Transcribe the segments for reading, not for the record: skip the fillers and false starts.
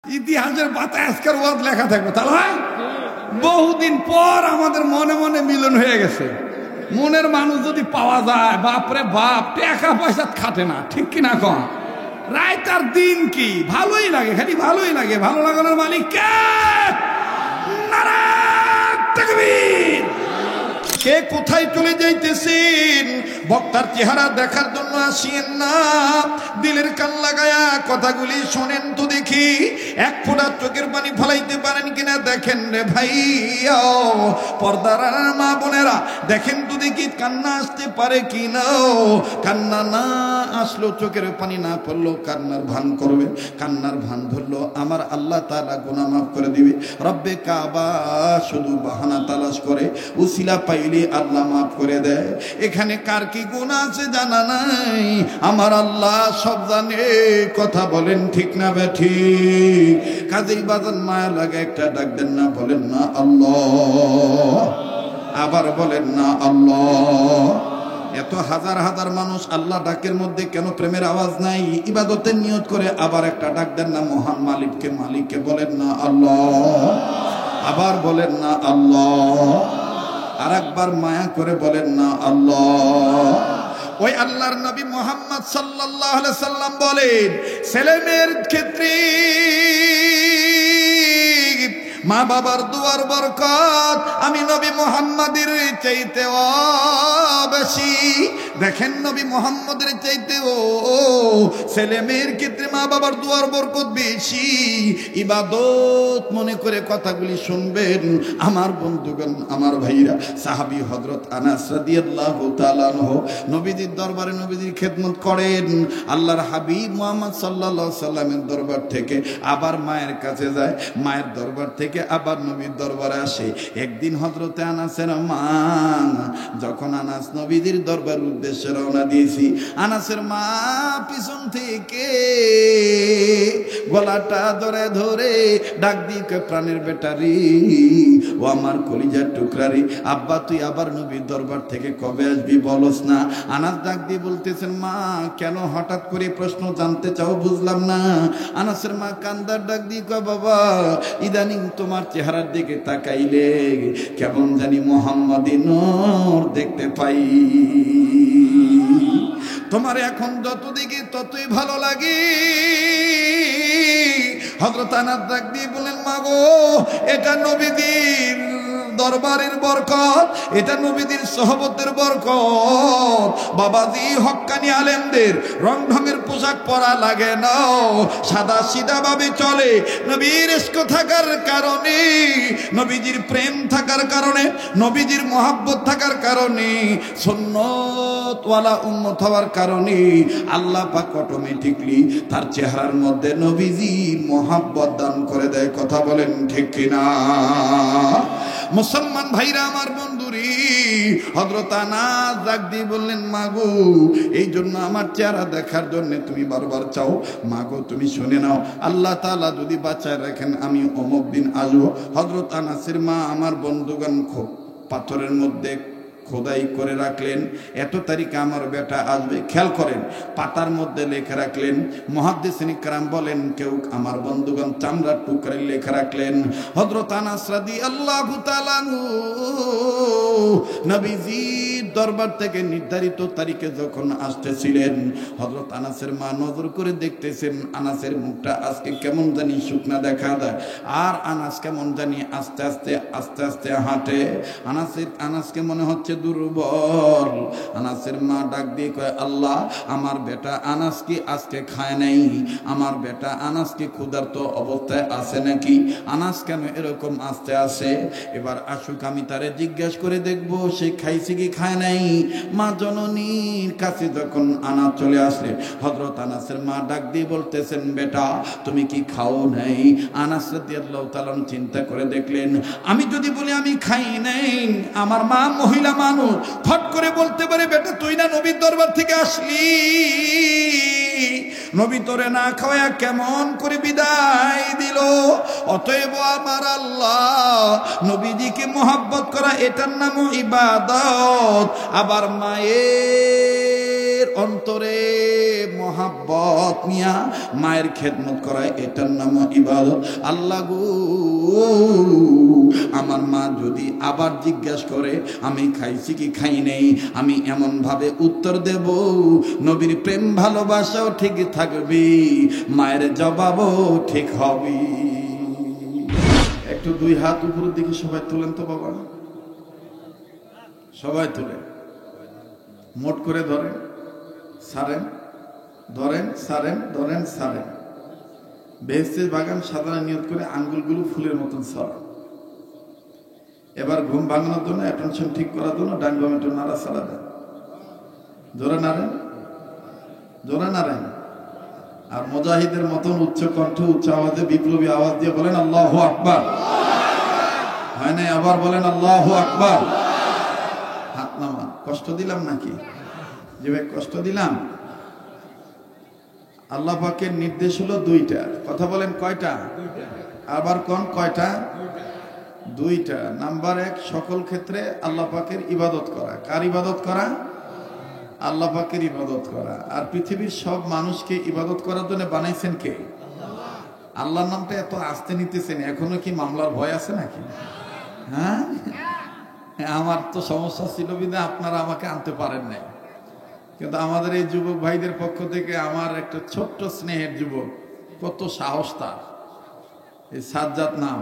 ইতিহাসের পাতায় আজকের ওয়াজ লেখা থাকবে, তাহলে হয় বহুদিন পর আমাদের মনে মনে মিলন হয়ে গেছে। মনের মানুষ যদি পাওয়া যায়, বাপরে বাপ, টাকা পয়সা খাটে না, ঠিক কিনা কন? রাত আর দিন কি ভালোই লাগে, খালি ভালোই লাগে। ভালো লাগানোর মালিক কে? নারায়ে তাকবীর। কে কোথায় চলে যাইতেছেন? বক্তার চেহারা দেখার জন্য আসিয়েন না, দিলের কান লাগায়া কথাগুলি শোনেন তো দেখি। এক ফোঁটা চোখের পানি ফলাইতে পারেন কিনা দেখেন রে ভাই। পর্দার মা বোনেরা দেখেন তো দেখি কান্না আসতে পারে কিনা। কান্না না আসলো, চোখের পানি না পড়লো, কান্নার ভান করবে। কান্নার ভান ধরলো, আমার আল্লাহ তাআলা গুনাহ মাফ করে দিবে। রব্বে কাবা শুধু বাহানা তালাশ করে, উসিলা পাইলে আল্লাহ মাফ করে দেয়। এখানে কার কি গুনাহ আছে জানা নাই, আমার আল্লাহ সব জানে। কথা বলেন ঠিক না বেঠিক? কাজেই বাজান মায়া লাগে, একটা ডাক দেন না, বলেন না আল্লাহ, আবার বলেন না আল্লাহ। এত হাজার হাজার মানুষ আল্লাহ ডাকের মধ্যে কেন প্রেমের আওয়াজ নাই? ইবাদতের নিয়ত করে আবার একটা ডাক দেন না মহান মালিককে, মালিককে বলেন না আল্লাহ, আবার বলেন না আল্লাহ, আর একবার মায়া করে বলেন না আল্লাহ। ওই আল্লাহর নবী মুহাম্মদ সাল্লাল্লাহু আলাইহি সাল্লাম বলেন, ছেলে মেয়ের ক্ষেত্রে মা বাবার দুয়ার বরকত আমি নবী মুহাম্মাদের চাইতেও বেশি। দেখেন নবী মুহাম্মাদের চাইতেও ছেলে মেয়ের ক্ষেত্রে মা বাবার দুয়ার বরকত বেশি। ইবাদত মনে করে কথাগুলি শুনবেন আমার বন্ধুগণ, আমার ভাইরা। সাহাবী হযরত আনাস রাদিয়াল্লাহু তাআলা আনহু নবীজির দরবারে নবীজির খেদমত করেন। আল্লাহর হাবিব মুহাম্মদ সাল্লাল্লাহু আলাইহি সাল্লামের দরবার থেকে আবার মায়ের কাছে যায়, মায়ের দরবার থেকে আবার নবীর দরবারে আসে। একদিন হযরতে আনাসের মা, যখন আনাস নবীজির দরবার উদ্দেশ্যে রওনা দিয়েছি, আনাসের মা পিছন থেকে গলাটা ধরে ধরে ডাক দিয়ে প্রাণের বেটারি, ও আমার কলিজার টুকরারি, আব্বা তুই আবার নবীর দরবার থেকে কবে আসবি বলস না? আনাস ডাক দিয়ে বলতেছেন, মা কেন হঠাৎ করে প্রশ্ন জানতে চাও বুঝলাম না। আনাসের মা কান্দার ডাক দিয়ে কয়, বাবা ইদানিং তোমার চেহারার দিকে তাকাইলে কেমন জানি মুহাম্মাদি নূর দেখতে পাই। তোমার এখন যত দেখি ততই ভালো লাগে। হযরত আনাস ডাক দিয়ে বলেন, মা গো এটা নবীজির দরবারের বরকত, এটা নবীজির সোহবতের বরকত। বাবাজি হক্কানি আলেমদের রং ঢঙের পোশাক পরা লাগে না, সাদা সিধা ভাবে চলে। নবীর ইশক থাকার কারণে, নবীজির প্রেম থাকার কারণে, নবীজির মহব্বত থাকার কারণে, সুন্নত ওয়ালা উম্মত হওয়ার কারণে আল্লাহ পাক অটোমেটিকলি তার চেহারার মধ্যে নবীজির মহব্বত দান করে দেয়। কথা বলেন ঠিক কিনা? মুসলমান ভাইরা আমার বন্ধুরি, হযরত আনাস ডাক দিয়ে বললেন, মাগো এই জন্য আমার চেহারা দেখার জন্য তুমি বারবার চাও। মাগো তুমি শুনে নাও, আল্লাহ তাআলা যদি বাঁচায় রাখেন আমি অমুক দিন আসবো। হযরত আনাসের মা আমার বন্ধুগণ খুব পাথরের মধ্যে খোদাই করে রাখলেন, এত তারিখে আমার বেটা আসবে। খেয়াল করেন, পাতার মধ্যে লেখা রাখলেন। মুহাদ্দিসিন ইকরাম বলেন, কেউ আমার বন্ধুগণ চামড়ার টুকরে লেখা রাখলেন। হযরত আনাস রাদিয়াল্লাহু তাআলা নবীজির দরবার থেকে নির্ধারিত তারিখে যখন আসতেছিলেন, হযরত আনাসের মা নজর করে দেখতেছেন আনাসের মুখটা আজকে কেমন জানি শুকনা দেখা যায়, আর আনাস কেমন জানি আস্তে আস্তে আস্তে আস্তে হাঁটে। আনাসকে মনে হচ্ছে দুর্বল। আনাসের মা ডাক দিয়ে কয়, আল্লাহ আমার বেটা আনাস কি আজকে খায় নাই? আমার বেটা আনাস কি ক্ষুধার্ত অবস্থায় আছে নাকি? আনাস কেন এরকম আস্তে আসে? এবার আসুক আমি তারে জিজ্ঞাসা করে দেখবো সে খাইছে কি খায় নাই। মা জননীর কাছে যখন আনাস চলে আসলে, হযরত আনাসের মা ডাক দিয়ে বলতেছেন, বেটা তুমি কি খাও নাই? আনাস রাদিয়াল্লাহু তাআলা চিন্তা করে দেখলেন, আমি যদি বলি আমি খাই নাই, আমার মা মহিলা মানুষ ফট করে বলতে পারে, বেটা তুই না নবীর দরবার থেকে আসলি, নবী তোরে না খাওয়া কেমন করে বিদায় দিল। অতএব আমার আল্লাহ নবীজিকে মহব্বত করা এটার নাম ইবাদত। আবার মায়ের অন্তরে মহাব্বত নিয়া মায়ের খেদমত করা, এটার নাম ইবাদত। আল্লাহ গো, আমার মা যদি আবার জিজ্ঞাসা করে আমি খাইছি কি খাই নেই, আমি এমন ভাবে উত্তর দেব নবীর প্রেম ভালোবাসাও ঠিক থাকবে, মায়ের জবাবও ঠিক হবে। একটু দুই হাত উপরের দিকে সবাই তোলেন তো বাবা, সবাই তুলে মোট করে ধরেন, সারেন, ধরেন, সারেন, ধরেন, সারেন। বেহেশতের বাগান সাধারণ নিয়ত করে আঙ্গুলগুলো ফুলের মতন সরান। এবার ঘুম ভাঙানোর জন্য, অ্যাটেনশন ঠিক করার জন্য ডান বাম একটু নাড়া সাড়া দেন। জোরে নাড়েন, জোরে নাড়েন। আর মুজাহিদের মতন উচ্চ কণ্ঠ, উচ্চ আওয়াজে, বিপ্লবী আওয়াজ দিয়ে বলেন আল্লাহু আকবার। হয় নাই? আবার বলেন আল্লাহু আকবার। হাত নামান। কষ্ট দিলাম নাকি? যে ভাই কষ্ট দিলাম? আল্লাহ পাকের নির্দেশ হলো দুইটা। কথা বলেন কয়টা? আবার কোন কয়টা? দুইটা। নাম্বার এক, সকল ক্ষেত্রে আল্লাহ পাকের ইবাদত করা। কার ইবাদত করা? আল্লাহ পাকের ইবাদত করা। আর পৃথিবীর সব মানুষকে ইবাদত করার জন্য বানাইছেন কে? আল্লাহর নামটা এত আস্তে নিতেছেন, এখনো কি মামলার ভয় আছে নাকি? হ্যাঁ, আমার তো সমস্যা ছিল বিধায় আপনারা আমাকে আনতে পারেন নাই। কিন্তু আমাদের এই যুবক ভাইদের পক্ষ থেকে আমার একটা ছোট্ট স্নেহের যুবক, কত সাহস তার, এই সাজ্জাদ নাম,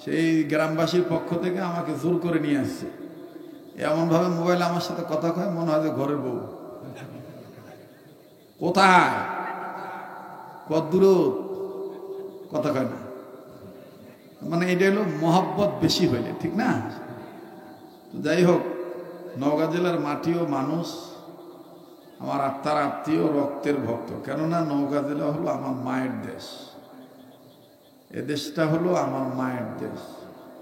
সেই গ্রামবাসীর পক্ষ থেকে আমাকে জোর করে নিয়ে আসছে। এমন ভাবে মোবাইল আমার সাথে কথা কয়, মনে হয় যে ঘরের বউ। কোথায়, কত দূর কথা কয় না, মানে এটা হলো মহব্বত বেশি হইলে, ঠিক না? যাই হোক, নওগাঁ জেলার মাটি ও মানুষ আমার আত্মার আত্মীয়, রক্তের ভক্ত। কেননা নওগাঁ জেলা হলো আমার মায়ের দেশ, এ দেশটা হলো আমার মায়ের দেশ,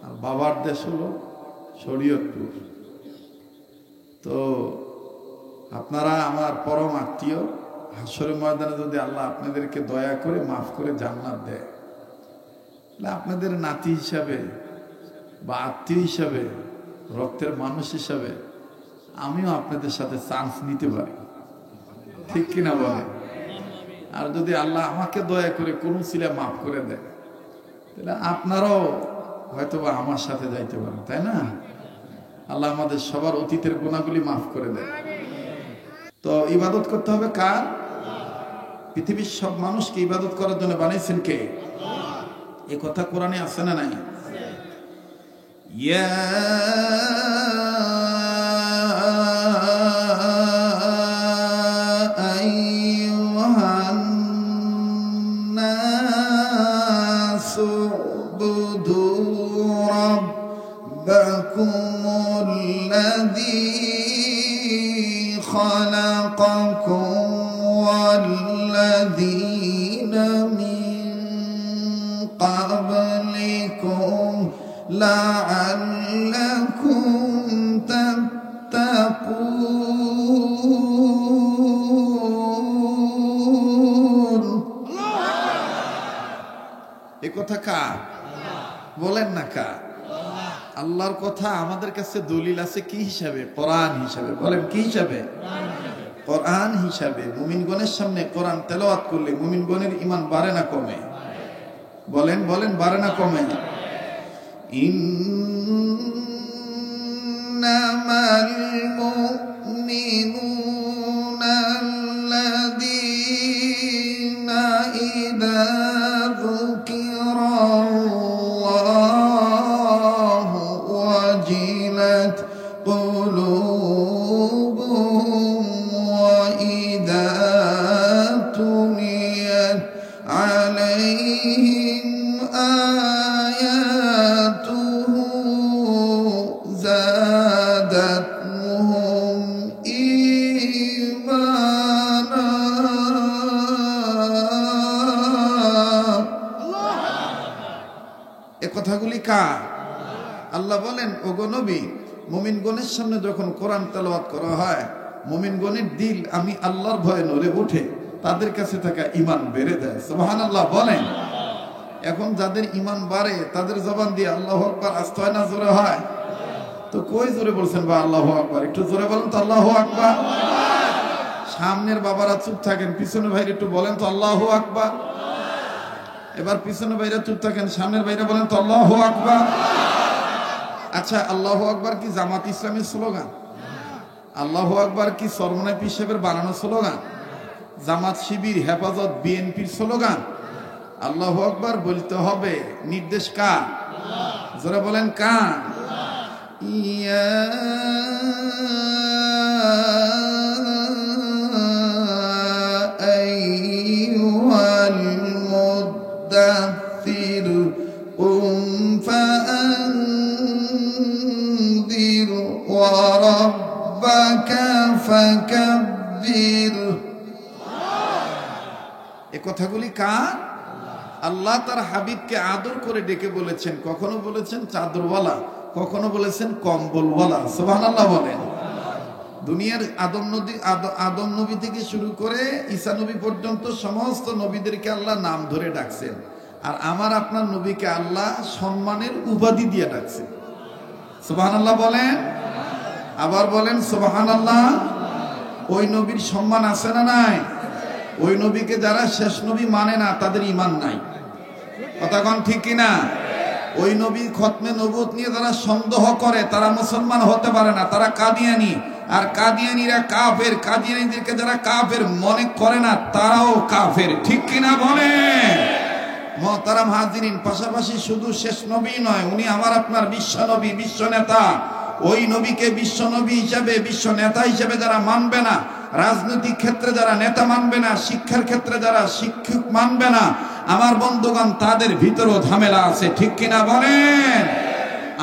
আর বাবার দেশ হলো শরীয়তপুর। তো আপনারা আমার পরম আত্মীয়। হাসরের ময়দানে যদি আল্লাহ আপনাদেরকে দয়া করে মাফ করে জান্নাত দেয়, তাহলে আপনাদের নাতি হিসাবে বা আত্মীয় হিসাবে, রক্তের মানুষ হিসাবে আমিও আপনাদের সাথে চান্স নিতে পারি, ঠিক কিনা বলে? আর যদি আল্লাহ আমাকে দয়া করে কোন ছিলে মাফ করে দেয়, তাহলে আপনারাও হয়তো বা আমার সাথে যাইতে পারেন, তাই না? আল্লাহ আমাদের সবার অতীতের গুনাহগুলি মাফ করে দেয়। তো ইবাদত করতে হবে কার? পৃথিবীর সব মানুষকে ইবাদত করার জন্য বানাইছেন কে? এই কথা কোরআনে আছে না নাই? ইয়া আইয়ুহান নাসু উবুদু রাব্বাকুমুল্লাযী খালাকাকুম ওয়াল্লাযীনা মিন ক্বাবলিকুম লাআল্লাকুম তাত্তাকুন। এ কথা কার? বলেন না কার? আল্লাহর কথা আমাদের কাছে দলিল আছে কি হিসাবে? কোরআন হিসাবে। বলেন কি হিসাবে? কোরআন হিসাবে। মুমিনগণের সামনে কোরআন তেলাওয়াত করলে মুমিনগণের ঈমান বাড়ে না কমে? বলেন, বলেন, বাড়ে না কমে? ইন্নামাল মুমিনুনা আল্লাযীনা ইযা যুকিরাল্লাহু ওয়াজিলাত কুলুবুহুম ওয়া ইযা তুলিয়াত আলাইহিম আয়াতুহু যাদাতহুম ঈমানা। এ কথাগুলি কার? আল্লাহ বলেন, ওগো নবী, মুমিনগণের সামনে যখন কোরআন তেলাওয়াত করা হয়, মুমিনগণের দিল আমি আল্লাহর ভয়ে নড়ে ওঠে, তাদের কাছে থাকা ঈমান বেড়ে যায়। সুবহানাল্লাহ বলেন। এখন যাদের ঈমান বাড়ে তাদের জবান দিয়ে আল্লাহু আকবার আসতে হয় না জোরে হয়? তো কই জোরে বলছেন বা আল্লাহু আকবার? একটু জোরে বলেন তো আল্লাহু আকবার। সামনের বাবারা চুপ থাকেন, পিছনের ভাইরা একটু বলেন তো আল্লাহু আকবার। এবার পিছনের ভাইরা চুপ থাকেন, সামনের ভাইরা বলেন তো আল্লাহু আকবার। আচ্ছা, আল্লাহু আকবার কি জামাত ইসলামের স্লোগান? আল্লাহু আকবার কি সরমনাই পীর সাহেবের বানানো স্লোগান? জামাত শিবির হেফাজত বিএনপির স্লোগান? আল্লাহু আকবার বলতে হবে, নির্দেশ কার? যারা বলেন কার? ইয়া আইয়ুহাল মুদ্দাথির কুম ফাআনদির ওয়া রাব্বাকা ফাকাব্বির। এই কথাগুলি কার? আল্লাহ তার হাবিবকে আদর করে ডেকে বলেছেন, কখনো বলেছেন চাদরওয়ালা, কখনো বলেছেন কম্বলওয়ালা। সুবহানাল্লাহ বলেন। দুনিয়ার আদম নবী থেকে শুরু করে ঈসা নবী পর্যন্ত সমস্ত নবীদেরকে আল্লাহ নাম ধরে ডাকছেন, আর আমার আপনার নবীকে আল্লাহ সম্মানের উপাধি দিয়ে ডাকছেন। সুবহানাল্লাহ বলেন, আবার বলেন সুবহানাল্লাহ। ওই নবীর সম্মান আছে না নাই? ওই নবীকে যারা শেষ নবী মানে না তাদের ঈমান নাই। কথা কোন ঠিক কিনা? ওই নবী খতমে নবুয়ত নিয়ে যারা সন্দেহ করে তারা মুসলমান হতে পারে না, তারা কাদিয়ানি। আর কাদিয়ানিরা কাফের, কাদিয়ানিদেরকে যারা কাফের মনে করে না তারাও কাফের। ঠিক কিনা বলে? মুহতারাম হাজিরিন, পাশাপাশি শুধু শেষ নবী নয়, উনি আমার আপনার বিশ্ব নবী, বিশ্ব নেতা। ওই নবীকে বিশ্ব নবী হিসেবে, বিশ্ব নেতা হিসেবে যারা মানবে না, রাজনৈতিক ক্ষেত্রে যারা নেতা মানবে না, শিক্ষার ক্ষেত্রে যারা শিক্ষক মানবে না, আমার বন্ধুগণ তাদের ভিতরেও ঝামেলা আছে। ঠিক কিনা বলেন?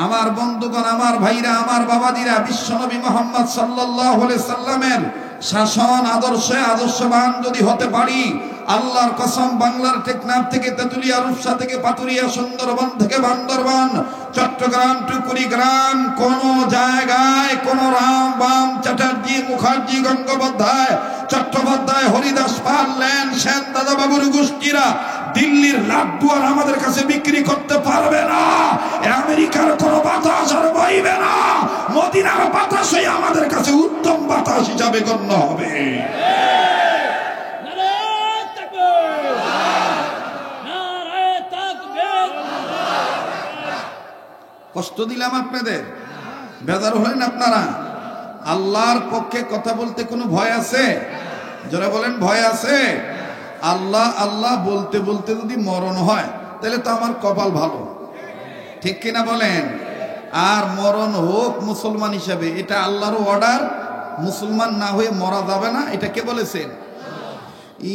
আমার বন্ধুগণ, আমার ভাইরা, আমার বাবাদিরা, বিশ্বনবী মুহাম্মদ সাল্লাল্লাহু আলাইহি সাল্লামের শাসন আদর্শে আদর্শবান যদি হতে পারি, আল্লাহর কসম, বাংলার টেকনাফ থেকে তেতুলিয়া, রূপসা থেকে পাতুরিয়া, সুন্দরবন থেকে বান্দরবান, চট্টগ্রাম টু কুড়িগ্রাম, কোন জায়গায় কোন রাম বাম চ্যাটার্জি, মুখার্জি, গঙ্গোপাধ্যায়, চট্টোপাধ্যায়, হরিদাস পাল, লেন, সেন, দাদা বাবুর গোষ্ঠীরা দিল্লির লাড্ডু আর আমাদের কাছে বিক্রি করতে পারবে না। আমেরিকার কোন বাতাস আর বইবে না। মদিনার বাতাসই আমাদের কাছে উত্তম বাতাস হিসাবে গণ্য হবে। কষ্ট দিলাম আপনাদের? বেজার হলেন আপনারা? আল্লাহর পক্ষে কথা বলতে কোনো ভয় আছে? যারা বলেন ভয় আছে? আল্লাহ আল্লাহ বলতে বলতে যদি মরণ হয় তাহলে তো আমার কপাল ভালো। ঠিক কিনা বলেন? আর মরণ হোক মুসলমান হিসাবে, এটা আল্লাহর অর্ডার। মুসলমান না হয়ে মরা যাবে না, এটা কে বলেছেন?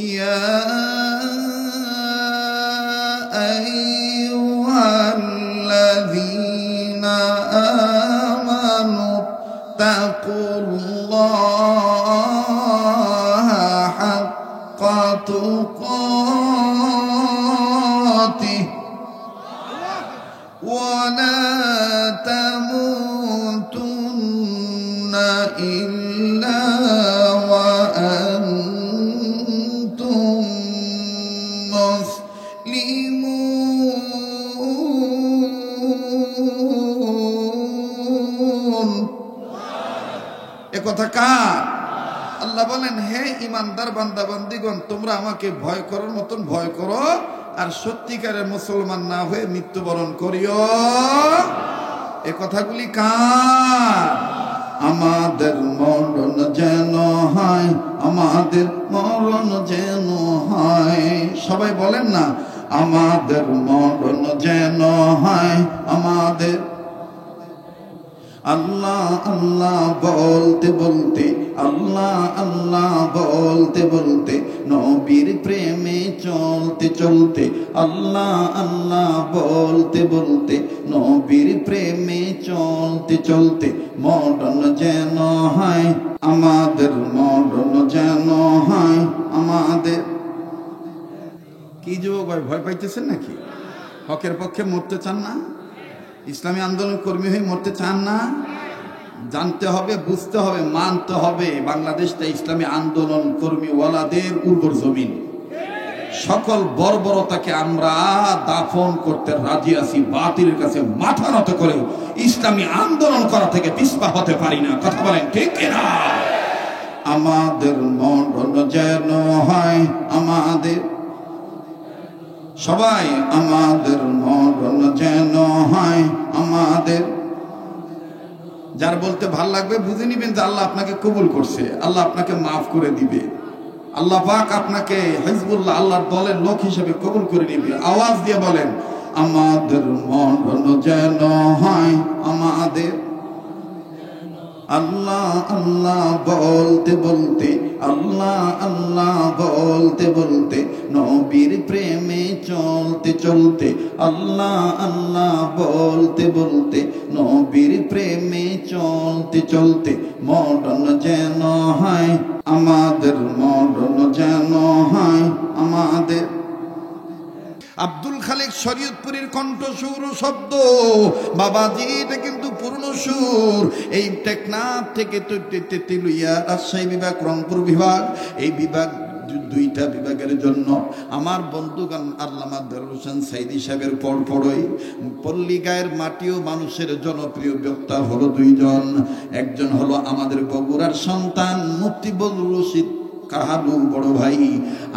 ইয়া আইয়ুহাল্লাযীনা আমানু তাকুল্লাহা হাক্কা তুকাতিহি ওয়া লা তামুতুন্না ইল্লা ওয়া আনতুম মুসলিমুন। এ কথা কার? আল্লাহ বলেন, হে ইমানদার বান্দা বান্দিগণ, তোমরা আমাকে ভয় করার মতন ভয় করো, আর সত্যিকারের মুসলমান না হয়ে মৃত্যুবরণ করিও। এ কথাগুলি কার? আমাদের মরণ যেন হয়, আমাদের মরণ যেন হয়। সবাই বলেন না, আমাদের মরণ যেন হয়, আমাদের। আল্লাহ আল্লাহ বলতে বলতে, আল্লাহ আল্লাহ বলতে বলতে, নবীর প্রেমে চলতে চলতে, আল্লাহ আল্লাহ বলতে বলতে, নবীর প্রেমে চলতে চলতে, মরণ যেন হয় আমাদের, মরণ যেন হয় আমাদের। কি যুবক ভাই, ভয় পাইতেছেন নাকি? হকের পক্ষে মরতে চান না? ইসলামী আন্দোলন কর্মী হয়ে মরতে চান না? জানতে হবে, বুঝতে হবে, মানতে হবে, বাংলাদেশটা ইসলামী আন্দোলন কর্মী ওয়ালাদের উর্বর জমিন। সকল বর্বরতাকে আমরা দাফন করতে রাজি আছি, বাতিলের কাছে মাথা নত করে ইসলামী আন্দোলন করা থেকে পিছপা হতে পারি না। কথা বলেন ঠিক কিনা? আমাদের মরণ যেন হয় আমাদের, সবাই আমাদের মরণ যেন হয় আমাদের। যার বলতে ভাল লাগবে বুঝে নিবেন যে আল্লাহ আপনাকে কবুল করছে, আল্লাহ আপনাকে মাফ করে দিবে, আল্লাহ পাক আপনাকে হিজবুল্লাহ আল্লাহর দলের লোক হিসেবে কবুল করে নিবে। আওয়াজ দিয়ে বলেন, আমাদের মরণ যেন হয় আমাদের। আল্লাহ আল্লাহ বলতে বলতে, আল্লাহ আল্লাহ বলতে বলতে, নবীর প্রেমে চলতে চলতে, আল্লাহ আল্লাহ বলতে বলতে, নবীর প্রেমে চলতে চলতে, মরণ যেন হয় আমাদের, মরণ যেন হয় আমাদের। আব্দুল খালেক শরীয়তপুরীর কণ্ঠসুর শব্দ বাবাজি, এটা কিন্তু পুরনো সুর। এই টেকনাফ থেকে তেতুলিয়া, রাজশাহী বিভাগ, রংপুর বিভাগ, এই বিভাগ দুইটা বিভাগের জন্য আমার বন্ধুগণ আল্লামা দেলোয়ার হোসেন সাইদি সাহেবের পরপরই পল্লী গায়ের মাটি ও মানুষের জনপ্রিয় বক্তা হলো দুইজন। একজন হলো আমাদের বগুড়ার সন্তান মুফতি বদরুল রশিদ কাহালু বড় ভাই,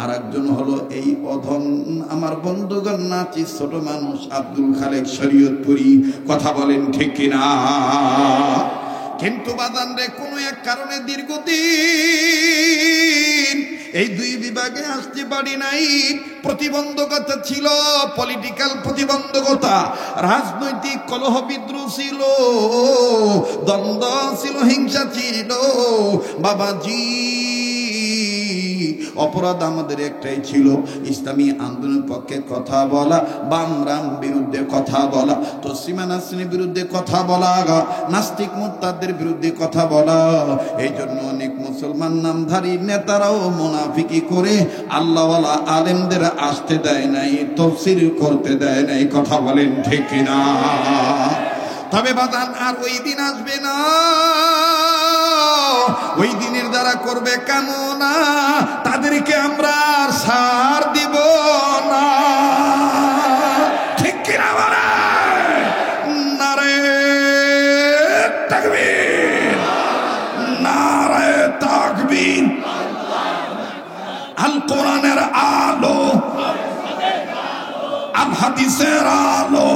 আর একজন হলো এই অধম আমার বন্ধুগণ নাচি ছোট মানুষ আব্দুল খালেক শরীয়তপুরী। কথা বলেন ঠিক কিনা? কিন্তু বাজান রে, কোনো এক কারণে দীর্ঘদিন এই দুই বিভাগে আসতে পারি নাই। প্রতিবন্ধকতা ছিল, পলিটিক্যাল প্রতিবন্ধকতা, রাজনৈতিক কলহ বিদ্রোহ ছিল, দ্বন্দ্ব ছিল, হিংসা ছিল। বাবাজি, অপরাধ আমাদের একটাই ছিল, ইসলামী আন্দোলনের পক্ষে কথা বলা, বামরাম বিরুদ্ধে কথা বলা, তসলিমা নাসরিনের বিরুদ্ধে কথা বলা, নাস্তিক মুরতাদদের বিরুদ্ধে কথা বলা। এই জন্য অনেক মুসলমান নামধারী নেতারাও মুনাফিকি করে আল্লাহওয়ালা আলেমদের আসতে দেয় নাই, তাফসীর করতে দেয় নাই। কথা বলেন ঠিক কিনা? তবে বাদান আর ওই দিন আসবে না, ওই দিনের দ্বারা করবে কামনা, তাদেরকে আমরা আর ছাড় দিব না। ঠিক কিনা বলে? নারে তাকবীর, নারে তাকবীর। আল কোরআনের আলো, আল হাদিসের আলো।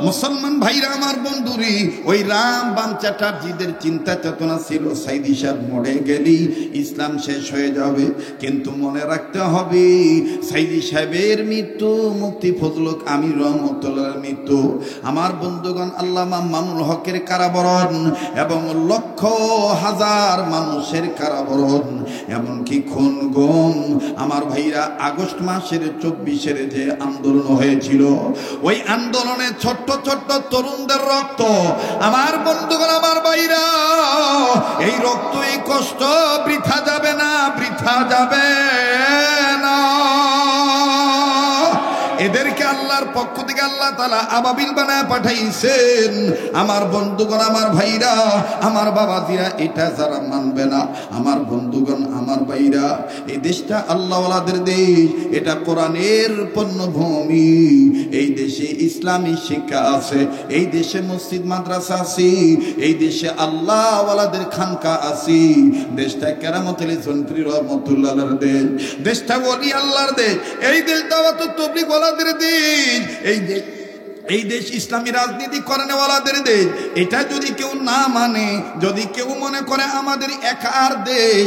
মুসলমান ভাইরা আমার বন্ধুরি, ওই রাম বাম চ্যাটার্জিদের চিন্তা চেতনা ছিল সাইদি সাহেব মরে গেলি ইসলাম শেষ হয়ে যাবে। কিন্তু মনে রাখতে হবে, সাইদি সাহেবের মৃত্যু, মুফতি ফজলুল আমির রহমতুল্লাহর মৃত্যু, আমার বন্ধুগণ আল্লামা মামুনুল হকের কারাবরণ, এবং লক্ষ হাজার মানুষের কারাবরণ, এমনকি খুন গুম। আমার ভাইরা, আগস্ট মাসের 24-এর যে আন্দোলন হয়েছিল, ওই আন্দোলনে ছোট্ট ছোট্ট তরুণদের রক্ত, আমার বন্ধুগণ, আমার ভাইরা, এই রক্ত, এই কষ্ট বৃথা যাবে না, বৃথা যাবে না। এদেরকে আল্লাহর পক্ষ থেকে আল্লাহ তাআলা আবাবিল বানায় পাঠাইছেন। আমার বন্ধুগণ, আমার ভাইরা, আমার বাবাজিরা, এটা যারা মানবে না, আমার বন্ধুগণ, আমার ভাইরা, এই দেশটা আল্লাহওয়ালাদের দেশ, এটা কোরআনের পণ্যভূমি। এই দেশে ইসলামী শিক্ষা আছে, এই দেশে মসজিদ মাদ্রাসা আছে, এই দেশে আল্লাহওয়ালাদের খানকা আছে। দেশটা কেরামতুল জনপ্রিয় রহমতুল্লাহর দেশ, দেশটা ওলি আল্লাহর দেশ, এই দেশ দাওয়াত তাবলীগ ওয়ালাদের দেশ, এই দেশ ইসলামী রাজনীতি করেনেওয়ালাদের দেশ। এটা যদি কেউ না মানে, যদি কেউ মনে করে আমাদের একার দেশ,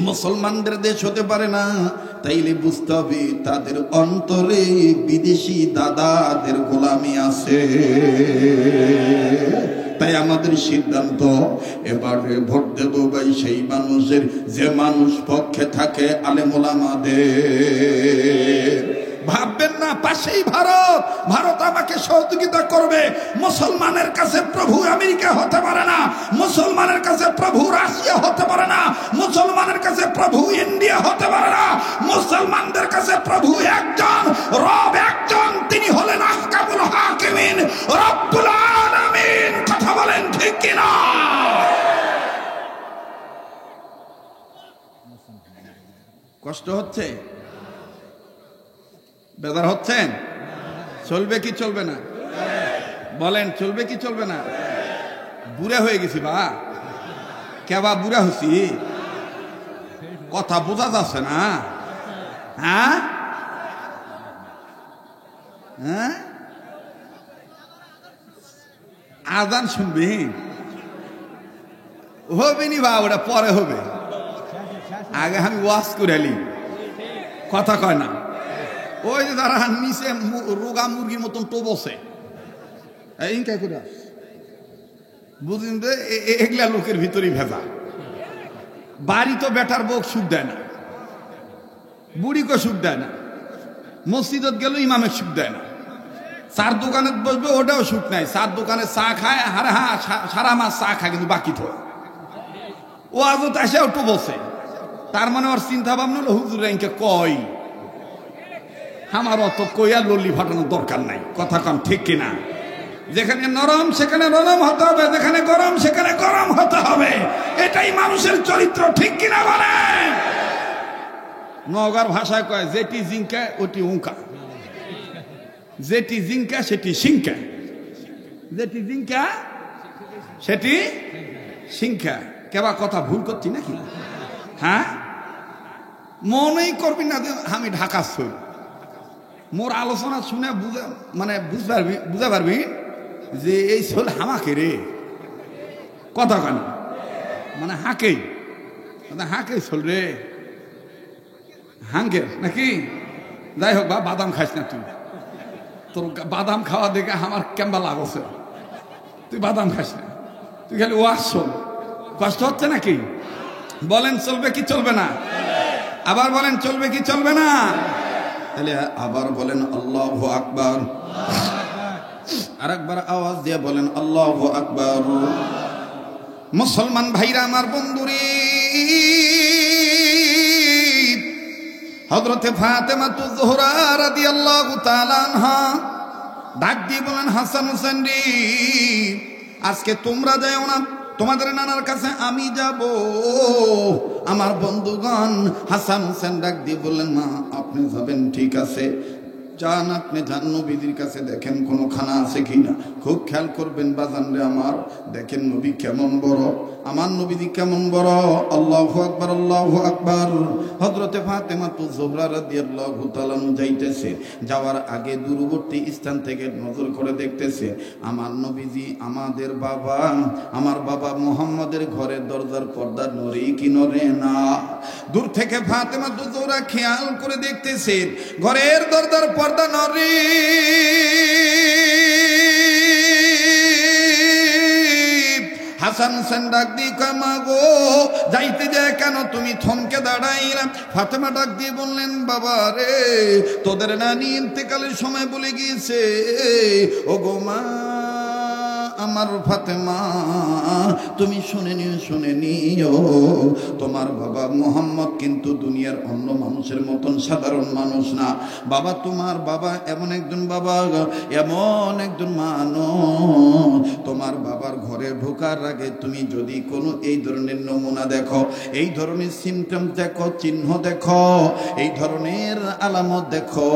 মুসলমানদের দেশ হতে পারে না, তাইলে বুঝতে হবে তাদের অন্তরে বিদেশি দাদাদের গোলামি আছে। তাই আমাদের সিদ্ধান্ত, এবারে ভোট দেব ভাই সেই মানুষের যে মানুষ পক্ষে থাকে আলেম ওলামাদের। ভাববেন না পাশেই ভারত, ভারত আমাকে সহযোগিতা করবে। মুসলমানের কাছে প্রভু আমেরিকা হতে পারে না, মুসলমানের কাছে প্রভু রাশিয়া হতে পারে না, মুসলমানের কাছে প্রভু ইন্ডিয়া হতে পারে না। মুসলমানদের কাছে প্রভু একজন, রব একজন, তিনি হলেন আহকামুল হাকিমিন, রব্বুল আলামিন। কথা বলেন ঠিক কিনা? কষ্ট হচ্ছে? বেজার হচ্ছেন? চলবে কি চলবে না? বলেন, চলবে কি চলবে না? বুড়া হয়ে গেছি বা, কেবা বুড়া হচ্ছি কথা বোঝা যাচ্ছে না হ্যাঁ হ্যাঁ আজান শুনবি হবে নি বা ওটা পরে হবে আগে আমি ওয়াশ করে এলি কথা কয় না ওই যে তারা নিচে রোগা মুরগির মতন তো বসে ইনকাই করে বুঝলেন তো এগুলা লোকের ভিতরেই ভেজা বাড়ি তো বেটার বউ সুখ দেয় না বুড়িকে সুখ দেয় না মসজিদত গেল ইমামের সুখ দেয় না চার দোকানে বসবে ওটাও সুখ নাই চার দোকানে চা খায় হারে হ্যাঁ সারা মাস চা খায় কিন্তু বাকি তো ও আজও এসে একটু বসে তার মানে ওর চিন্তা ভাবনা হলো হুজুর রেঙ্কে কয় আমার অত কইয়া লল্লি ফাটানোর দরকার নাই কথা কম ঠিক কিনা যেখানে নরম সেখানে নরম হতে হবে যেখানে গরম সেখানে গরম হতে হবে এটাই মানুষের চরিত্র ঠিক কিনা বলে নগর ভাষায় কয় যেটি জিঙ্কা ওটি উঙ্কা যেটি জিঙ্কা সেটি সিংকা যেটি জিঙ্কা সেটি সিংকা কেবা কথা ভুল করছি নাকি হ্যাঁ মনেই করবি না যে আমি ঢাকা শুই মোর আলোচনা শুনে বুঝে মানে বুঝতে পারবি যে এই শোল হামাকে রে কথা কেন মানে হাঁকেই হাঁকেই শোল রে হাঙ্গে নাকি যাই হোক বা বাদাম খাইস না তুই তোর বাদাম খাওয়া দেখে আমার কেমবা লাগছে তুই বাদাম খাস না তুই খালি ওয়াজ শোন কষ্ট হচ্ছে নাকি বলেন চলবে কি চলবে না আবার বলেন চলবে কি চলবে না তাহলে আবার বলেন আল্লাহু আকবার আরেকবার আওয়াজ দিয়ে বলেন আল্লাহু আকবার মুসলমান ভাইরা আমার বন্ধুরে হযরতে ফাতেমা তুজহরা রাদিয়াল্লাহু তাআলা আনহা ডাক দিয়ে বলেন হাসান হোসেন রে আজকে তোমরা যাও না তোমাদের নানার কাছে আমি যাব আমার বন্ধুগণ হাসান হোসেন ডাক দিয়ে বললেন মা আপনি যাবেন ঠিক আছে যান আপনি যান নবীদের কাছে দেখেন কোনো খানা আছে কিনা খুব খেয়াল করবেন বাজান রে আমার দেখেন নবী কেমন বড় আমার নবীদি কেমন বড় আল্লাহু আকবার আল্লাহু আকবার হযরতে ফাতেমা তুজহরা রাদিয়াল্লাহু তাআলা যাইতেছে যাওয়ার আগে দূরবর্তী স্থান থেকে নজর করে দেখতেছে আমার নবীজি আমাদের বাবা আমার বাবা মুহাম্মাদের ঘরের দরজার পর্দা নড়ে কি নড়ে না দূর থেকে ফাতেমা তুজহরা খেয়াল করে দেখতেছে ঘরের দরজার পর্দা নড়ে হাসান হোসেন ডাক দিয়ে কয় মা গো যাইতে যায় কেন তুমি থমকে দাঁড়াইলা ফাতেমা ডাক দিয়ে বললেন বাবা রে তোদের নানি ইন্তেকালের সময় বলে গিয়েছে ও গো মা আমার ফাতেমা তুমি শুনে নিও তোমার বাবা মুহাম্মদ কিন্তু দুনিয়ার অন্য মানুষের মতন সাধারণ মানুষ না বাবা তোমার বাবা এমন একজন বাবা এমন একজন মানুষ তোমার বাবার ঘরে ঢোকার আগে তুমি যদি কোনো এই ধরনের নমুনা দেখো এই ধরনের সিমটম দেখো চিহ্ন দেখো এই ধরনের আলামত দেখো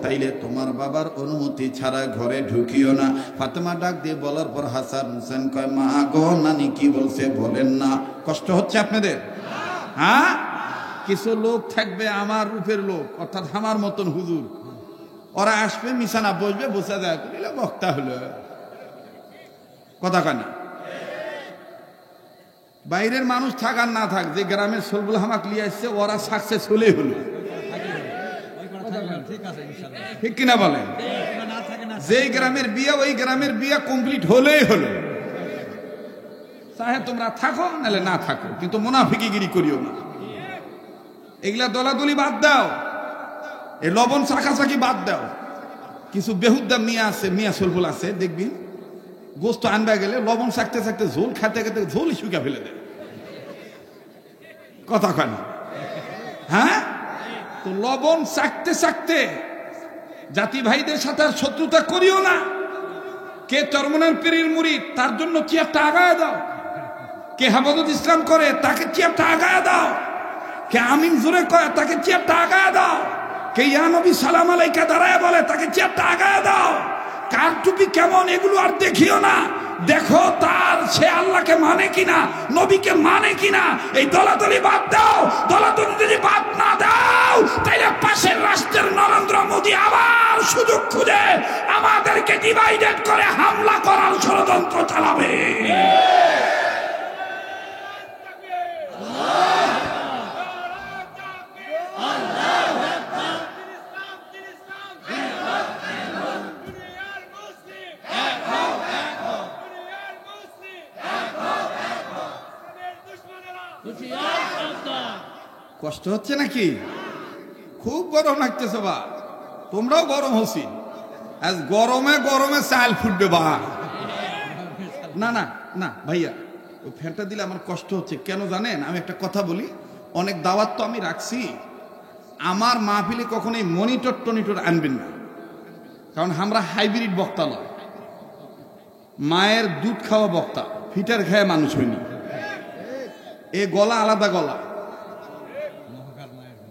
তাইলে তোমার বাবার অনুমতি ছাড়া ঘরে ঢুকিও না ফাতেমা ডাক দিয়ে বলার পর হাসান হোসেন কয় মা গো নানি কি বলছে বলেন না কষ্ট হচ্ছে আপনাদের হ্যাঁ কিছু লোক থাকবে আমার রূপের লোক অর্থাৎ আমার মতন হুজুর ওরা আসবে মিশানা বসবে বসে যায় বক্তা হলো কথা কানা বাইরের মানুষ থাক আর না থাক যে গ্রামের সোলবুল হামাক লিয়ে আসছে ওরা সাকসেস হলেই হলো ঠিক কিনা বলেন যেই গ্রামের বিয়ে ওই গ্রামের বিয়ে কমপ্লিট হলেই হলো চাহে তোমরা থাকো নাহলে না থাকো কিন্তু মুনাফিকিগিরি করিও না এগুলা দলাদলি বাদ দাও এই লবণ চাকাচাকি বাদ দাও কিছু বেহুদ্দা মিয়া আছে মিয়া সোলফুল আছে দেখবি গোস্ত আনবা গেলে লবণ চাকতে চাকতে ঝোল খাতে খাতে ঝোলই শুকা ফেলে দেয় কথা কয় না হ্যাঁ তো লবণ চাকতে চাকতে জাতি ভাইদের সাথে আর শত্রুতা করিও না কে চরমনার পীরের মুরিদ তার জন্য চেয়ারটা আগায় দাও কে হেফাজত ইসলাম করে তাকে চেয়ারটা আগায় দাও কে আমিন জোরে কয় তাকে চেয়ারটা আগায় দাও কে ইয়া নবী সালাম আলাইকা দাঁড়ায় বলে তাকে চেয়ারটা আগায় দাও কার টুপি কেমন এগুলো আর দেখিও না, দেখো তার সে আল্লাহকে মানে কিনা, নবীকে মানে কিনা। এই দলাদলি বাদ দাও। দলাদলি যদি বাদ না দাও তাহলে পাশের রাষ্ট্রের নরেন্দ্র মোদী আবার সুযোগ খুঁজে আমাদেরকে ডিভাইডেড করে হামলা করার ষড়যন্ত্র চালাবে। কষ্ট হচ্ছে নাকি? খুব গরম লাগতেছে বা, তোমরাও গরম হচ্ছি। আজ গরমে গরমে চাল ফুটবে বা। না না না ভাইয়া, ওই ফ্যানটা দিলে আমার কষ্ট হচ্ছে। কেন জানেন? আমি একটা কথা বলি, অনেক দাওয়াত তো আমি রাখছি, আমার মাহফিলে কখনো এই মনিটর টনিটর আনবেন না, কারণ আমরা হাইব্রিড বক্তা নয়, মায়ের দুধ খাওয়া বক্তা, ফিটার খায় মানুষ হয়নি। এ গলা আলাদা গলা,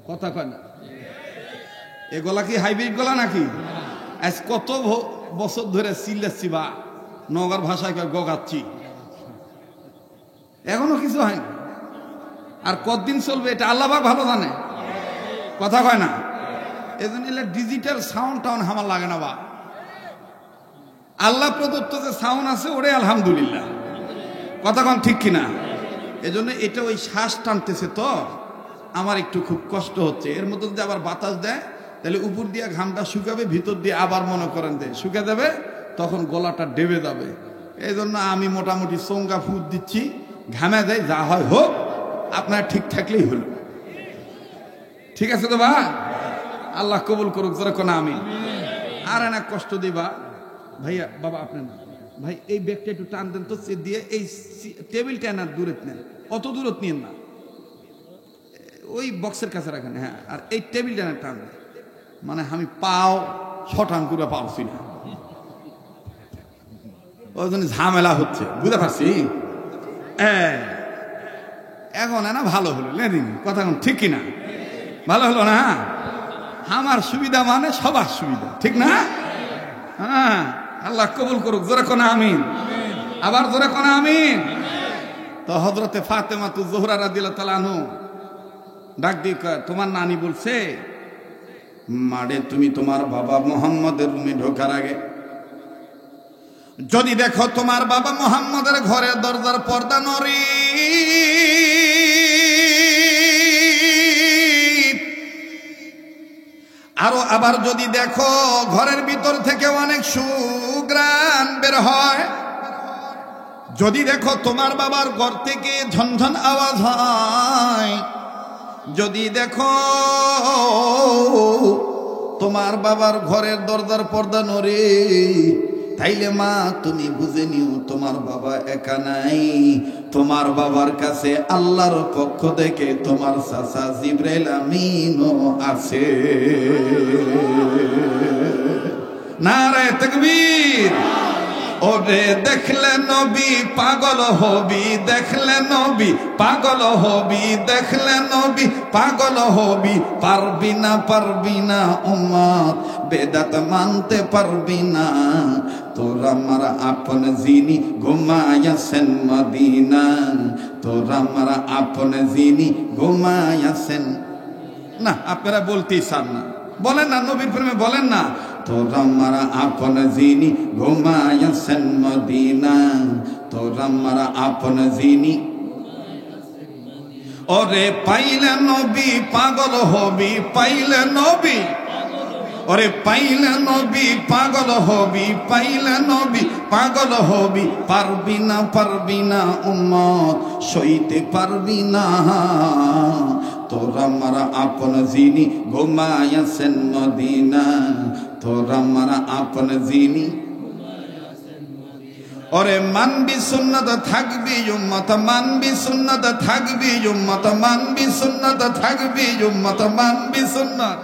কথা কয় না। এ গলা কি হাইব্রিড গলা নাকি? আজ কত বছর ধরে চিল্লাচ্ছি বা, নগর ভাষায় কয় গগাচ্ছি, এখনো কিছু হয়নি। আর কতদিন চলবে এটা আল্লাহ পাক ভালো জানে, কথা কয় না। এই জন্য ডিজিটাল সাউন্ড টাউন আমার লাগে না বা, আল্লাহ প্রদত্ত যে সাউন্ড আছে ওরে আলহামদুলিল্লাহ, কথা কন ঠিক কিনা। এজন্য এটা ওই শ্বাস টানতেছে তো আমার একটু খুব কষ্ট হচ্ছে। এর মধ্যে যদি আবার বাতাস দেয় তাহলে উপর দিয়ে ঘামটা শুকাবে, ভিতর দিয়ে আবার মনে করেন দেয় শুকে যাবে, তখন গলাটা ডেবে যাবে। এই জন্য আমি মোটামুটি চোঙ্গা ফুট দিচ্ছি, ঘামে দেয়, যা হয় হোক, আপনার ঠিক থাকলেই হলো। ঠিক আছে তো বা, আল্লাহ কবুল করুক, যারা কোন আমি আর না কষ্ট দিবা ভাইয়া। বাবা আপনি না ভাই, এই ব্যাগটা একটু টান দেন তো, দিয়ে এই টেবিলটা না দূরে নেন, অত দূরত নিয়েন না, ওই বক্সের কাছে রাখেন। হ্যাঁ, আর এই টেবিলটা না টান দেন, মানে আমি পাও শটান করে পারছি না, ওই জন্য ঝামেলা হচ্ছে, বুঝতে পারছি। এখন না ভালো হলো, লেদিন কথা ঠিক কিনা, ভালো হলো না। আমার সুবিধা মানে সবার সুবিধা, ঠিক না? হ্যাঁ, আল্লাহ কবুল করুক, জোরে কোন আমিন, আবার জোরে কোন আমিন। তো হযরতে ফাতেমা তু জোহরা রাদিয়াল্লাহু তাআলা আনহু ডাক দিয়ে তোমার নানি বলছে, মারে তুমি তোমার বাবা মুহাম্মদের রুমে ঢোকার আগে যদি দেখো তোমার বাবা মুহাম্মদের ঘরের দরজার পর্দা নড়ে, আরো আবার যদি দেখো ঘরের ভিতর থেকে অনেক সুঘ্রাণ বের হয়, যদি দেখো তোমার বাবার ঘর থেকে ঝনঝন আওয়াজ হয়, যদি দেখো তোমার বাবার ঘরের দরজার পর্দা নড়ে, তাইলে মা তুমি বুঝে নিও তোমার বাবা একা নাই, তোমার বাবার কাছে আল্লাহর পক্ষ থেকে তোমার চাচা জিবরাইল আমিনও আছে। নারে তাকবীর। ওরে দেখলে নবী পাগল হবি, দেখলে নবী পাগল হবি, দেখলে নবী পাগল হবি, পারবি না পারবি না উম্মত বেদাত মানতে পারবি না, তোরা মারা আপন যিনি ঘুমায়াছেন মদিনা, তোরা মারা আপন যিনি ঘুমায়াছেন। না আপনারা বলতেই চান না, বলেন না, নবীর প্রেমে বলেন না, তোরা মারা আপন যিনি ঘুমায়াছেন মদিনা, তোরা মারা আপন যিনি। ওরে পাইলে নবী পাগল হবি, পাইলে নবী, ওরে পাইলে নবী পাগল হবি, পাইলে নবী পাগল হবি, পারবি না উম্মত সইতে পারবি না, তোরা মারা আপন যিনি ঘুমায়াছেন মদিনা, তোরা মারা আপন যিনি। ওরে মানবি সুন্নাত থাকবি উম্মত, মানবি সুন্নাত থাকবি উম্মত, মানবি সুন্নাত থাকবি উম্মত, মানবি সুন্নাত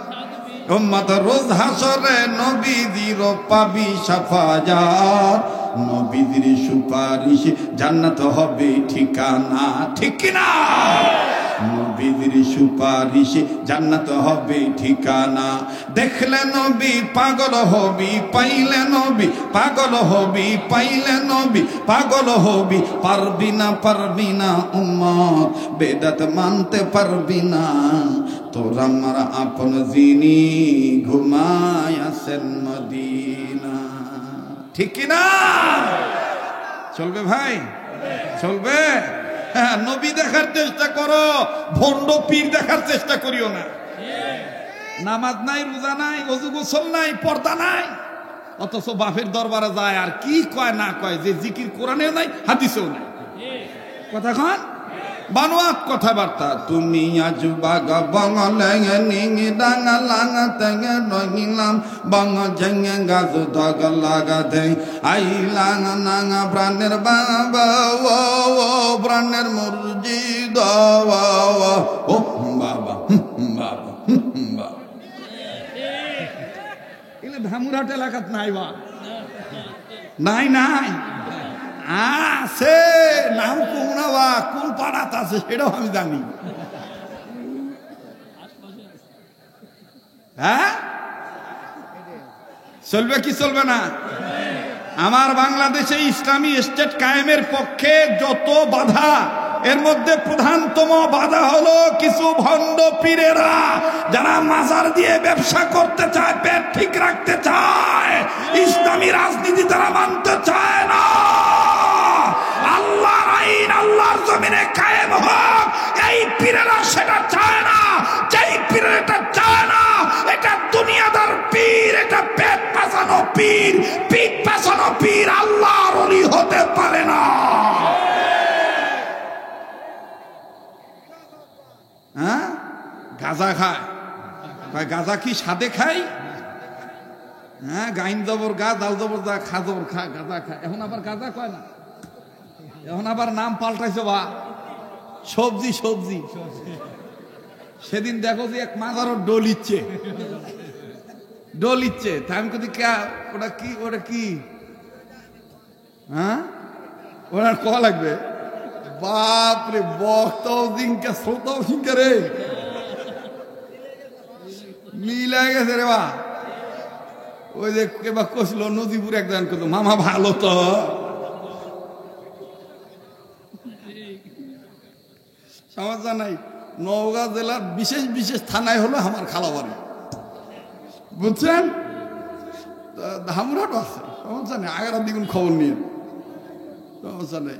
উম্মত। রোজ হাসরে নবীজির পাবি শাফায়াত, নবীজির সুপারিশ জান্নাত হবে ঠিকানা, ঠিক কিনা? নবীর সুপারিশে জান্নাত হবে ঠিকানা। দেখলে নবী পাগল হবি, পাইলে নবী পাগল হবি, পাইলে নবী পাগল হবি। পারবি না পারবি না উম্মত, বেদাত মানতে পারবি না। তোর আমার আপন যিনি ঘুমায় আছেন মদিনা। ঠিক কিনা? চলবে ভাই, চলবে। হ্যাঁ, নবী দেখার চেষ্টা করো, ভণ্ড পীর দেখার চেষ্টা করিও না। নামাজ নাই, রোজা নাই, ওযু গোসল নাই, পর্দা নাই, অথচ বাপের দরবারে যায় আর কি কয় না কয়, যে জিকির কোরআনেও নাই হাদিসেও নাই। কথা কন বানোয়াত কথাবার্তা। তুমি আজ বাগা বাঙালে নিঙে ডাঙা লাঙা তেঙে নহিলাম বাঙা ঝেঙে গাছ দাগা লাগা দে আই লাঙা নাঙা প্রাণের বাবা ও প্রাণের মুরজিদ ও বাবা বাবা বাবা। এগুলো ধামুরহাট এলাকাত নাই বা, নাই নাই আছে, নাম কোনা বা কোন পাড়াত আছে সেটাও আমি জানি। হ্যাঁ, চলবে কি চলবে না? আমার বাংলাদেশে ইসলামী স্টেট কায়েমের পক্ষে যত বাধা, এর মধ্যে প্রধানতম বাধা হলো কিছু ভণ্ড পীরেরা যারা মাজার দিয়ে ব্যবসা করতে চায়, পেট ঠিক রাখতে চায়, ইসলামী রাজনীতি তারা মানতে চায় না। আল্লাহর আইন আল্লাহর জমিনে কায়েম হোক, এই পীরেরা সেটা চায় না। যেই পীরেরা এটা চায় না, এটা দুনিয়াদার পীর, এটা পেট পাসানো পীর, পিঠ পাসানো পীর আল্লাহর ওলি হতে পারে না। হ্যাঁ, গাঁজা খায়, গাঁজা কি সাদে খাই? হ্যাঁ, গাইন জবর গা, দাল জবর যা, খা জবর খা, গাঁজা খায়। এখন আবার গাঁজা কয় না, এখন আবার নাম পাল্টাইছে বা সবজি সবজি। সেদিন দেখো যে এক মাজারও ডলিচ্ছে, ডলিচ্ছে। তাই আমি কদি ওটা কি, ওটা কি? হ্যাঁ, ওনার ক লাগবে? বাপরে, বক্তাও জিঙ্কা শ্রোতাও জিঙ্কা রে, মিলে গেছে রে বা। ওই যে কেবা কছিল নদীপুর একজন কত মামা ভালো তো, সমস্যা নাই। নওগাঁ জেলার বিশেষ বিশেষ থানায় হলো আমার খালা বাড়ি, বুঝছেন? ধামুরহাট আছে, সমস্যা নেই। আগার দ্বিগুণ খবর নিয়ে, সমস্যা নেই।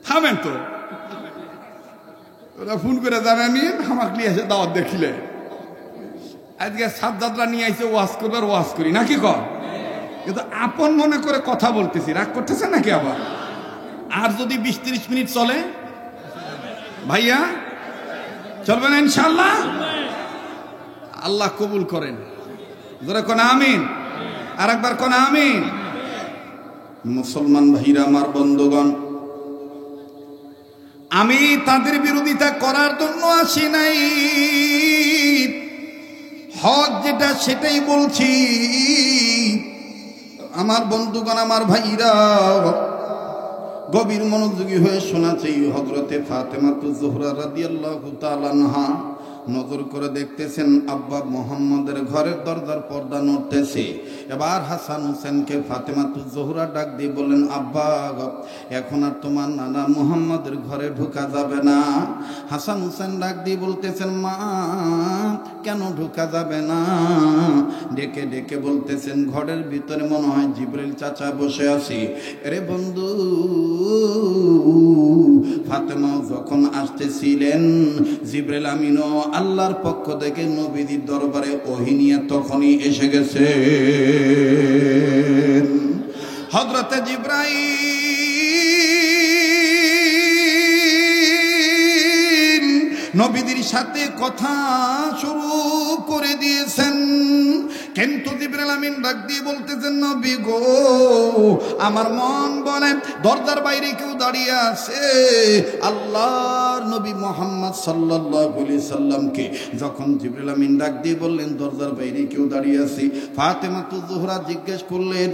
থামেন তো, ওরা ফোন করে জানায় নিয়ে আমাকে নিয়ে এসে দাওয়াত দেখিলে। আজকে সাজ্জাদরা নিয়ে আইসে ওয়াজ করবার, ওয়াজ করি নাকি কর, কিন্তু আপন মনে করে কথা বলতেছি। রাগ করতেছে নাকি আবার? আর যদি 20-30 মিনিট চলে ভাইয়া, চলবে না ইনশাআল্লাহ? আল্লাহ কবুল করেন। জোরে কোন আমিন, আর একবার কোন আমিন। মুসলমান ভাইরা আমার, বন্ধুগণ, আমি তাদের বিরোধিতা করার জন্য আসি নাই, হক যেটা সেটাই বলছি। আমার বন্ধুগণ, আমার ভাইরা, গভীর মনোযোগী হয়ে শোনা চাই। হযরতে ফাতেমাতুজ জোহরা রাদিয়াল্লাহু তাআলা আনহা নজর করে দেখতেছেন আব্বা মুহাম্মদের ঘরের দরজার পর্দা নড়তেছে। এবার হাসান হোসেনকে ফাতেমাতুজ জোহরা ডাক দিয়ে বলেন, আব্বা, এখন আর তোমার নানা মুহাম্মদের ঘরে ঢোকা যাবে না। হাসান হোসেন ডাক দিয়ে বলতেছেন, মা, কেন ঢোকা যাবে না? ডেকে ডেকে বলতেছেন, ঘরের ভিতরে মনে হয় জিবরাইল চাচা বসে আছে। আরে বন্ধু, ফাতেমা যখন আসতেছিলেন, জিবরাইল আমিনও আল্লাহর পক্ষ থেকে নবীর দরবারে ওহী নিয়ে তখনই এসে গেছে। হযরতে জিবরাইল নবীদের সাথে কথা শুরু করে দিয়েছেন। কিন্তু জিবরাইল আমিন ডাক দিয়ে বলতেছেন, নবী গো, আমার মন বলে দরজার বাইরে কেউ দাঁড়িয়ে আছে। আল্লাহর নবী মুহাম্মদ সাল্লাল্লাহু আলাইহি সাল্লামকে যখন জিবরাইল আমিন ডাক দিয়ে বললেন দরজার বাইরে কেউ দাঁড়িয়ে আছে, ফাতেমাতুজ জোহরা জিজ্ঞেস করলেন,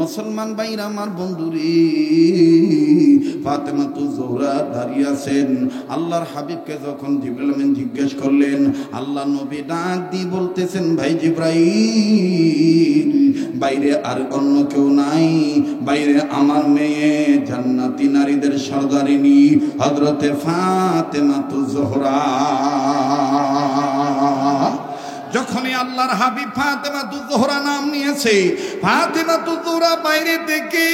মুসলমান ভাইরা আমার বন্ধুরে, ফাতেমাতুজ জোহরা দাঁড়িয়ে আছেন। আল্লাহর হাবিবকে যখন জিবরাইল আমিন জিজ্ঞেস করলেন, আল্লাহ নবী ডাক দিয়ে বলতেছেন, ভাই জিবরাইল, বাইরে আর অন্য কেউ নাই, বাইরে আমার মেয়ে জান্নাতি নারীদের সর্দারিনী হযরতে ফাতেমাতুজ জোহরা। যখনই আল্লাহর হাবিব ফাতেমাতুজ জোহরা নাম নিয়েছে, ফাতেমাতুজ জোহরা বাইরে থেকে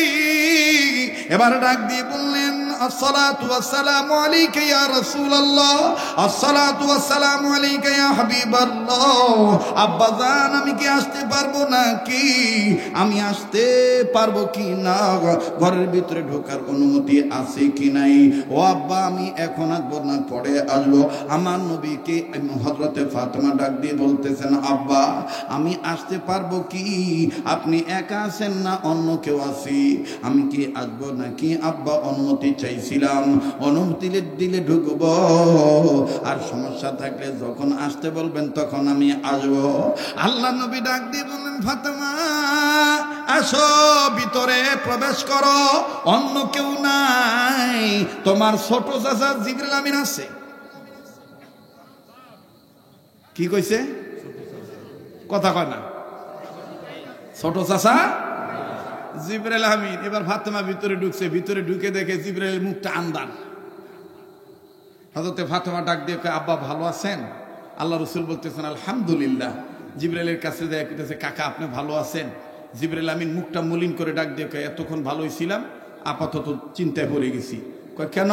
এবার ডাক দিয়ে বললেন, আসসালাতু ওয়াসসালামু আলাইকা ইয়া রাসূলুল্লাহ, আসসালাতু ওয়াসসালামু আলাইকা ইয়া হাবিবাল্লাহ। আব্বাজান, আমি কি আসতে পারবো নাকি? আমি আসতে পারবো কি না? ঘরের ভিতরে ঢোকার অনুমতি আছে কি নাই? ও আব্বা, আমি এখন আসবো না, পরে আসবো। আমার নবীকে হযরতে ফাতেমা ডাক দিয়ে বলতেছেন, আব্বা, আমি আসতে পারবো কি? আপনি একা আছেন না অন্য কেউ আছে? আমি কি আসবো নাকি? আব্বা, অনুমতি চাইছিলাম, অনুমতি দিলে ঢুকবো, আর সমস্যা থাকলে যখন আসতে বলবেন তখন আমি আসবো। আল্লাহ নবী ডাক দিয়ে বললেন, ফাতেমা আসো, ভিতরে প্রবেশ করো, অন্য কেউ নাই, তোমার ছোট চাচা জিবরাইল আমিন আছে। কি কইছে? কথা কয় না, ছোট চাচা জিবরাইল আমিন। এবার ফাতেমা ভিতরে ঢুকছে, ভিতরে ঢুকে দেখে জিবরাইলের মুখটা আন্দান। হযরতে ফাতেমা ডাক দিয়ে কয়, আব্বা ভালো আছেন? আল্লাহ রাসূল বলতেছেন, আলহামদুলিল্লাহ। জিবরাইলের কাছে যায় কইতেছে, কাকা আপনি ভালো আছেন? জিবরাইল আমিন মুখটা মলিন করে ডাক দিয়ে কয়, এতক্ষণ ভালোই ছিলাম, আপাতত চিন্তায় পড়ে গেছি। কয় কেন?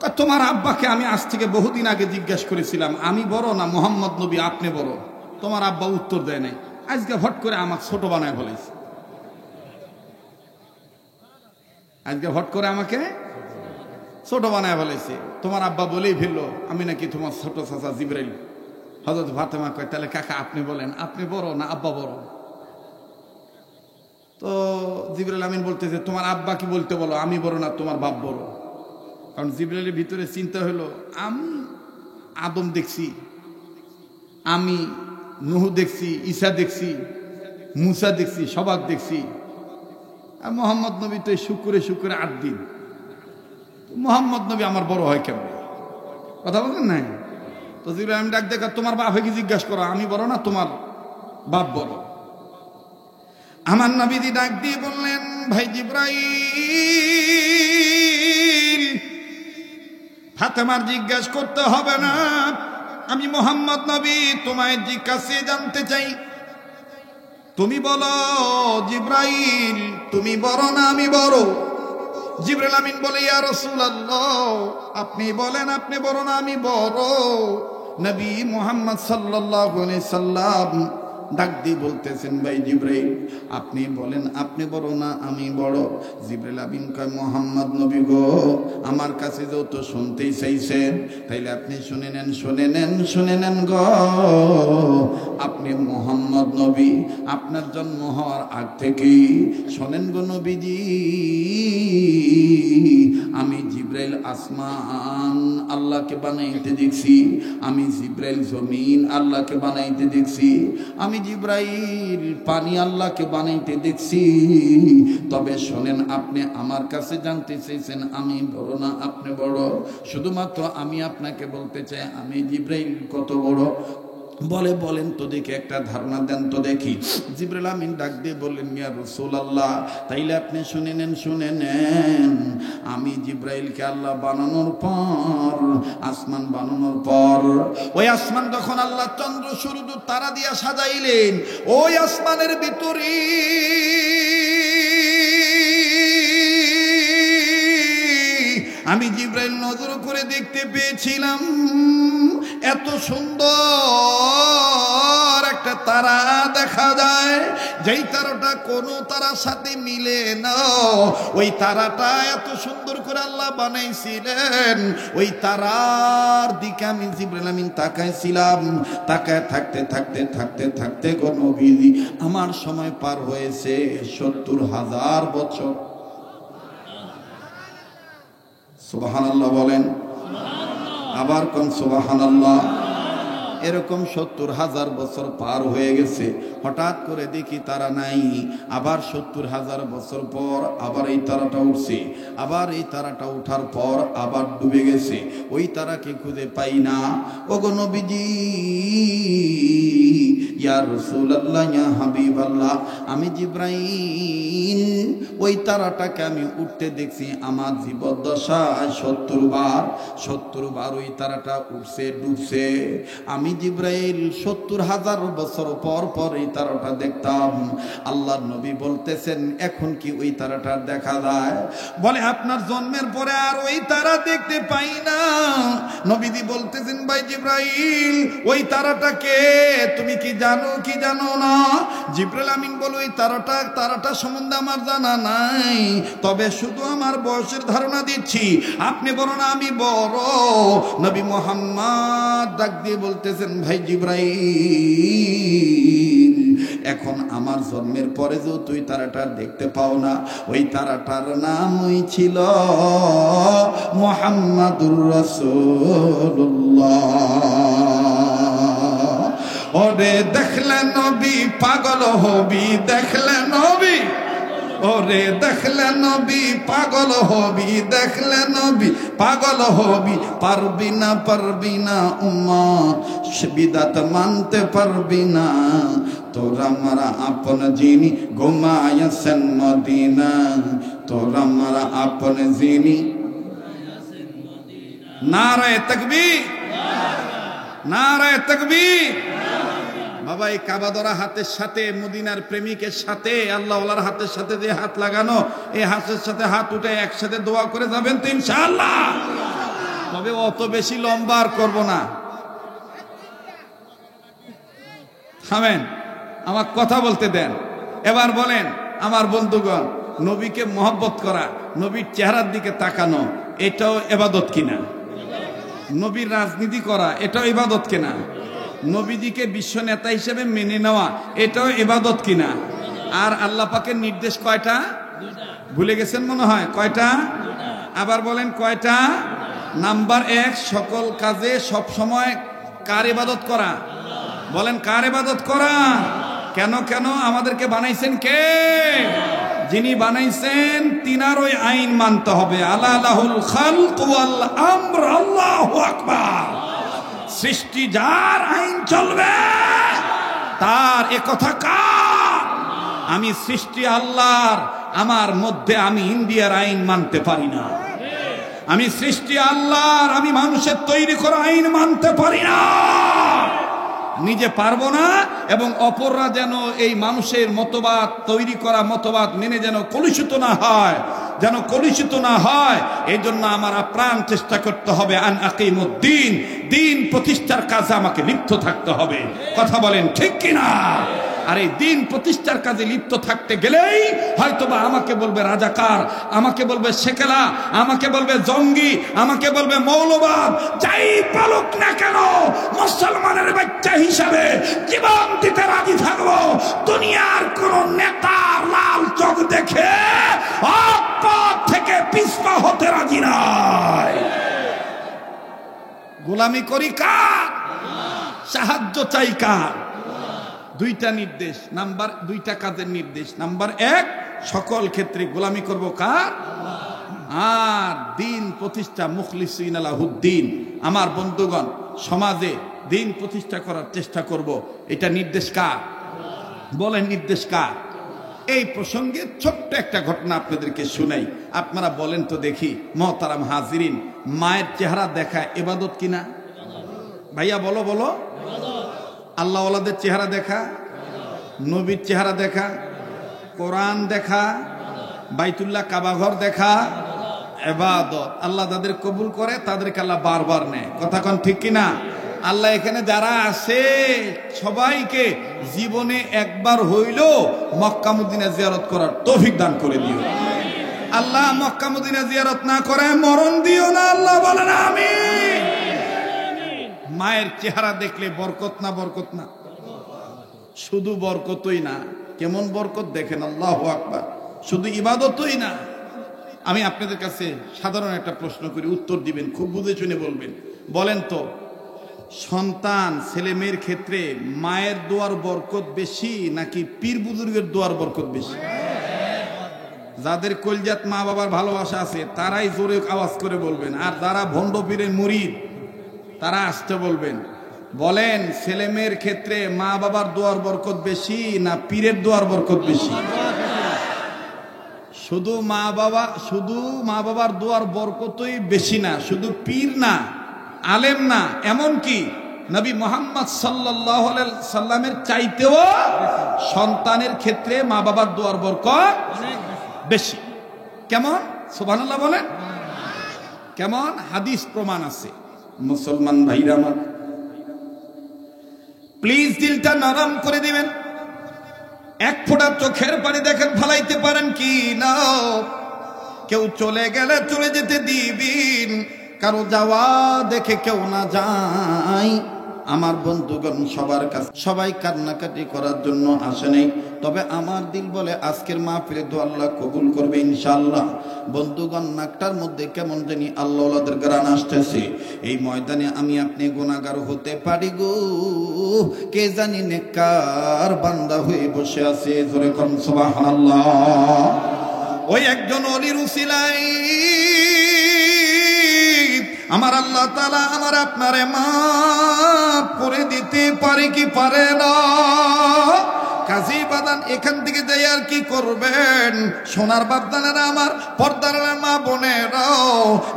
কয় তোমার আব্বাকে আমি আজ থেকে বহুদিন আগে জিজ্ঞাসা করেছিলাম, আমি বড় না মুহাম্মদ নবী আপনি বড়? তোমার আব্বা উত্তর দেয় নাই, আজকে হট করে আমাকে ছোট বানায় ফেলেছে। আজকে হট করে আমাকে ছোট বানায় ফেলেছে। তোমার আব্বা বলেই ফেললো আমি নাকি তোমার ছোট চাচা জিবরাইল। হযরত ফাতেমা কয়, তাহলে কাকা আপনি বলেন, আপনি বড় না আব্বা বড়? তো জিবরাইল আমিন বলতেছে, তোমার আব্বা কি বলতে বলো, আমি বড় না তোমার বাপ বড়? কারণ জিবরাইলের ভিতরে চিন্তা হলো, আমি আদম দেখছি, আমি নূহ দেখছি, ঈসা দেখছি, মুসা দেখছি, সবাক দেখছি, আর মুহাম্মদ নবী তো শুক্রে 8 দিন। মুহাম্মদ নবী আমার বড় হয় কেমন? কথা বলেন নাই? তো জিবরাইল আমিন ডাক দেখা, তোমার বাপে কি জিজ্ঞাসা করো, আমি বড় না তোমার বাপ বড়? আমার নবীজি ডাক দিয়ে বললেন, ভাই জিবরাইল, ফাতেমার জিজ্ঞাসা করতে হবে না, আমি মুহাম্মদ নবী তোমায় জিজ্ঞাসা জানতে চাই, তুমি বলো জিবরাইল, তুমি বড় না আমি বড়? জিবরাইল আমিন বলে, ইয়া রাসূলুল্লাহ, আপনি বলেন আপনি বড় না আমি বড়? নবী মুহাম্মদ সাল্লাল্লাহু আলাইহি সাল্লাম ডাক দিয়ে বলতেছেন, ভাই জিবরাইল, আপনি বলেন আপনি বড় না আমি বড়? জিবরাইল আমিন কয়, মুহাম্মদ নবী গো, আমার কাছে যেহেতু শুনতেই চাইছেন, তাইলে আপনি শুনে নেন গো। আপনি মুহাম্মদ নবী, আপনার জন্ম হওয়ার আগ থেকেই শোনেন গো নবীজি, আমি জিবরাইল আসমান আল্লাহকে বানাইতে দেখছি, আমি জিবরাইল জমিন আল্লাহকে বানাইতে দেখছি, আমি জিবরাইল পানি আল্লাহকে বানাইতে দেখছি। তবে শোনেন, আপনি আমার কাছে জানতে চেয়েছেন আমি বড় না আপনি বড়? শুধুমাত্র আমি আপনাকে বলতে চাই, আমি জিবরাইল কত বড়? বলেন তো দেখি, একটা ধারণা দেন তো দেখি। জিবরাইল আমিন ডাক দিয়ে বললেন, ইয়া রাসূলুল্লাহ, তাইলে আপনি শুনে নেন, আমি জিবরাইলকে আল্লাহ বানানোর পর, আসমান বানানোর পর, ওই আসমান যখন আল্লাহ চন্দ্র সূর্য তারা দিয়া সাজাইলেন, ওই আসমানের ভিতরে আমি জিবরাইল নজর করে দেখতে পেয়েছিলাম, এত সুন্দর একটা তারা দেখা যায়, যেই তারাটা কোনো তারার সাথে মিলে না। ওই তারাটা এত সুন্দর করে আল্লাহ বানাইছিলেন, ওই তারার দিকে আমি জিবরাইল আমিন তাকাইছিলাম। তাকায় থাকতে থাকতে থাকতে থাকতে গো নবীজি আমার সময় পার হয়েছে ৭০,০০০ বছর। সুবহানাল্লাহ বলেন, আবার কোন সুবহানাল্লাহ। এরকম ৭০,০০০ বছর পার হয়ে গেছে, হঠাৎ করে দেখি তারা নাই। আবার ৭০,০০০ বছর পর আবার এই তারাটা উঠছে, আবার এই তারাটা উঠার পর আবার ডুবে গেছে। ওই তারাকে খুঁজে পাই না। ওগো নবীজি, ইয়া রাসূলুল্লাহ, ইয়া হাবিবাল্লাহ, আমি জিবরাইল ওই তারাটাকে আমি উঠতে দেখছি আমার জীবদ্দশায় ৭০ বার ওই তারাটা উঠছে ডুবছে। আমি জিবরাইল ৭০,০০০ বছর পর পর এই তারাটা দেখতাম। আল্লাহর নবী বলতেছেন, এখন কি ওই তারাটা দেখা যায়? বলে, আপনার জন্মের পরে আর ওই তারা দেখতে পাই না। নবীজি বলতেছেন, ভাই জিবরাইল, ওই তারাটা কে? তুমি কি জানো কি জানো না? জিবরাইল আমিন বলে, ওই তারাটা সম্বন্ধে আমার জানা নাই, তবে শুধু আমার বয়সের ধারণা দিচ্ছি। আপনি বলো না আমি বড়। নবী মুহাম্মদ ডাক দিয়ে বলতেছেন, ভাই জিবরাইল, এখন আমার জন্মের পরে যে তুই তারাটা দেখতে পাও না, ওই তারাটার নামই ছিল মুহাম্মাদুর রাসূলুল্লাহ। ওরে দেখলে নবী পাগল হবি, দেখলে নবী, ওরে দেখলে নবী পাগল হবি, দেখলে নবী পাগল হবি। পারবি না উম্মত, বিদাত মানতে পারবি না। তোরা মারা আপন যিনি ঘুমায়াছেন মদিনা, তোরা মারা আপন যিনি। নারায়ে তাকবীর, নারায়ে তাকবীর। বাবা, এই কাবাদরা হাতের সাথে, মদিনার প্রেমিকের সাথে, আল্লাহ ওয়ালার হাতের সাথে যে হাত লাগানো, এই হাতের সাথে হাত উঠে একসাথে দোয়া করে যাবেন তো ইনশাআল্লাহ। তবে অত বেশি লম্বা আর করবো না। থামেন, আমার কথা বলতে দেন। এবার বলেন আমার বন্ধুগণ, নবীকে মহব্বত করা, নবীর চেহারার দিকে তাকানো, এটাও ইবাদত কিনা? নবীর রাজনীতি করা, এটাও ইবাদত কিনা? নবীজিকে বিশ্ব নেতা হিসেবে মেনে নেওয়া, এটাও ইবাদত কিনা? আর আল্লাহ পাকের নির্দেশ কয়টা? ভুলে গেছেন মনে হয়। কয়টা? আবার বলেন কয়টা? নাম্বার ১, সকল কাজে সব সময় কার ইবাদত করা? বলেন কার ইবাদত করা? কেন কেন আমাদেরকে বানাইছেন কে? যিনি বানাইছেন তিনার ওই আইন মানতে হবে। আলা লাহুল খালক ওয়াল আমর, আল্লাহু আকবার। সৃষ্টি যার আইন চলবে তার, এ কথা কার? আমি সৃষ্টি আল্লাহর, আমার মধ্যে আমি ইন্ডিয়ার আইন মানতে পারি না। আমি সৃষ্টি আল্লাহর, আমি মানুষের তৈরি করা আইন মানতে পারি না। নিজে পারবো না, এবং অপররা যেন এই মানুষের মতবাদ, তৈরি করা মতবাদ মেনে যেন কলুষিত না হয়, যেন কলুষিত না হয়। এই জন্য আমার আপ্রাণ চেষ্টা করতে হবে আন আকিমুদ্দিন, দিন প্রতিষ্ঠার কাজে আমাকে লিপ্ত থাকতে হবে। কথা বলেন ঠিক কিনা? আর এই দিন প্রতিষ্ঠার কাজে লিপ্ত থাকতে গেলেই হয়তোবা আমাকে বলবে রাজাকার, আমাকে বলবে সেকেলা, আমাকে বলবে জঙ্গি, আমাকে বলবে মৌলবাদ। যাই বলুক না কেন, মুসলমানের বাচ্চা হিসাবে জীবন দিতে রাজি থাকবো। দুনিয়ার কোন নেতার লাল চোখ দেখে পথ থেকে পিছপা হতে রাজি নাই। গোলামি করি কার? সাহায্য চাই কার? দুইটা নির্দেশ, দুইটা কাজের নির্দেশ। নাম্বার ১, সকল ক্ষেত্রে গোলামি করব কার? আর দিন প্রতিষ্ঠা, মুখলিসিন লাহুদ্দিন। আমার বন্ধুগণ, সমাজে দিন প্রতিষ্ঠা করার চেষ্টা করব, এটা নির্দেশ কার? বলেন নির্দেশ কার? এই প্রসঙ্গে ছোট্ট একটা ঘটনা আপনাদেরকে শুনাই, আপনারা বলেন তো দেখি। মহতারাম হাজিরিন, মায়ের চেহারা দেখা ইবাদত কিনা? ভাইয়া বলো বলো। আল্লাহ ওয়ালাদের চেহারা দেখা, নবীর চেহারা দেখা, কোরআন দেখা, বাইতুল্লাহ কাবাঘর দেখা ইবাদত। আল্লাহ যাদের কবুল করে তাদেরকে আল্লাহ বারবার নেয়। কথা কোন ঠিক কিনা? আল্লাহ এখানে যারা আছে সবাইকে জীবনে একবার হইল মক্কা মদিনা জিয়ারত করার তৌফিক দান করে দিও। আল্লাহ মক্কা মদিনা জিয়ারত না করে মরণ দিও না, আল্লাহ বলেন আমিন। মায়ের চেহারা দেখলে বরকত না বরকত না? শুধু বরকতই না, কেমন বরকত দেখেন, আল্লাহু আকবার। শুধু ইবাদতই না। আমি আপনাদের কাছে সাধারণ একটা প্রশ্ন করি, উত্তর দিবেন, খুব বুঝে শুনে বলবেন। বলেন তো, সন্তান ছেলে মেয়ের ক্ষেত্রে মায়ের দোয়ার বরকত বেশি নাকি পীর বুজুর্গের দোয়ার বরকত বেশি? যাদের কলজাত মা বাবার ভালোবাসা আছে তারাই জোরে আওয়াজ করে বলবেন, আর যারা ভণ্ড পীরের মুরিদ তারা আসতে বলবেন। বলেন, ছেলে মেয়ের ক্ষেত্রে মা বাবার দোয়ার বরকত বেশি না পীরের দোয়ার বরকত বেশি? শুধু মা বাবার দোয়ার বরকতই বেশি না, শুধু পীর না, আলেম না, এমনকি নবী মুহাম্মদ সাল্লাল্লাহু আলাইহি সাল্লামের চাইতেও সন্তানের ক্ষেত্রে মা বাবার দোয়ার বরকত বেশি। কেমন? সুবহানাল্লাহ বলেন। কেমন? হাদিস প্রমাণ আছে। মুসলমান ভাইরা আমার, প্লিজ দিলটা নরম করে দিবেন। এক ফোঁটা চোখের পানি দেখেন ফালাইতে পারেন কি না? কেউ চলে গেলে চলে যেতে দিবেন, কারো যাওয়া দেখে কেউ না যায়। আমার বন্ধুগণ সবার কাছে সবাই কান্নাকাটি করার জন্য আসে নাই, তবে আমার দিল বলে আজকের মাহফিলে তো আল্লাহ কবুল করবে ইনশাআল্লাহ। বন্ধুগণ, নাকটার মধ্যে কেমন জানি আল্লাহওয়ালাদের গান আসতেছে। এই ময়দানে আমি আপনি গুনাহগার হতে পারি গো, কে জানি নেককার বান্দা হয়ে বসে আছে। জোরে কোন সুবহানাল্লাহ। ওই একজন ওলির উসিলাই আমার আল্লাহ তাআলা আমার আপনারে মাফ করে দিতে পারে কি পারে না? কাজী বাদান এখান থেকে যাই আর কি করবেন? সোনার বাপদানেরা, আমার পর্দার মা বোনেরাও,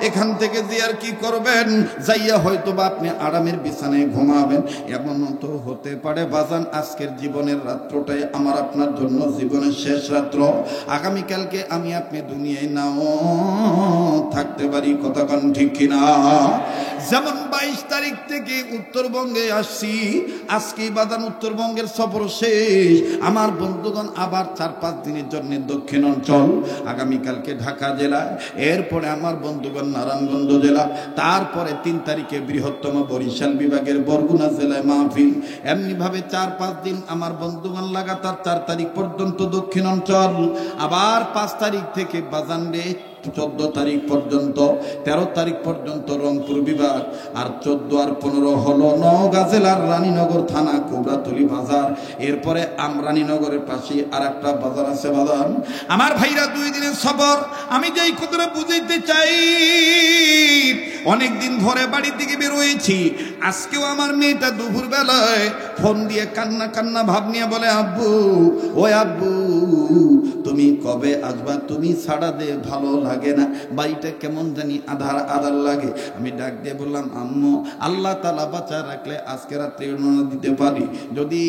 এখান থেকে যে আর কি করবেন? যাইয়া হয়তো বা আপনি আরামের বিছানায় ঘুমাবেন। এমন তো হতে পারে বাজান আজকের জীবনের রাত্রটাই আমার আপনার জন্য জীবনের শেষ রাত্র। আগামীকালকে আমি আপনি দুনিয়ায় নাও থাকতে পারি, কতক্ষণ ঠিক কিনা? যেমন 22 তারিখ থেকে উত্তরবঙ্গে আসছি, আজকে বাদান উত্তরবঙ্গের সফর শেষ। আমার বন্ধুগণ আবার 4-5 দিনের জন্য দক্ষিণ অঞ্চল, আগামীকালকে ঢাকা জেলা, এরপরে আমার বন্ধুগণ নারায়ণগঞ্জ জেলা, তারপরে 3 তারিখে বৃহত্তম বরিশাল বিভাগের বরগুনা জেলায় মাহফিল। এমনিভাবে 4-5 দিন আমার বন্ধুগণ লাগাতার 4 তারিখ পর্যন্ত দক্ষিণ অঞ্চল, আবার 5 তারিখ থেকে বাজানরে 14 তারিখ পর্যন্ত, 13 তারিখ পর্যন্ত রংপুর বিভাগ, আর 14 আর 15 হলো নওগাঁ জেলার রানীনগর থানা কুবরাতলি বাজার। এরপরে রানীনগরের পাশে আর একটা বাজার আছে বাজার। আমার ভাইরা 2 দিনের সফর। আমি যেই কথাটা বুঝাইতে চাই, অনেকদিন ধরে বাড়ি থেকে বের হয়েছি। আজকেও আমার মেয়েটা দুপুর বেলায় ফোন দিয়ে কান্না কান্না ভাব নিয়ে বলে, আব্বু, ওই আব্বু তুমি কবে আসবা? তুমি ছাড়া দে ভালো লাগে না, বাড়িটা কেমন জানি আধার আধার লাগে। আমি ডাক দিয়ে বললাম, আম্মু, আল্লাহ তাআলা বাঁচা রাখলে আজকে রাত্রে রওনা দিতে পারি, যদি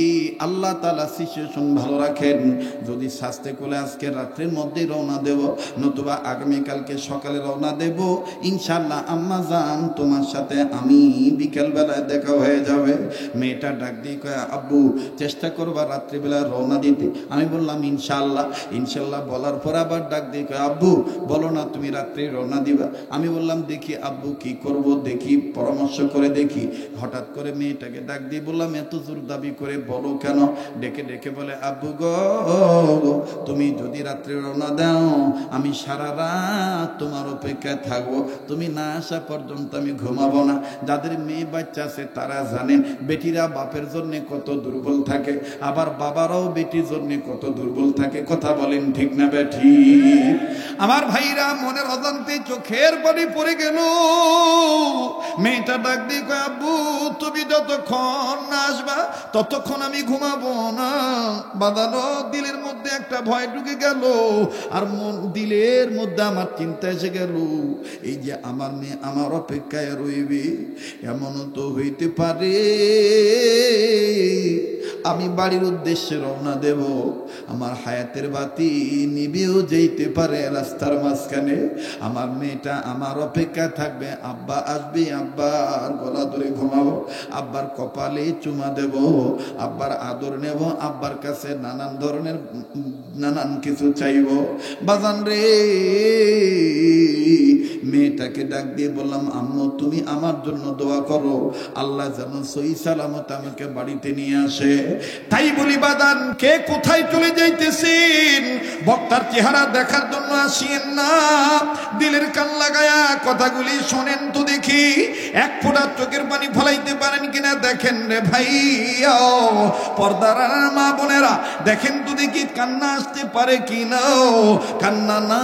আল্লাহ তাআলা সিচুয়েশন ভালো রাখেন, যদি স্বাস্থ্য করলে আজকে রাত্রের মধ্যে রওনা দেব, নতুবা আগামীকালকে সকালে রওনা দেব ইনশাআল্লাহ। আম্মা জান, তোমার সাথে আমি বিকেল বেলায় দেখা হয়ে যাবে। মেয়েটা ডাক দিয়ে কয়, আব্বু চেষ্টা করবা রাত্রিবেলা রওনা দিতে। আমি বললাম ইনশাআল্লাহ। ইনশাআল্লাহ বলার পর আবার ডাক দিয়ে কয়, আব্বু বলো না তুমি রাত্রে রওনা দিবা। আমি বললাম দেখি আব্বু কি করব, দেখি পরামর্শ করে দেখি। হঠাৎ করে মেয়েটাকে ডাক দিয়ে বললাম, এত জোর দাবি করে বলো কেন? ডেকে ডেকে বলে, আব্বু গো, তুমি যদি রাত্রে রওনা দাও আমি সারা রাত তোমার অপেক্ষায় থাকবো, তুমি না আসা পর্যন্ত আমি ঘুমাবো না। যাদের মেয়ে বাচ্চা আছে তারা জানেন বেটিরা বাপের জন্য কত দুর্বল থাকে, আবার বাবারাও বেটির জন্য কত দুর্বল থাকে। কথা বলেন ঠিক না বেঠি? আমার ভাইরা মনের অজান্তে চোখের পানি পড়ে গেল। মেয়েটা ডাক দিয়ে কয়, আব্বু তুমি যতক্ষণ না আসবা ততক্ষণ আমি ঘুমাবো না। বাদানো দিলের মধ্যে একটা ভয় ঢুকে গেল, আর দিলের মধ্যে আমার চিন্তা এসে গেল, এই যে আমার মেয়ে আমার অপেক্ষায় রইবে, এমন তো হইতে পারে আমি বাড়ির উদ্দেশ্যে রওনা দেব, আমার হায়াতের বাতি নিবেও যেতে পারে রাস্তার মাঝখানে। মাঝখানে, আমার মেয়েটা আমার অপেক্ষা থাকবে, আব্বা আসবে, আব্বার গলা ধরে ঘুমাবো, আব্বার কপালে চুমা দেব, আব্বার আদর নেব, আব্বার কাছে নানান ধরনের নানান কিছু চাইব। বাজান রে, মেয়েটাকে ডাক দিয়ে বললাম, আম্মু তুমি আমার জন্য দোয়া করো, আল্লাহ যেন সহি সালামত আমাকে বাড়িতে নিয়ে আসে। তাই বলি বাদান, কে কোথায় চলে যাইতেছেন, বক্তার চেহারা দেখার জন্য আসিয়েন না, দিলের কান লাগায়া কথাগুলি শোনেন তো দেখি। এক ফোঁটা চোখের পানি ফলাইতে পারেন কিনা দেখেন রে ভাই। পর্দার মা বোনেরা দেখেন তো দেখি কান্না আসতে পারে কিনা। কান্না না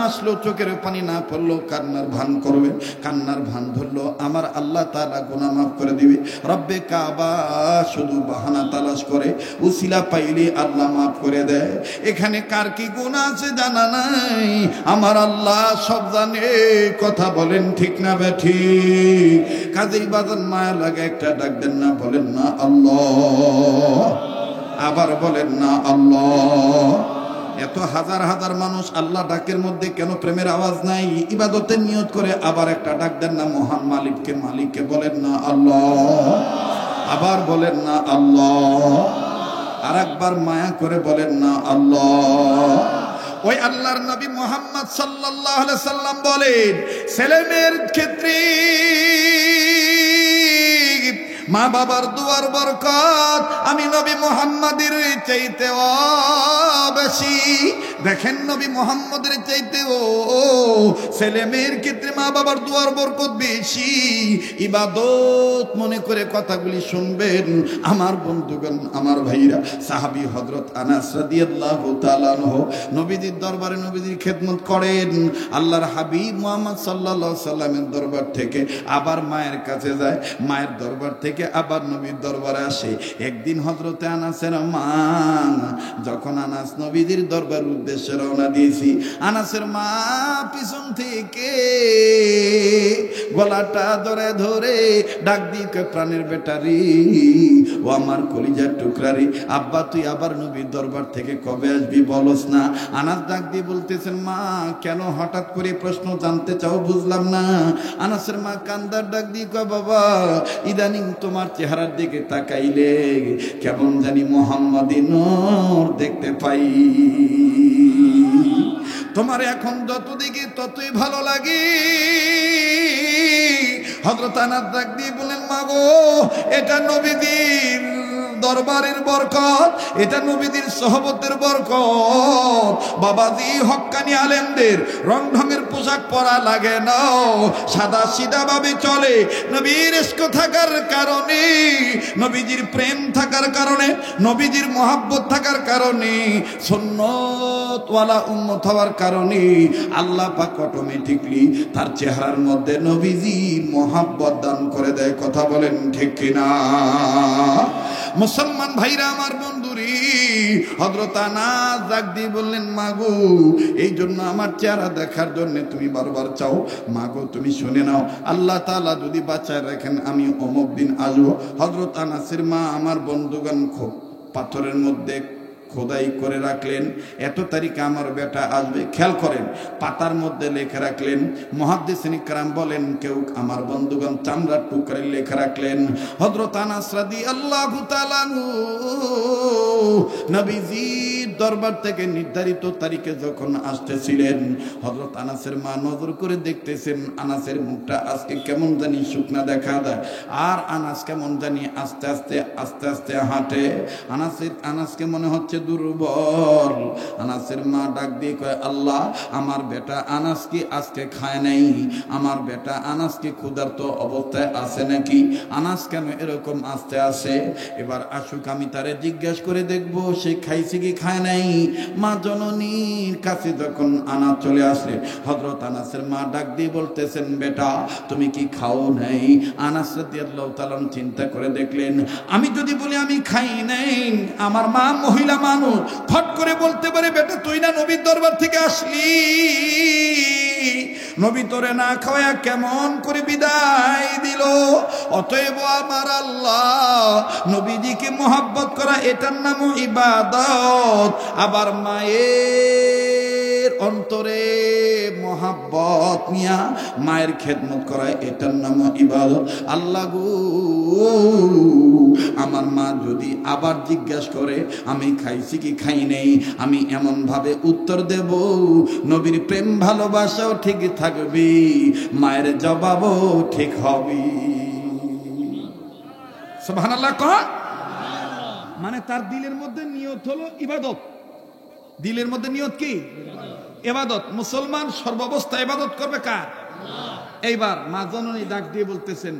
আসলো, চোখের পানি না পড়লো, কান্নার ভান করবে, কান্নার ভান ধরলো, আমার আল্লাহ তাআলা গুনাহ মাফ করে দিবে। রব্বে কাবা শুধু বাহানা তালাশ করে, উসিলা পাইলে আল্লাহ মাফ করে দেয়। এখানে কার কি গুনাহ আছে জানা নাই, আমার আল্লাহ সব জানে। কথা বলেন ঠিক না বেঠিক? কাজেই বাজান মায়া লাগে, একটা ডাক দেন না, বলেন না আল্লাহ, আবার বলেন না আল্লাহ। এত হাজার হাজার মানুষ আল্লাহ ডাকের মধ্যে কেন প্রেমের আওয়াজ নাই? ইবাদতের নিয়ত করে আবার একটা ডাক দেন না মহান মালিককে, মালিককে বলেন না আল্লাহ, আবার বলেন না আল্লাহ, আর একবার মায়া করে বলেন না আল্লাহ। ওই আল্লাহর নবী মুহাম্মদ সাল্লাল্লাহু আলাইহি সাল্লাম বলেন, ছেলে মেয়ের ক্ষেত্রে মা বাবার দুয়ার বরকত আমি নবী মুহাম্মাদের চাইতেও বেশি। দেখেন নবী মুহাম্মাদের চাইতেও ছেলে মেয়ের ক্ষেত্রে মা বাবার দুয়ার বরকত বেশি। ইবাদত মনে করে কথাগুলি শুনবেন আমার বন্ধুগণ, আমার ভাইরা। সাহাবী হযরত আনাস রাদিয়াল্লাহু তাআলা আনহু নবীজির দরবারে নবীজির খেদমত করেন। আল্লাহর হাবিব মুহাম্মদ সাল্লাল্লাহু আলাইহি সাল্লামের দরবার থেকে আবার মায়ের কাছে যায়, মায়ের দরবার থেকে আবার নবীর দরবারে আসে। একদিন হযরতে আনাসের মা, যখন আনাস নবীজির দরবার উদ্দেশ্যে রওনা দিয়েছি, আনাসের মা পিছন থেকে গলাটা ধরে ধরে ডাক দিয়ে প্রাণের বেটারি, ও আমার কলিজার টুকরারি, আব্বা তুই আবার নবীর দরবার থেকে কবে আসবি বলস না? আনাস ডাক দিয়ে বলতেছেন, মা কেন হঠাৎ করে প্রশ্ন জানতে চাও বুঝলাম না। আনাসের মা কান্দার ডাক দিয়ে কয়, বাবা ইদানিং তোমার চেহারার দিকে তাকাইলে কেমন জানি মুহাম্মাদি নূর দেখতে পাই, তোমার এখন যত দিকে ততই ভালো লাগে। হযরত আনাস ডাক দিয়ে বলেন, মা গো এটা নবীজির দরবারের বরকত, এটা নবীদের সহবতের বরকত। বাবাজি হক্কানি আলেমদের রং ঢঙের পোশাক পরা লাগে না, সাদা সিধা ভাবে চলে। নবীর ইশক থাকার কারণে, নবীজির প্রেম থাকার কারণে, নবীজির মহব্বত থাকার কারণে, সুন্নত ওয়ালা উম্মত হওয়ার কারণে আল্লাহ পাক অটোমেটিকলি তার চেহারার মধ্যে নবীজির মহব্বত দান করে দেয়। কথা বলেন ঠিক কিনা? মুসলমান ভাইরা আমার বন্ধুরি, হযরত আনাস ডাক দিয়ে বললেন, মাগো এই জন্য আমার চেহারা দেখার জন্য তুমি বারবার চাও, মাগো তুমি শুনে নাও, আল্লাহ তাআলা যদি বাঁচায় রাখেন আমি অমুক দিন আসবো। হযরত আনাসের মা আমার বন্ধুগণ খুব পাথরের মধ্যে খোদাই করে রাখলেন, এত তারিখে আমার বেটা আসবে। খেয়াল করেন, পাতার মধ্যে লেখা রাখলেন। মুহাদ্দিসিন ইকরাম বলেন, কেউ আমার বন্ধুগণ চামড়ার টুকরায় লেখা রাখলেন। হযরত আনাস রাদিয়াল্লাহু তাআলা নবীজির দরবার থেকে নির্ধারিত তারিখে যখন আসতেছিলেন, হযরত আনাসের মা নজর করে দেখতেছেন আনাসের মুখটা আজকে কেমন জানি শুকনা দেখা দেয়, আর আনাস কেমন জানি আস্তে আস্তে আস্তে আস্তে হাঁটে। আনাসকে মনে হচ্ছে দুর্বল। আনাসের মা ডাক দিয়ে কয়, আল্লাহ আমার বেটা আনাস কি আজকে খায় নাই? আমার বেটা আনাস কি ক্ষুধার্ত অবস্থায় আছে নাকি? আনাস কেন এরকম আস্তে আসে? এবার আসুক আমি তারে জিজ্ঞাসা করে দেখবো সে খাইছে কি খায় নাই। মা জননীর কাছে যখন আনাস চলে আসলে, হযরত আনাসের মা ডাক দিয়ে বলতেছেন, বেটা তুমি কি খাও নাই? আনাস রাদিয়াল্লাহু তাআলা চিন্তা করে দেখলেন, আমি যদি বলি আমি খাই নাই, আমার মা মহিলা মানুষ ফট করে বলতে পারে, বেটা তুই না নবীর দরবার থেকে আসলি, নবী তোরে না খাওয়া কেমন করে বিদায় দিল। অতএব আমার আল্লাহ নবীজিকে মহব্বত করা এটার নামও ইবাদত। আবার মায়ের অন্তরে মহাব্বত নিয়া মায়ের খেদমত করা, এটার নাম ইবাদত। আল্লাহ গো, আমার মা যদি আবার জিজ্ঞাসা করে আমি খাইছি কি খাই নেই, আমি এমন ভাবে উত্তর দেব নবীর প্রেম ভালোবাসাও ঠিক থাকবে, মায়ের জবাবও ঠিক হবে। সুবহানাল্লাহ কহ। মানে তার দিলের মধ্যে নিয়ত হলো ইবাদত। দিলের মধ্যে নিয়ত কি? ইবাদত। মুসলমান সর্বাবস্থা ইবাদত করবে কার? এইবার মা জননী ডাক দিয়ে বলতেছেন,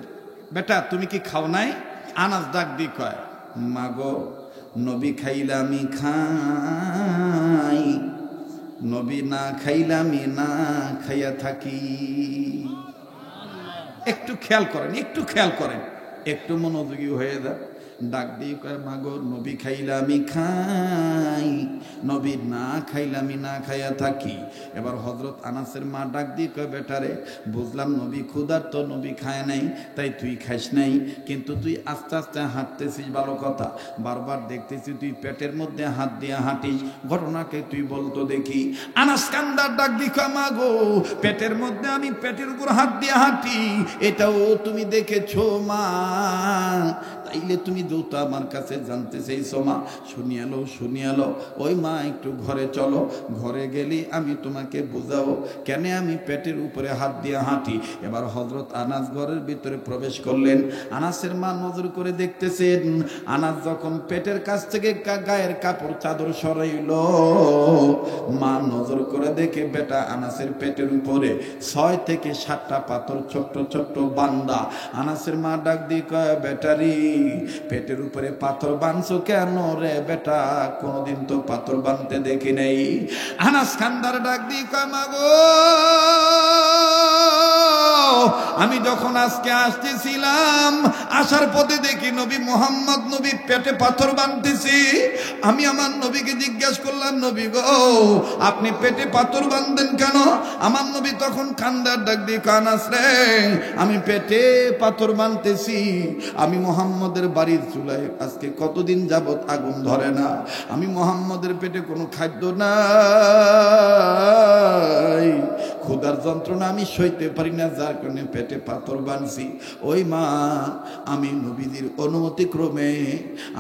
বেটা তুমি কি খাও নাই? আনাস ডাক দিয়ে কয়, মা গো, নবী খাইলে আমি খাই, নবী না খাইলে আমি না খাইয়া থাকি। একটু খেয়াল করেন, একটু খেয়াল করেন, একটু মনোযোগী হয়ে যান। ডাক দিয়ে কয়, মা গো, নবী খাইলে আমি খাই, নবী না খাইলে আমি না খাইয়া থাকি। এবার হযরত আনাসের মা ডাক দিয়ে কয়, বেটারে বুঝলাম নবী ক্ষুধার্ত, নবী খায় নাই, তাই তুই খাইস নাই, কিন্তু তুই আস্তে আস্তে হাঁটতেছিস ভালো কথা, বারবার দেখতেছি তুই পেটের মধ্যে হাত দিয়ে হাঁটিস, ঘটনাকে তুই বলতো দেখি। আনাস কান্দার ডাক দিয়ে কয়, মা গো, পেটের মধ্যে আমি পেটের উপর হাত দিয়ে হাঁটি এটাও তুমি দেখেছো মা? তাইলে তুমি যেহেতু আমার কাছে জানতে চাইছো মা, শুনিয়ালো ওই মা একটু ঘরে চলো, ঘরে গেলে আমি তোমাকে বোঝাবো কেন আমি পেটের উপরে হাত দিয়ে হাঁটি। এবার হযরত আনাস ঘরের ভিতরে প্রবেশ করলেন। আনাসের মা নজর করে দেখতেছেন, আনাস যখন পেটের কাছ থেকে গায়ের কাপড় চাদর সরাইল, মা নজর করে দেখে বেটা আনাসের পেটের উপরে 6 থেকে 7টা পাথর, ছোট্ট ছোট্ট বান্দা। আনাসের মা ডাক দিয়ে কয়, বেটারি পেটের উপরে পাথর বাঁধছো কেন রে বেটা? কোনদিন তো পাথর বাঁধতে দেখি নেই। আনাস কান্দার ডাক দিয়ে কয়, মা গো, আমি যখন আজকে আসতেছিলাম, আসার পথে দেখি নবী মুহাম্মদ নবী পেটে পাথর বাঁধতেছি। আমি আমার নবীকে জিজ্ঞাসা করলাম, নবী গো, আপনি পেটে পাথর বাঁধতেন কেন? আমার নবী তখন কান্দার ডাক দিয়ে কয়, আনাস রে, আমি পেটে পাথর বাঁধতেছি, আমি মুহাম্মদের বাড়ির চুলায় আজকে কতদিন যাবত আগুন ধরে না, আমি মুহাম্মদের পেটে কোনো খাদ্য নাই, ক্ষুধার যন্ত্রণা আমি সইতে পারি না, যার কারণে পেটে পাথর বাঁধছি। ওই মা, আমি নবীজির অনুমতি ক্রমে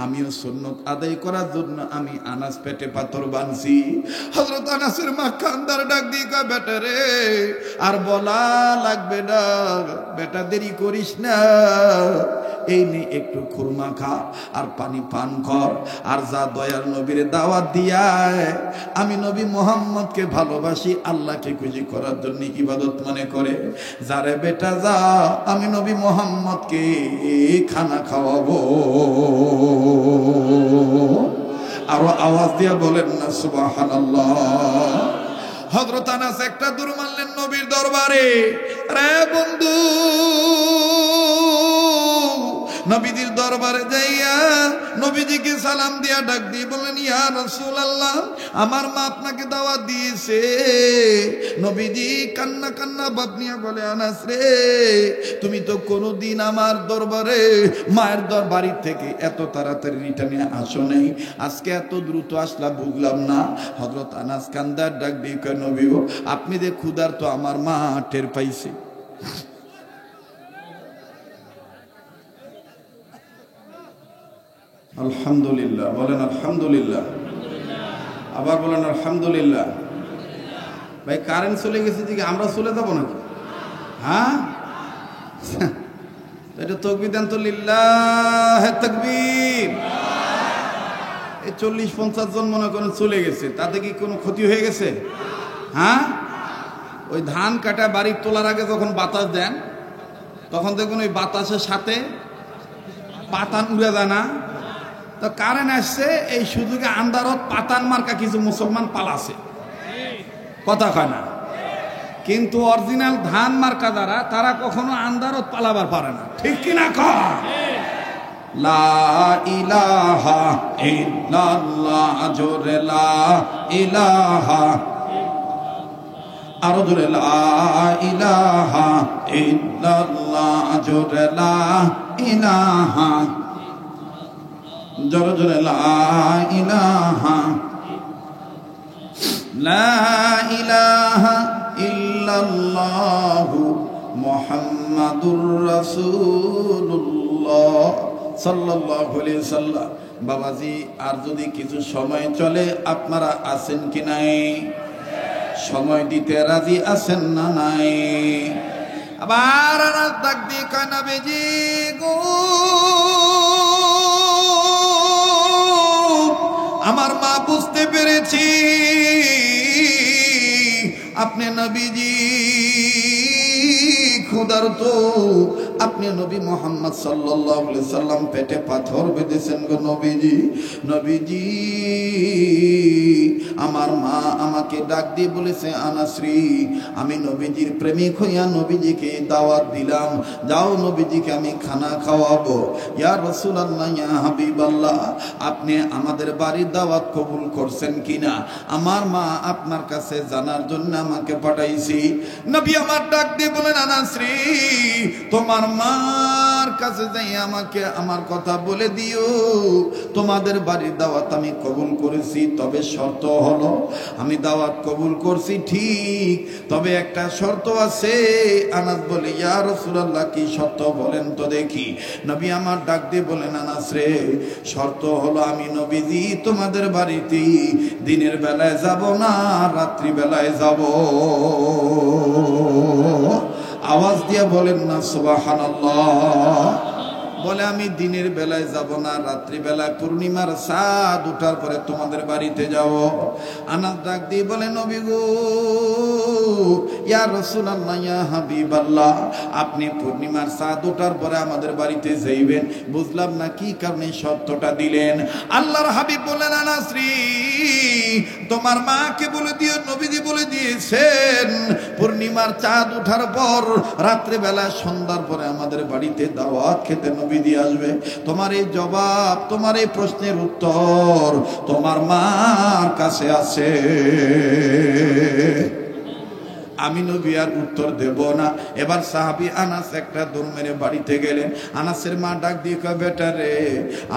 আমিও সুন্নত আদায় করার জন্য আমি আনাস পেটে পাথর বাঁধছি। হযরত আনাসের মা কান্দার ডাক দিয়ে কয়, বেটা রে, আর বলা লাগবে না, বেটা দেরি করিস না, এই নে একটু খুরমা খা আর পানি পান কর, আর যা দয়ার নবীর দাওয়াত দিয়ায়, আমি নবী মুহাম্মদকে ভালোবাসি, আল্লাহকে খুশি করার জন্য ইবাদত মনে করে, যারে বেটা যা, আমি নবী মুহাম্মদকে খানা খাওয়াবো। আরো আওয়াজ দিয়া বলেন না সুবহানাল্লাহ। হযরত আনাস একটা দূর মারলেন নবীর দরবারে। রে বন্ধু, নবীজির দরবারে যাইয়া নবীজিকে সালাম দিয়া ডাক দিয়ে বললেন, ইয়া রাসূলুল্লাহ, আমার মা আপনাকে দাওয়াত দিয়েছে। নবীজি কান্না কান্না ভাব নিয়ে বলে, আনাস রে, তুমি তো কোনোদিন আমার দরবারে মায়ের বাড়ি থেকে এত তাড়াতাড়ি রিটার্নে আসো নাই, আজকে এত দ্রুত আসলা বুঝলাম না। হযরত আনাস কান্দার ডাক দিয়ে কয়, নবী গো, আপনি যে ক্ষুধার তো আমার মা টের পাইছে। আলহামদুলিল্লাহ বলেন, আলহামদুলিল্লাহ, আবার বলেন আলহামদুলিল্লাহ। ভাই কারেন্ট চলে গেছে দিকে আমরা চলে যাবো নাকি? হ্যাঁ, এটা তাকবীর দেন তো, লিল্লাহে তাকবীর। এই 40-50 জন মনে করেন চলে গেছে, তাতে কি কোনো ক্ষতি হয়ে গেছে? হ্যাঁ, ওই ধান কাটা বাড়ি তোলার আগে যখন বাতাস দেন, তখন দেখুন ওই বাতাসের সাথে পাতান উড়ে যায় না? তো কারেন্ট আসছে, এই সুযোগে আন্দারত পাতান মার্কা কিছু মুসলমান পালাছে, কথা কয় না। কিন্তু অরিজিনাল ধান মার্কা যারা, তারা কখনো আন্দারত পালাবার পারে না, ঠিক কিনা কয়? লা ইলাহা ইল্লাল্লাহ, জোরে লা ইলাহা, আরো জোরে লা ইলাহা ইল্লাল্লাহ, জোরে লা ইলাহা, জোরে জোরে লা ইলাহা। লা ইলাহা ইল্লাল্লাহু মুহাম্মাদুর রাসূলুল্লাহ সাল্লাল্লাহু আলাইহি সাল্লাম। বাবাজি, আর যদি কিছু সময় চলে, আপনারা আছেন কি নাই? সময় দিতে রাজি আছেন না নাই? আবার আনাস ডাক দিয়ে কয়, নবীজি গো, আমার মা বুঝতে পেরেছি আপনি নবীজি ক্ষুধার্ত, আপনি নবী মুহাম্মদ সাল্লাল্লাহু আলাইহি সাল্লাম পেটে পাথর বেঁধেছেন গো নবীজি। নবীজি, আমার মা আমাকে ডাক দিয়ে বলেছে, আনাসরি, আমি নবীজির প্রেমিক হইয়া নবীজিকে দাওয়াত দিলাম, যাও নবীজিকে আমি খানা খাওয়াবো। ইয়া রাসূলুল্লাহ, ইয়া হাবিবাল্লাহ, আপনি আমাদের বাড়ির দাওয়াত কবুল করছেন কিনা আমার মা আপনার কাছে জানার জন্য আমাকে পাঠাইছি। নবী আমার ডাক দিয়ে বলেন, আনাসরি, তোমার মার কাছে যাই আমাকে আমার কথা বলে দিও, তোমাদের বাড়ির দাওয়াত আমি কবুল করেছি, তবে শর্ত হলো, আমি দাওয়াত কবুল করছি ঠিক, তবে একটা শর্ত আছে। আনাস বলে, ইয়া রাসূলুল্লাহ, কি শর্ত বলেন তো দেখি। নবী আমার ডাক দিয়ে বলেন, আনাস রে, শর্ত হলো আমি নবীজি তোমাদের বাড়িতে দিনের বেলায় যাব না, রাত্রি বেলায় যাব। আওয়াজ দিয়ে বলেন না সুবহানাল্লাহ। বলে, আমি দিনের বেলায় যাব না, রাত্রি বেলায় পূর্ণিমার চাঁদ ওঠার পরে তোমাদের বাড়িতে যাব। আনাস ডাক দিয়ে বলে, নবী গো, ইয়া রাসূলুল্লাহ, ইয়া হাবিবাল্লাহ, আপনি পূর্ণিমার চাঁদ ওঠার পরে আমাদের বাড়িতে যাইবেন। বুঝলাম না কি কারণে শর্তটা দিলেন। আল্লাহর হাবিব বলেন, আনাস রে, তোমার মাকে বলে দিও, নবীজি বলে দিয়েছেন পূর্ণিমার চাঁদ ওঠার পর রাত্রে বেলা সন্ধ্যার পরে আমাদের বাড়িতে দাওয়াত খেতে নবীজি আসবে। তোমার এই জবাব, তোমার এই প্রশ্নের উত্তর তোমার মার কাছে আছে। আমি নবী আর উত্তর দেব না। এবার সাহাবী আনাস একটা দৌড় মেরে বাড়িতে গেলেন। আনাসের মা ডাক দিয়ে কয়, বেটা রে,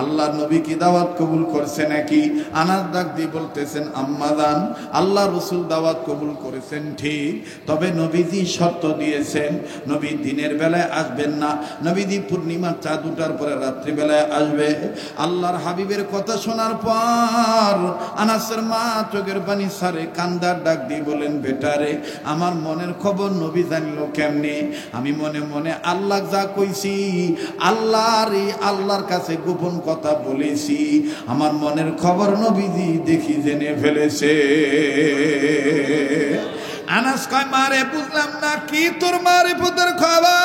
আল্লাহ নবী কি দাওয়াত কবুল করছে নাকি? আনাস ডাক দিয়ে বলতেছেন, আম্মা জান, আল্লাহ রসুল দাওয়াত কবুল করেছেন ঠিক, তবে নবীজি শর্ত দিয়েছেন নবী দিনের বেলায় আসবেন না, নবীজি পূর্ণিমার চাঁদ ওঠার পরে রাত্রিবেলায় আসবে। আল্লাহর হাবিবের কথা শোনার পর আনাসের মা চোখের পানি সারে কান্দার ডাক দিয়ে বলেন, বেটা রে, আমার মনের খবর নবী জানলো কেমনে? আমি মনে মনে আল্লাহ যা কইছি, আল্লাহর কাছে গোপন কথা বলেছি, আমার মনের খবর নবীজি দেখি জেনে ফেলেছে। আনাস কয়, মারে বুঝলাম না, কি তোর মারিফতের খবর?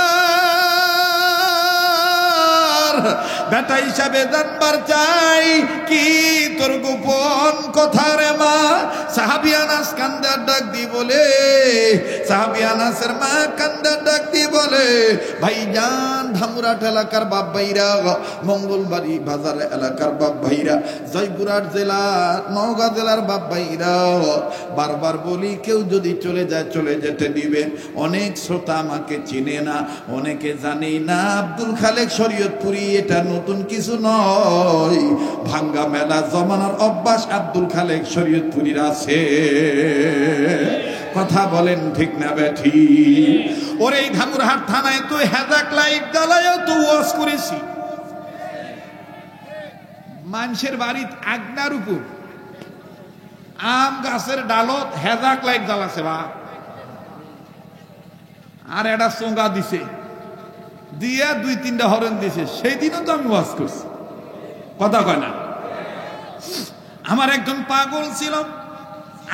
বেটা হিসাবে জানবার চাই, কি তোর গোপন কথা রে মা? সাহাবী আনাস কান্দার ডাক দিয়ে বলে, সাহাবী আনাসের মা কান্দার ডাক দিয়ে বলে, ভাইজান, ধামুরাট এলাকার বাপ ভাইরা, মঙ্গলবাড়ি বাজার এলাকার বাপ ভাইরা, জয়পুরহাট জেলা, নওগাঁ জেলার বাপ ভাইরা, বারবার বলি, কেউ যদি চলে যায় চলে যেতে দিবেন। অনেক শ্রোতা আমাকে চিনে না, অনেকে জানেই না। আব্দুল খালেক শরীয়তপুরি, এটা নতুন কিছু নয়, ভাঙ্গা মেলা জমানার অভ্যাস আব্দুল খালেক শরীয়তপুরির আছে। কথা বলেন ঠিক না বেঠি? ওরে এই ধামুরহাট থানায় তো হেজাক লাইট জ্বালায়ও তো ওয়াজ করেছি। মানুষের বাড়ির আগনার উপর আম গাছের ডালত হেজাক লাইট জ্বালাছে বা, আর একটা চোঙ্গা দিছে, দিয়া 2-3টা হরন দিছে। সেই দিনও তো আমি ওয়াজ করছি। কথা কয় না? আমার একজন পাগল ছিল,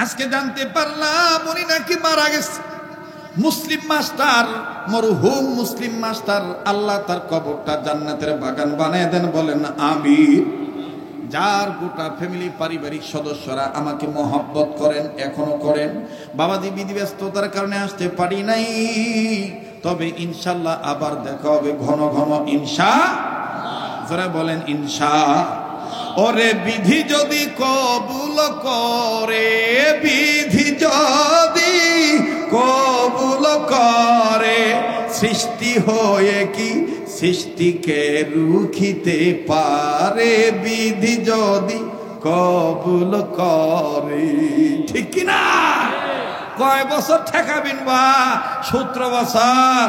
আজকে জানতে পারলাম উনি নাকি মারা গেছে। মুসলিম মাস্টার, মরহুম মুসলিম মাস্টার, আল্লাহ তার কবরটা জান্নাতের বাগান বানিয়ে দেন, বলেন আমিন। যার গোটা ফ্যামিলি, পারিবারিক সদস্যরা আমাকে মহব্বত করেন, এখনো করেন। বাবাজি বিধিব্যস্ততার কারণে আসতে পারি নাই, তবে ইনশাল্লাহ আবার দেখা হবে ঘন ঘন, যারা বলেন ইনশা। ওরে বিধি যদি কবুল করে, বিধি যদি কবুল করে, সৃষ্টি হয়ে কি সৃষ্টিকে রুখিতে পারে? বিধি যদি কবুল করে। ঠিক কিনা? কয় বছর ঠেকাবেন বা? 17 বছর,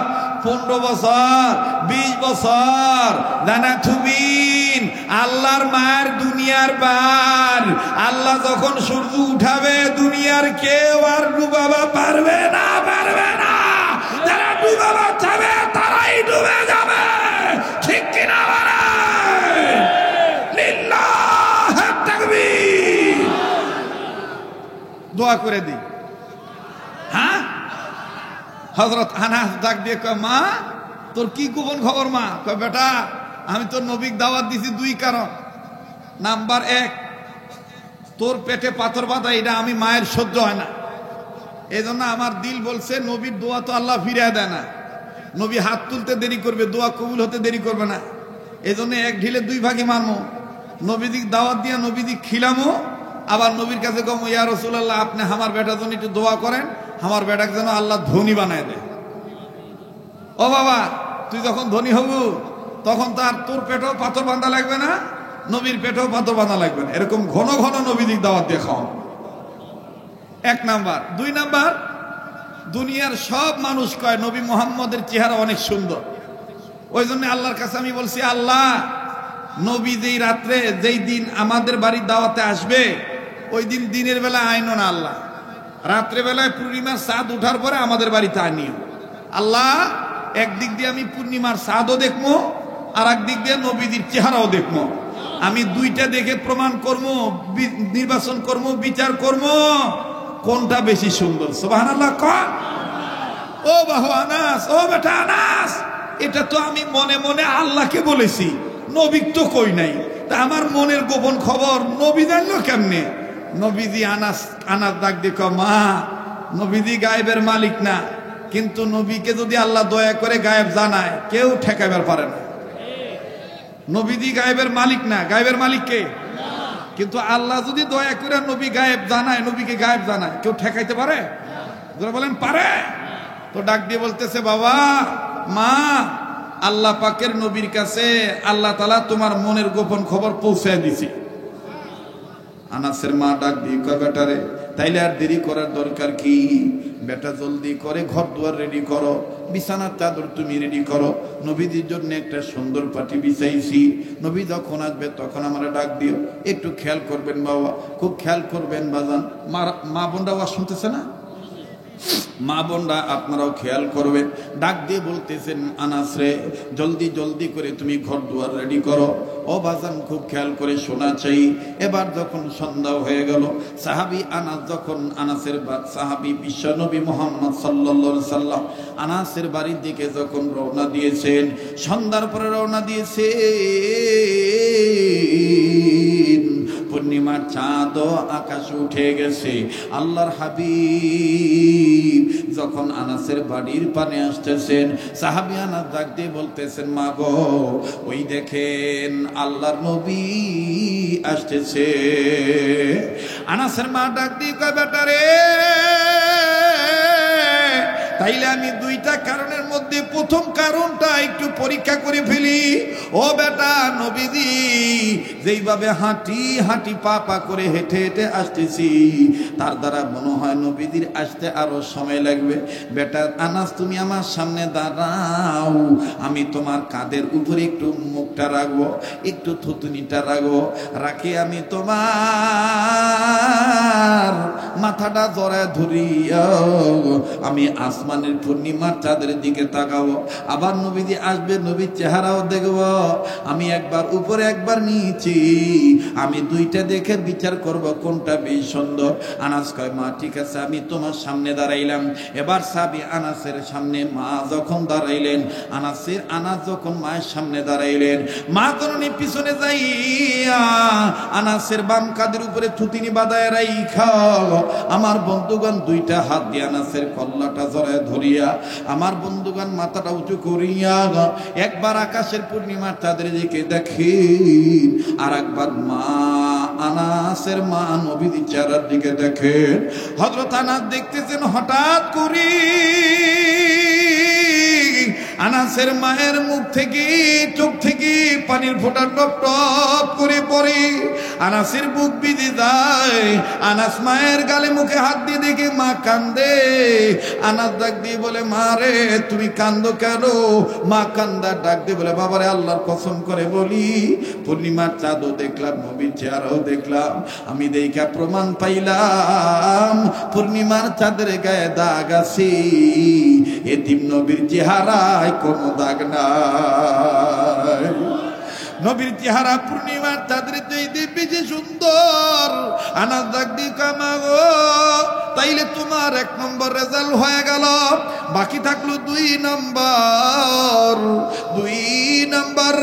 15 বছর, 20 বছর জানা থুবিন। আল্লাহর মার দুনিয়ার বার। আল্লাহ যখন সূর্য উঠাবে দুনিয়ার কেউ আর ডুবাবা পারবে না, পারবে না। যারা ডুবাবা যাবে তারাই ডুবে যাবে। ঠিক কিনা? লিল্লাহ তাকবীর। দোয়া করে দিই। হ্যাঁ, হযরত আনাস ডাক দিয়ে কয়, মা তোর কি গোপন খবর? মা কয়, বেটা আমি তোর নবীকে দাওয়াত দিছি 2 কারণ। নাম্বার 1, তোর পেটে পাথর বাঁধা এটা আমি মায়ের সহ্য হয় না। এই জন্য আমার দিল বলছে নবীর দোয়া তো আল্লাহ ফিরিয়ে দেয় না। নবী হাত তুলতে দেরি করবে, দোয়া কবুল হতে দেরি করবে না। এই জন্য 1 ঢিলে 2 ভাগে মারমো। নবীদিক দাওয়াত দিয়া নবীদিক খিলামো, আবার নবীর কাছে কম, ইয়া রাসূলুল্লাহ আপনি আমার বেটার জন্য একটু দোয়া করেন, আমার বেটাকে যেন আল্লাহ ধনী বানায় দেয়। ও বাবা, তুই যখন ধনী হবু তখন তার তোর পেটেও পাথর বাঁধা লাগবে না, নবীর পেটেও পাথর বাঁধা লাগবে না। এরকম ঘন ঘন নবীদিক দাওয়াত দিয়ে খাও। 1 নাম্বার। 2 নাম্বার, দুনিয়ার সব মানুষ কয় নবী মুহাম্মদের চেহারা অনেক সুন্দর। ওই জন্য আল্লাহর কাছে আমি বলছি, আল্লাহ নবী যেই রাত্রে যেই দিন আমাদের বাড়ির দাওয়াতে আসবে ওই দিন দিনের বেলা আইনো না আল্লাহ, রাত্রে বেলায় পূর্ণিমার চাঁদ উঠার পরে আমাদের বাড়িতে আনিও। আল্লাহ একদিক দিয়ে আমি পূর্ণিমার চাঁদও দেখবো, আর একদিক দিয়ে নবীজির চেহারাও দেখবো। আমি 2টা দেখে প্রমাণ করবো, নির্বাচন করবো, বিচার করবো কোনটা বেশি সুন্দর। সুবহানাল্লাহ। ও বাহু আনাস, ও বেটা আনাস, এটা তো আমি মনে মনে আল্লাহকে বলেছি, নবী তো কই নাই। তা আমার মনের গোপন খবর নবী জানলো কেমনে? নবীজি আনাস ডাক দেখো, মা নবীজি গায়েবের মালিক না, কিন্তু নবীকে যদি আল্লাহ দয়া করে গায়েব জানায় কেউ ঠেকাইবার পারে না। নবীজি গায়েবের মালিক না, গায়েবের মালিক কে? কিন্তু আল্লাহ যদি দয়া করে নবী গায়েব জানায়, নবীকে গায়েব জানায়, কেউ ঠেকাইতে পারে? বলেন পারে? তো ডাক দিয়ে বলতেছে, বাবা মা আল্লাহ পাকের নবীর কাছে আল্লাহ তাআলা তোমার মনের গোপন খবর পৌঁছায় দিছি। আনাসের মা ডাক দিয়ে কয়, বেটারে তাইলে আর দেরি করার দরকার কি? বেটা জলদি করে ঘর দুয়ার রেডি করো, বিছানার চাদর তুমি রেডি করো, নবীজির জন্য একটা সুন্দর পাটি বিছাইছি, নবী যখন আসবে তখন আমরা ডাক দিও। একটু খেয়াল করবেন বাবা, খুব খেয়াল করবেন বাজান। মা বোনরা ওয়াজ শুনতেছে না? মা বোনরা আপনারাও খেয়াল করবেন। ডাক দিয়ে বলতেছেন, আনাস রে জলদি জলদি করে তুমি ঘর দুয়ার রেডি করো। ও বাজান খুব খেয়াল করে শোনা চাই। এবার যখন সন্ধ্যা হয়ে গেল, সাহাবী আনাস যখন সাহাবী বিশ্ব নবী মুহাম্মদ সাল্লাল্লাহু আলাইহি সাল্লাম আনাসের বাড়ির দিকে যখন রওনা দিয়েছেন, সন্ধ্যার পরে রওনা দিয়েছেন, পূর্ণিমার চাঁদ আকাশে উঠে গেছে। আল্লাহর হাবিব যখন আনাসের বাড়ির পানে আসতেছেন, সাহাবী আনাস ডাক দিয়ে বলতেছেন, মা গো ওই দেখেন আল্লাহর নবী আসতেছে। আনাসের মা ডাক দিয়ে কয়, বেটা রে তাইলে আমি 2টা কারণের মধ্যে প্রথম কারণটা একটু পরীক্ষা করে ফেলি। ও বেটা নবীজি যেইভাবে হাঁটি হাঁটি পা পা করে হেঁটে হেঁটে আসতেছি, তার দ্বারা মনে হয় নবীজির আসতে আরো সময় লাগবে। বেটা আনাস তুমি আমার সামনে দাঁড়াও, আমি তোমার কাঁধের উপরে একটু মুখটা রাখবো, একটু থুতুনিটা রাখবো, রাখি আমি তোমার মাথাটা জড়ায় ধরিয়া আমি আসমানের পূর্ণিমার চাঁদের দিকে তাকাবো। আবার নবীজি আসবে, নবীর চেহারাও দেখবো। আমি একবার উপরে একবার নিচে, আমি 2টা দেখে বিচার করব কোনটা বেশি সুন্দর। আনাস কয়, মা ঠিক আছে আমি তোমার সামনে দাঁড়াইলাম। এবার সাহাবী আনাসের সামনে মা যখন দাঁড়াইলেন, আনাস যখন মায়ের সামনে দাঁড়াইলেন, মা তরুণী পিছনে যাইয়া আনাসের বাম কাঁধের উপরে থুতিনি বাঁধায় রাইখা আমার বন্ধুগণ 2টা হাত দিয়ে আনাসের কল্লাটা জড়ায় ধরিয়া, আমার বন্ধুগণ মাথাটা উঁচু করিয়া একবার আকাশের পূর্ণিমার চাঁদের দিকে দেখেন, আর একবার মা আনাসের মা নবীর চেহারার দিকে দেখেন। হযরত আনাস দেখতেছেন হঠাৎ করে আনাসের মায়ের মুখ থেকে চোখ থেকে পানির ফোঁটা টপ টপ করে পড়ে, আনাসের বুক ভিজে যায়। আনাস মায়ের গালে মুখে হাত দিয়ে দেখে মা কান্দে। আনাস ডাক দিয়ে বলে, মা রে তুমি কান্দো কেন? মা কান্দার ডাক দিয়ে বলে, বাবারে আল্লাহর কসম করে বলি, পূর্ণিমার চাঁদও দেখলাম, নবীর চেহারাও দেখলাম, আমি দেখা প্রমাণ পাইলাম পূর্ণিমার চাঁদের গায়ে দাগ আছে, এতিম নবীর চেহারায় কোনো দাগ নাই। নবীর চেহারা পূর্ণিমার চাঁদের চাইতে বেশি সুন্দর। আনাস ডাক দিয়ে কামা গো, তাইলে তোমার 1 নম্বর রেজাল্ট হয়ে গেল, বাকি থাকলো 2 নম্বর। 2 নম্বর,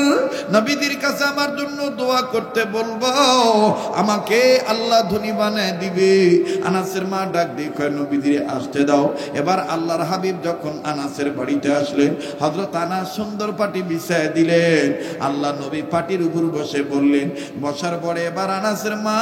নবীদের কাছে আমার জন্য দোয়া করতে বলবো, আমাকে আল্লাহ ধনী বানায় দিবে। আনাসের মা ডাক দিয়ে কয়, নবীদের আসতে দাও। এবার আল্লাহর হাবিব যখন আনাসের বাড়িতে আসলেন, হযরত আনাস সুন্দর পাটি বিছায় দিলেন। আল্লাহ নবী পাটির উপর বসে বললেন। বসার পরে এবার আনাসের মা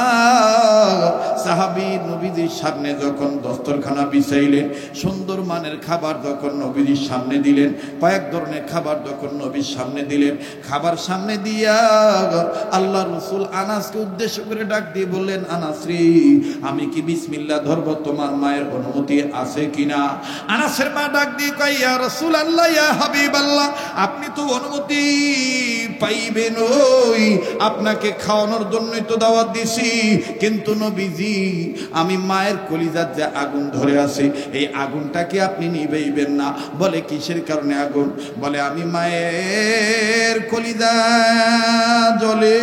সাহাবী নবীদের সামনে যখন দস্তরখানা বিছাইলেন, সুন্দর মানের খাবার যখন নবীর সামনে দিলেন, কয়েক ধরনের খাবার যখন নবীর সামনে দিলেন, খাবার সামনে দিয়া আল্লাহ রাসূল আনাসকে উদ্দেশ্য করে ডাক দিয়ে বললেন, আনাস রে, আমি কি বিসমিল্লাহ ধরব? তোমার মায়ের অনুমতি আছে কিনা? আনাসের মা ডাক দিয়ে কয়, ইয়া রাসূলুল্লাহ, ইয়া হাবিবাল্লাহ, আপনি তো অনুমতি পাইবেন, ওই আপনাকে খাওয়ানোর জন্যই তো দাওয়াত দিছি, কিন্তু নবীজি আমি মায়ের কলিজার যে আগুন ধরে আছে, এই আগুনটাকে আপনি নিভাইবেন না। বলে, কিসের কারণে আগুন? বলে, আমি মায়ের কলিজা জ্বলে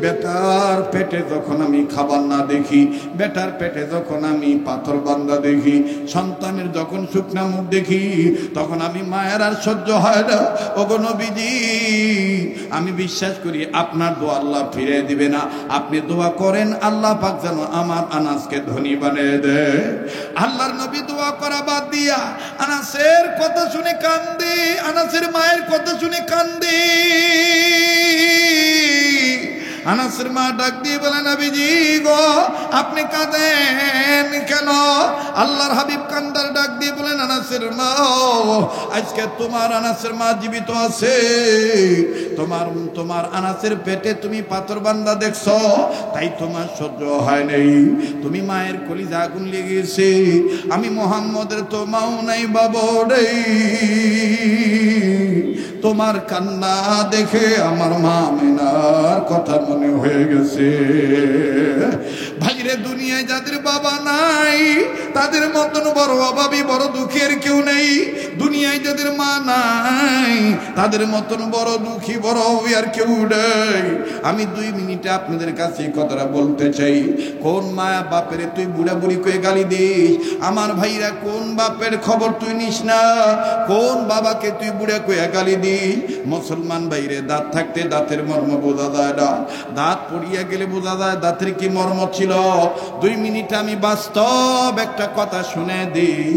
বেটার পেটে যখন আমি খাবার না দেখি, বেটার পেটে যখন আমি পাথর বান্ধা দেখি, সন্তানের যখন শুকনা মুখ দেখি, তখন আমি মায়ের আর সহ্য হয় না। ওগো নবীজি, আমি বিশ্বাস করি আপনার দোয়া আল্লাহ ফিরে দিবে না। আপনি দোয়া করেন আল্লাহ পাক যেন আমার আনাসকে ধনী বানিয়ে দেয়। আল্লাহর নবী দোয়া করা বাদ দিয়া আনাসের কথা শুনে কান্দে, আনাসের মায়ের কথা শুনে কান্দে। আনাসের মা ডাক দিয়ে বলে, নবীজি গো, আপনি কাঁদেন কেন? আল্লাহর হাবিব কান্দার ডাক দিয়ে বলেন, আনাসের মা, আজকে তোমার আনাসের মা জীবিত আছে, তোমার আনাসের পেটে তুমি পাথর বান্ধা দেখছো, তাই তোমার সহ্য হয় নাই, তুমি মায়ের কলিজা আগুন লেগেছে। আমি মুহাম্মদের তো মাও নাই, বাবাও নেই, তোমার কান্না দেখে আমার মা আমিনার কথা মনে হয়ে গেছে। ভাইরে, দুনিয়ায় যাদের বাবা নাই তাদের মতন বড় অভাবী, বড় দুঃখের কেউ নেই। দুনিয়ায় যাদের মা নাই তাদের মতন বড় দুঃখী, বড় অভাবী আর কেউ নেই। আমি 2 মিনিটে আপনাদের কাছে কথাটা বলতে চাই। কোন মা বাপের তুই বুড়া বুড়ি করে গালি দিস? আমার ভাইরা, কোন বাপের খবর তুই নিস না? কোন বাবাকে তুই বুড়া কয়ে গালি দিস? মুসলমান ভাইরে, দাঁত থাকতে দাঁতের মর্ম বোঝা যায় না, দাঁত পড়িয়া গেলে বোঝা যায় দাঁতের কি মর্ম ছিল। 2 মিনিট আমি বাস্তব একটা কথা শুনে দিই।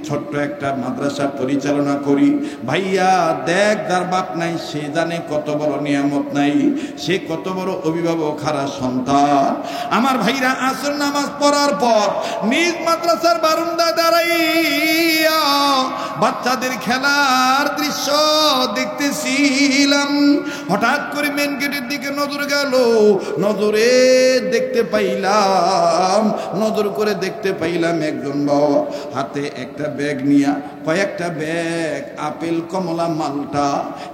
ছোট্ট একটা মাদ্রাসা পরিচালনা করি। ভাইয়া দেখ, যার বাপ নাই সে জানে কত বড় নিয়ামত নাই, সে কত বড় অভিভাবক হারা সন্তান। আমার ভাইরা, আসর নামাজ পড়ার পর নিজ মাদ্রাসার বারান্দায় দাঁড়াইয়া বাচ্চাদের খেলার দৃশ্য দেখতেছিলাম। হঠাৎ করে মেন গেটের দিকে নজর গেল, নজরে দেখতে পাইলাম, নজর করে দেখতে পাইলাম একজন বাবা হাতে একটা ব্যাগ নিয়া, কয়েকটা ব্যাগ আপেল, কমলা, মালটা,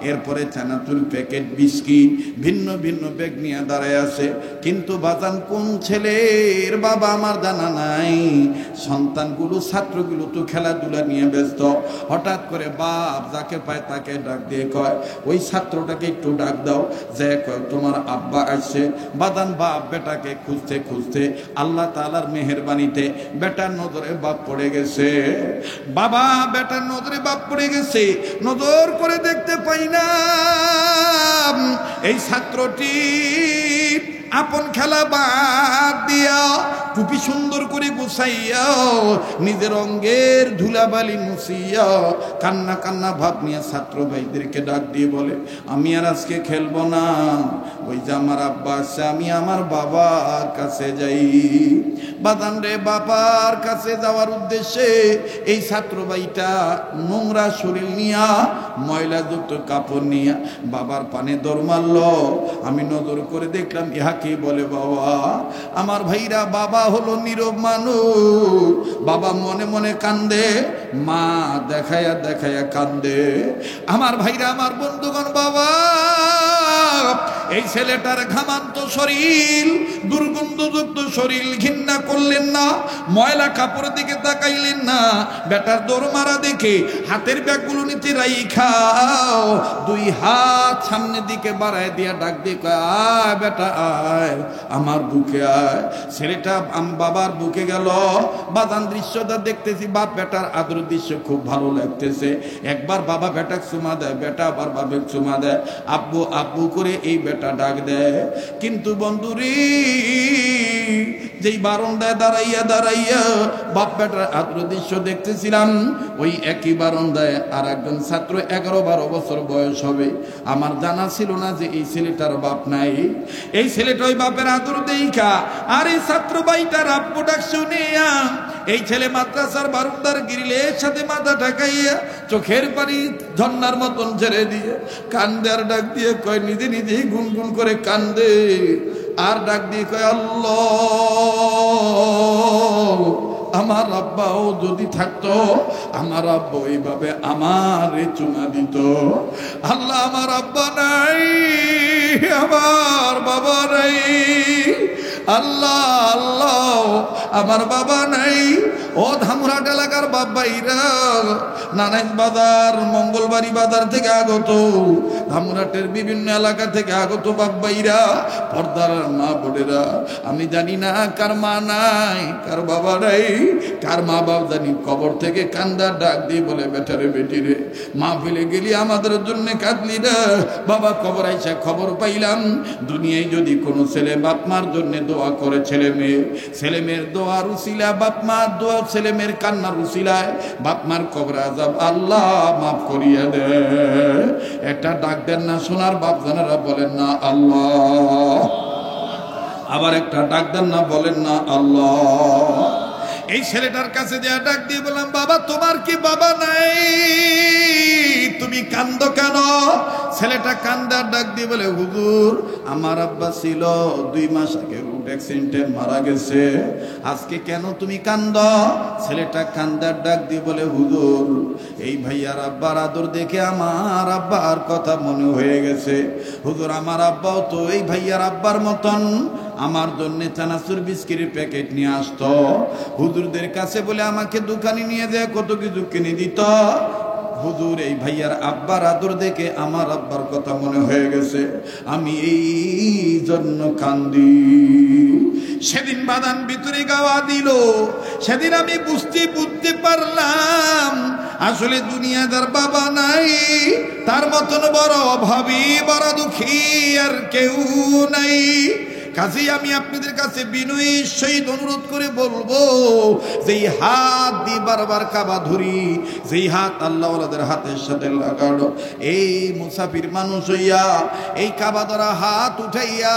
এরপরে চানাচুর প্যাকেট, বিস্কিট, ভিন্ন ভিন্ন ব্যাগ নিয়ে দাঁড়ায় আছে। কিন্তু বাজান, কোন ছেলের বাবা আমার জানা নাই। সন্তানগুলো, ছাত্রগুলো তো খেলাধুলা নিয়ে ব্যস্ত। হঠাৎ করে বাপ যাকে পায় তাকে ডাক দিয়ে কয়, ওই ছাত্রটাকে একটু ডাক দাও, যে তোমার আব্বা আসছে। বাদান বাপ বেটাকে খুঁজতে খুঁজতে আল্লাহ তাআলার মেহেরবানিতে বেটার নজরে বাপ পড়ে গেছে। বাবা বেটার নজরে বাপ পড়ে গেছে। নজর করে দেখতে পাই না এই ছাত্রটি আপন খেলা বাদ দিয়া টুপি সুন্দর করে গুছাইয়া নিজের অঙ্গের ধুলাবালি মুছিয়া কান্না কান্না ভাব নিয়ে ছাত্র ভাইদেরকে ডাক দিয়ে বলে, আমি আর আজকে খেলবো না, ওই যে আমার আব্বা আছে, আমি আমার বাবার কাছে যাই। বাদান রে, বাবার কাছে যাওয়ার উদ্দেশ্যে এই ছাত্র ভাইটা নোংরা শরীর নিয়া, ময়লাযুক্ত কাপড় নিয়া বাবার পানে দৌড় মারল। আমি নজর করে দেখলাম ইহা কি বলে বাবা। আমার ভাইরা, বাবা হলো নীরব মানুষ, বাবা মনে মনে কান্দে, মা দেখায়া দেখায়া কান্দে। আমার ভাইরা, আমার বন্ধুগণ, বাবা এই ছেলেটার ঘামান্ত শরীর, দুর্গন্ধযুক্ত শরীর ঘৃণা করলেন না, ময়লা কাপড়ের দিকে তাকাইলেন না। বেটার দৌড় মারা দেখে হাতের ব্যাগগুলো নিচে রাইখাও, দুই হাত সামনের দিকে বাড়ায় দিয়া ডাক দিয়ে কয়, আয় বেটা আয়, আমার বুকে আয়। ছেলেটা বাবার বুকে গেল। বাদান দৃশ্যটা দেখতেছি, বাপ বেটার আদর দৃশ্য খুব ভালো লাগতেছে। একবার বাবা বেটাকে চুমা দেয়, বেটা আবার বাপের চুমা দেয়, আব্বু আব্বু করে এই বেটা ডাক দেয়। কিন্তু বন্ধুরি, যেই বারান্দায় দাঁড়াইয়া দাঁড়াইয়া বাপ বেটার আদর দৃশ্য দেখতেছিলাম, ওই একই বারান্দায় আর একজন ছাত্র 11-12 বছর বয়স হবে। আমার জানা ছিল না যে এই ছেলেটার বাপ নাই। এই ছেলেটা ওই বাপের আদর দেইখা আর এই ছাত্র ভাইটার আব্বু ডাক শুনিয়া এই ছেলে মাদ্রাসার বারান্দার গ্রিলের সাথে মাথা ঠেকাইয়া চোখের পানি ঝর্ণার মতন ছেড়ে দিয়ে কান্দে আর ডাক দিয়ে কয়, নিজে নিজে গুনগুন করে কান্দে আর ডাক দিয়ে কয়, আল্লাহ, আমার আব্বাও যদি থাকতো, আমার আব্বা এইভাবে আমারে চুমা দিত। আল্লাহ, আমার আব্বা নাই, আমার বাবা নাই। আল্লাহ আল্লাহ, আমার বাবা নাই। ও ধামরাট এলাকার বাবাইরা, নানাইজ বাজার, মঙ্গলবাড়ি বাজার থেকে আগত, ধামরাটের বিভিন্ন এলাকা থেকে আগত বাবাইরা, পর্দার মা বোনেরা, আমি জানি না কার মা নাই, কার বাবা নাই, কার মা বাবা জানি কবর থেকে কান্দার ডাক দিয়ে বলে, বেটারে বেটিরে, মা ফেলে গেলি আমাদের জন্য কাঁদলি না। বাবা কবর আইসা খবর পাইলাম, দুনিয়ায় যদি কোনো ছেলে বাপ মার জন্য দোয়া করে, ছেলে মেয়ের দোয়ার উসিলা, বাপ মার দোয়া, ছেলে মেয়ের কান্নার উসিলায় বাপ মার কবর আযাব আল্লাহ মাফ করিয়া দে। একটা ডাক দেন না সোনার বাপ জানারা, বলেন না আল্লাহ। আবার একটা ডাক দেন না, বলেন না আল্লাহ। এই ছেলেটার কাছে যে ডাক দিয়ে বললাম, বাবা তোমার কি বাবা নাই, তুমি কান্দো কেন? ছেলেটা কান্দার ডাক দিয়ে বলে, হুজুর আমার আব্বা ছিল 2 মাস আগে রোড অ্যাক্সিডেন্টে মারা গেছে, আজকে কেন তুমি কান্দো? ছেলেটা কান্দার ডাক দিয়ে বলে, হুজুর এই ভাইয়ার আব্বার আদর দেখে আমার আব্বার কথা মনে হয়ে গেছে। হুজুর আমার আব্বাও তো এই ভাইয়ার আব্বার মতন আমার জন্য চানাচুর বিস্কিটের প্যাকেট নিয়ে আসতো, হুজুরদের কাছে বলে আমাকে দোকানে নিয়ে যায় কত কিছু কিনে দিত। হুজুর এই ভাইয়ার আব্বার আদর দেখে আমার আব্বার কথা মনে হয়ে গেছে, আমি এই জন্য কান্দি। সেদিন বাদান ভিতরে গাওয়া দিল, সেদিন আমি বুঝতে পারলাম আসলে দুনিয়াদার বাবা নাই, তার মতন বড় অভাবী, বড় দুঃখী আর কেউ নাই। কাজেই আমি আপনাদের কাছে বিনয়ের সহিত অনুরোধ করে বলবো, যেই হাত দিয়ে বারবার কাবা ধরি, যেই হাত আল্লাহওয়ালাদের হাতের সাথে লাগানো, এই মুসাফির মানুষ হইয়া এই কাবা ধরা হাত উঠাইয়া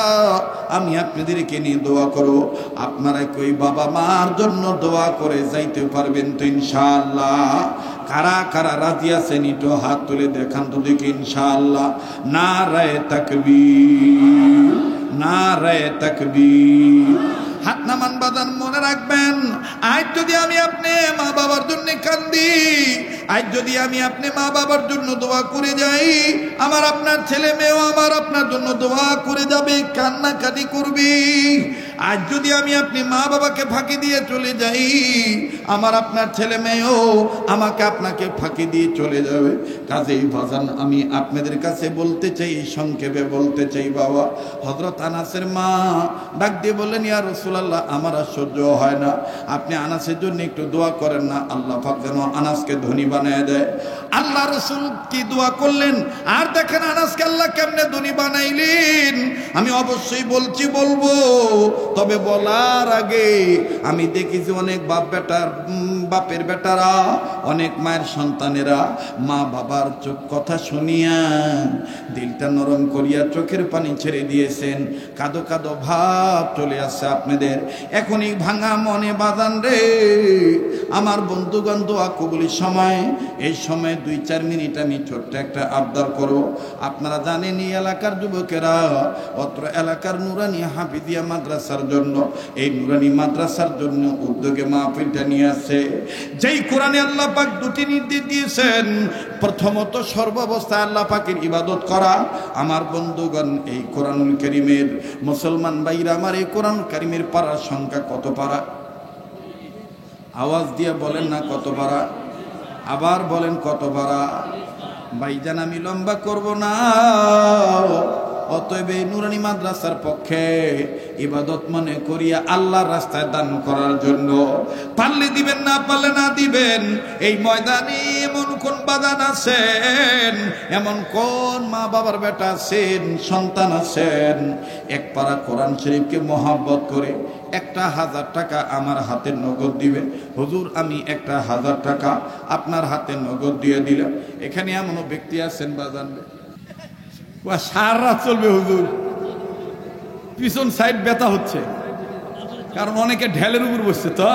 আমি আপনাদেরকে নিয়ে দোয়া করো। আপনারা কই বাবা মার জন্য দোয়া করে যাইতে পারবেন তো ইনশাআল্লাহ? কারা কারা রাজি আছেন একটু হাত তুলে দেখান তো দেখি ইনশাআল্লাহ। নারায়ে তাকবীর, নারায়ে তাকবীর। হাত নামান বাজান, মনে রাখবেন আজ যদি আমি আপনি মা বাবার জন্য কান্দি, আজ যদি আমি আপনি মা বাবার জন্য দোয়া করে যাই, আমার আপনার ছেলে মেয়েও আমার আপনার জন্য দোয়া করে যাবে, কান্নাকাটি করবি। আজ যদি আমি আপনি মা বাবাকে ফাঁকি দিয়ে চলে যাই, আমার আপনার ছেলে মেয়েও আমাকে আপনাকে ফাঁকি দিয়ে চলে যাবে। কাজেই বাজান আমি আপনাদের কাছে বলতে চাই, সংক্ষেপে বলতে চাই, বাবা হযরত আনাসের মা ডাক দিয়ে বললেন, ইয়া রাসূলুল্লাহ আমার আর সহ্য হয় না, আপনি আনাসের জন্য একটু দোয়া করেন না, আল্লাহ পাক যেন আনাসকে ধনী বানায় দেয়। আল্লাহ রাসূল কি দোয়া করলেন, আর দেখেন আনাসকে আল্লাহ কেমনে ধনী বানাইলেন। আমি অবশ্যই বলবো, তবে বলার আগে আমি দেখেছি অনেক বাপের বেটারা, অনেক মায়ের সন্তানেরা মা বাবার কথা শুনিয়া দিলটা নরম করিয়া চোখের পানি ছেড়ে দিয়েছেন। কাঁদো কাঁদো ভাব চলে আসছে আপনাদের। এখনই ভাঙা মনে বাজান রে আমার বন্ধুগণ, দোয়া কবুলের সময়, এই সময় 2-4 মিনিট আমি ছোট্ট একটা আবদার করো। আপনারা জানেন এই এলাকার যুবকেরা অত্র এলাকার নুরানি হাফিজিয়া মাদ্রাসার জন্য, এই নুরানি মাদ্রাসার জন্য উদ্যোগে মাহফিলটা নিয়ে আসে। যেই কোরআনে আল্লাহ পাক 2টি নির্দেশ দিয়েছেন, প্রথমত সর্বাবস্থায় আল্লাহ পাকের ইবাদত করা। আমার বন্ধুগণ, এই কোরআনুল কারীমের মুসলমান ভাইরা আমার, এই কোরআন কারীমের পারার সংখ্যা কত পারা? আওয়াজ দিয়ে বলেন না কত পারা, আবার বলেন কত পারা। ভাইজান আমি লম্বা করব না, অতএব এই নুরানি মাদ্রাসার পক্ষে ইবাদত মনে করিয়া আল্লাহর রাস্তায় দান করার জন্য পারলে দিবেন, না পারলে না দিবেন। এই ময়দানে এমন কোন বাদান আছেন, এমন কোন মা বাবার বেটা আছেন, সন্তান আছেন, এক পারা কোরআন শরীফকে মহব্বত করে 1000 টাকা আমার হাতে নগদ দিবে। হুজুর আমি 1000 টাকা আপনার হাতে নগদ দিয়ে দিলাম। এখানে এমনও ব্যক্তি আছেন বাজান সারা রাত চলবে হুজুর, পিছন সাইড ব্যথা হচ্ছে, কারণ অনেকে ঢেলের উপর বসছে তো,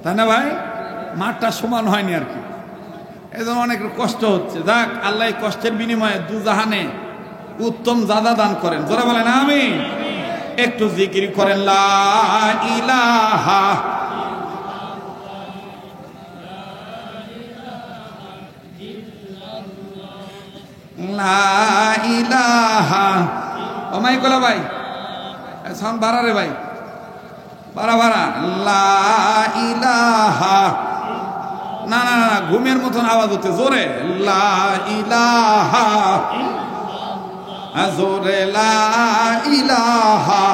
তাই না ভাই? মাঠটা সমান হয়নি আর কি, এই জন্য অনেক কষ্ট হচ্ছে। যাক, আল্লাহ কষ্টের বিনিময়ে দুজাহানে উত্তম জাদা দান করেন। যারা বলেন আমিন। একটু জিকির করেন লা ইলাহা লা ইলাহা। ও মাই কোলা ভাই, সাউন্ড বাড়া রে ভাই, বাড়া লা ইলাহা। না না না, ঘুমের মতন আওয়াজ হচ্ছে, জোরে লা ইলাহা, জোরে লা ইলাহা,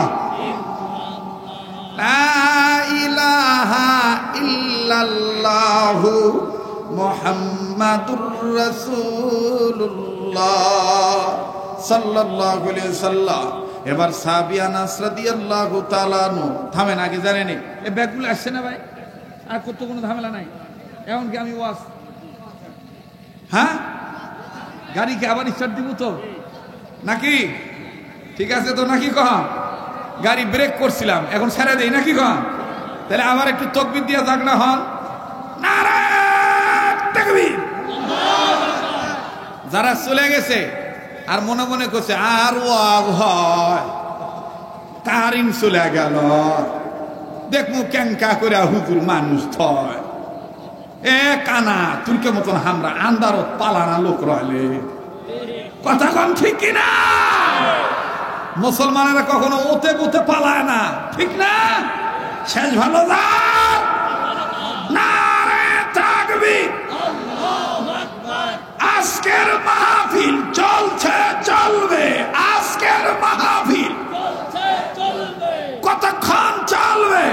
লা ইলাহা ইল্লাল্লাহু মুহাম্মাদুর রাসূলুল্লাহ সাল্লাল্লাহু আলাইহি ওয়াসাল্লাম। এবার সাহাবী আনাস রাদিয়াল্লাহু তাআলা আনহু থামেন, আগে জানেন এই ব্যাগগুলো আসছে না ভাই, আর কত কোনো ঝামেলা নাই। এমনকি আমি ওয়াজ, হ্যাঁ গাড়িকে আবার স্টার্ট দিব তো নাকি? ঠিক আছে তো নাকি? কহ গাড়ি ব্রেক করছিলাম, এখন ছেড়ে দেই নাকি? কহ তাহলে আবার একটু তাকবীর দিয়ে যাক না হন। নারায়ে তাকবীর। যারা চলে গেছে আর মনে মনে করছে আর ওয়াজ হয়, কারিন চলে গেল, দেখমু ক্যাঙ্কা করে হুজুর মানুষ থয়, এ কানা তুর্কে মতন হামরা আন্দারত পালানা লোক রইলে, কথা কন ঠিক কিনা? মুসলমানেরা কখনো ওতে বুতে পালায় না, ঠিক না? শেষ ভালো যার নারে তাকবীর। আজকের মাহফিল চলছে চলবে, আজকের মাহফিল কতক্ষণ চলবে?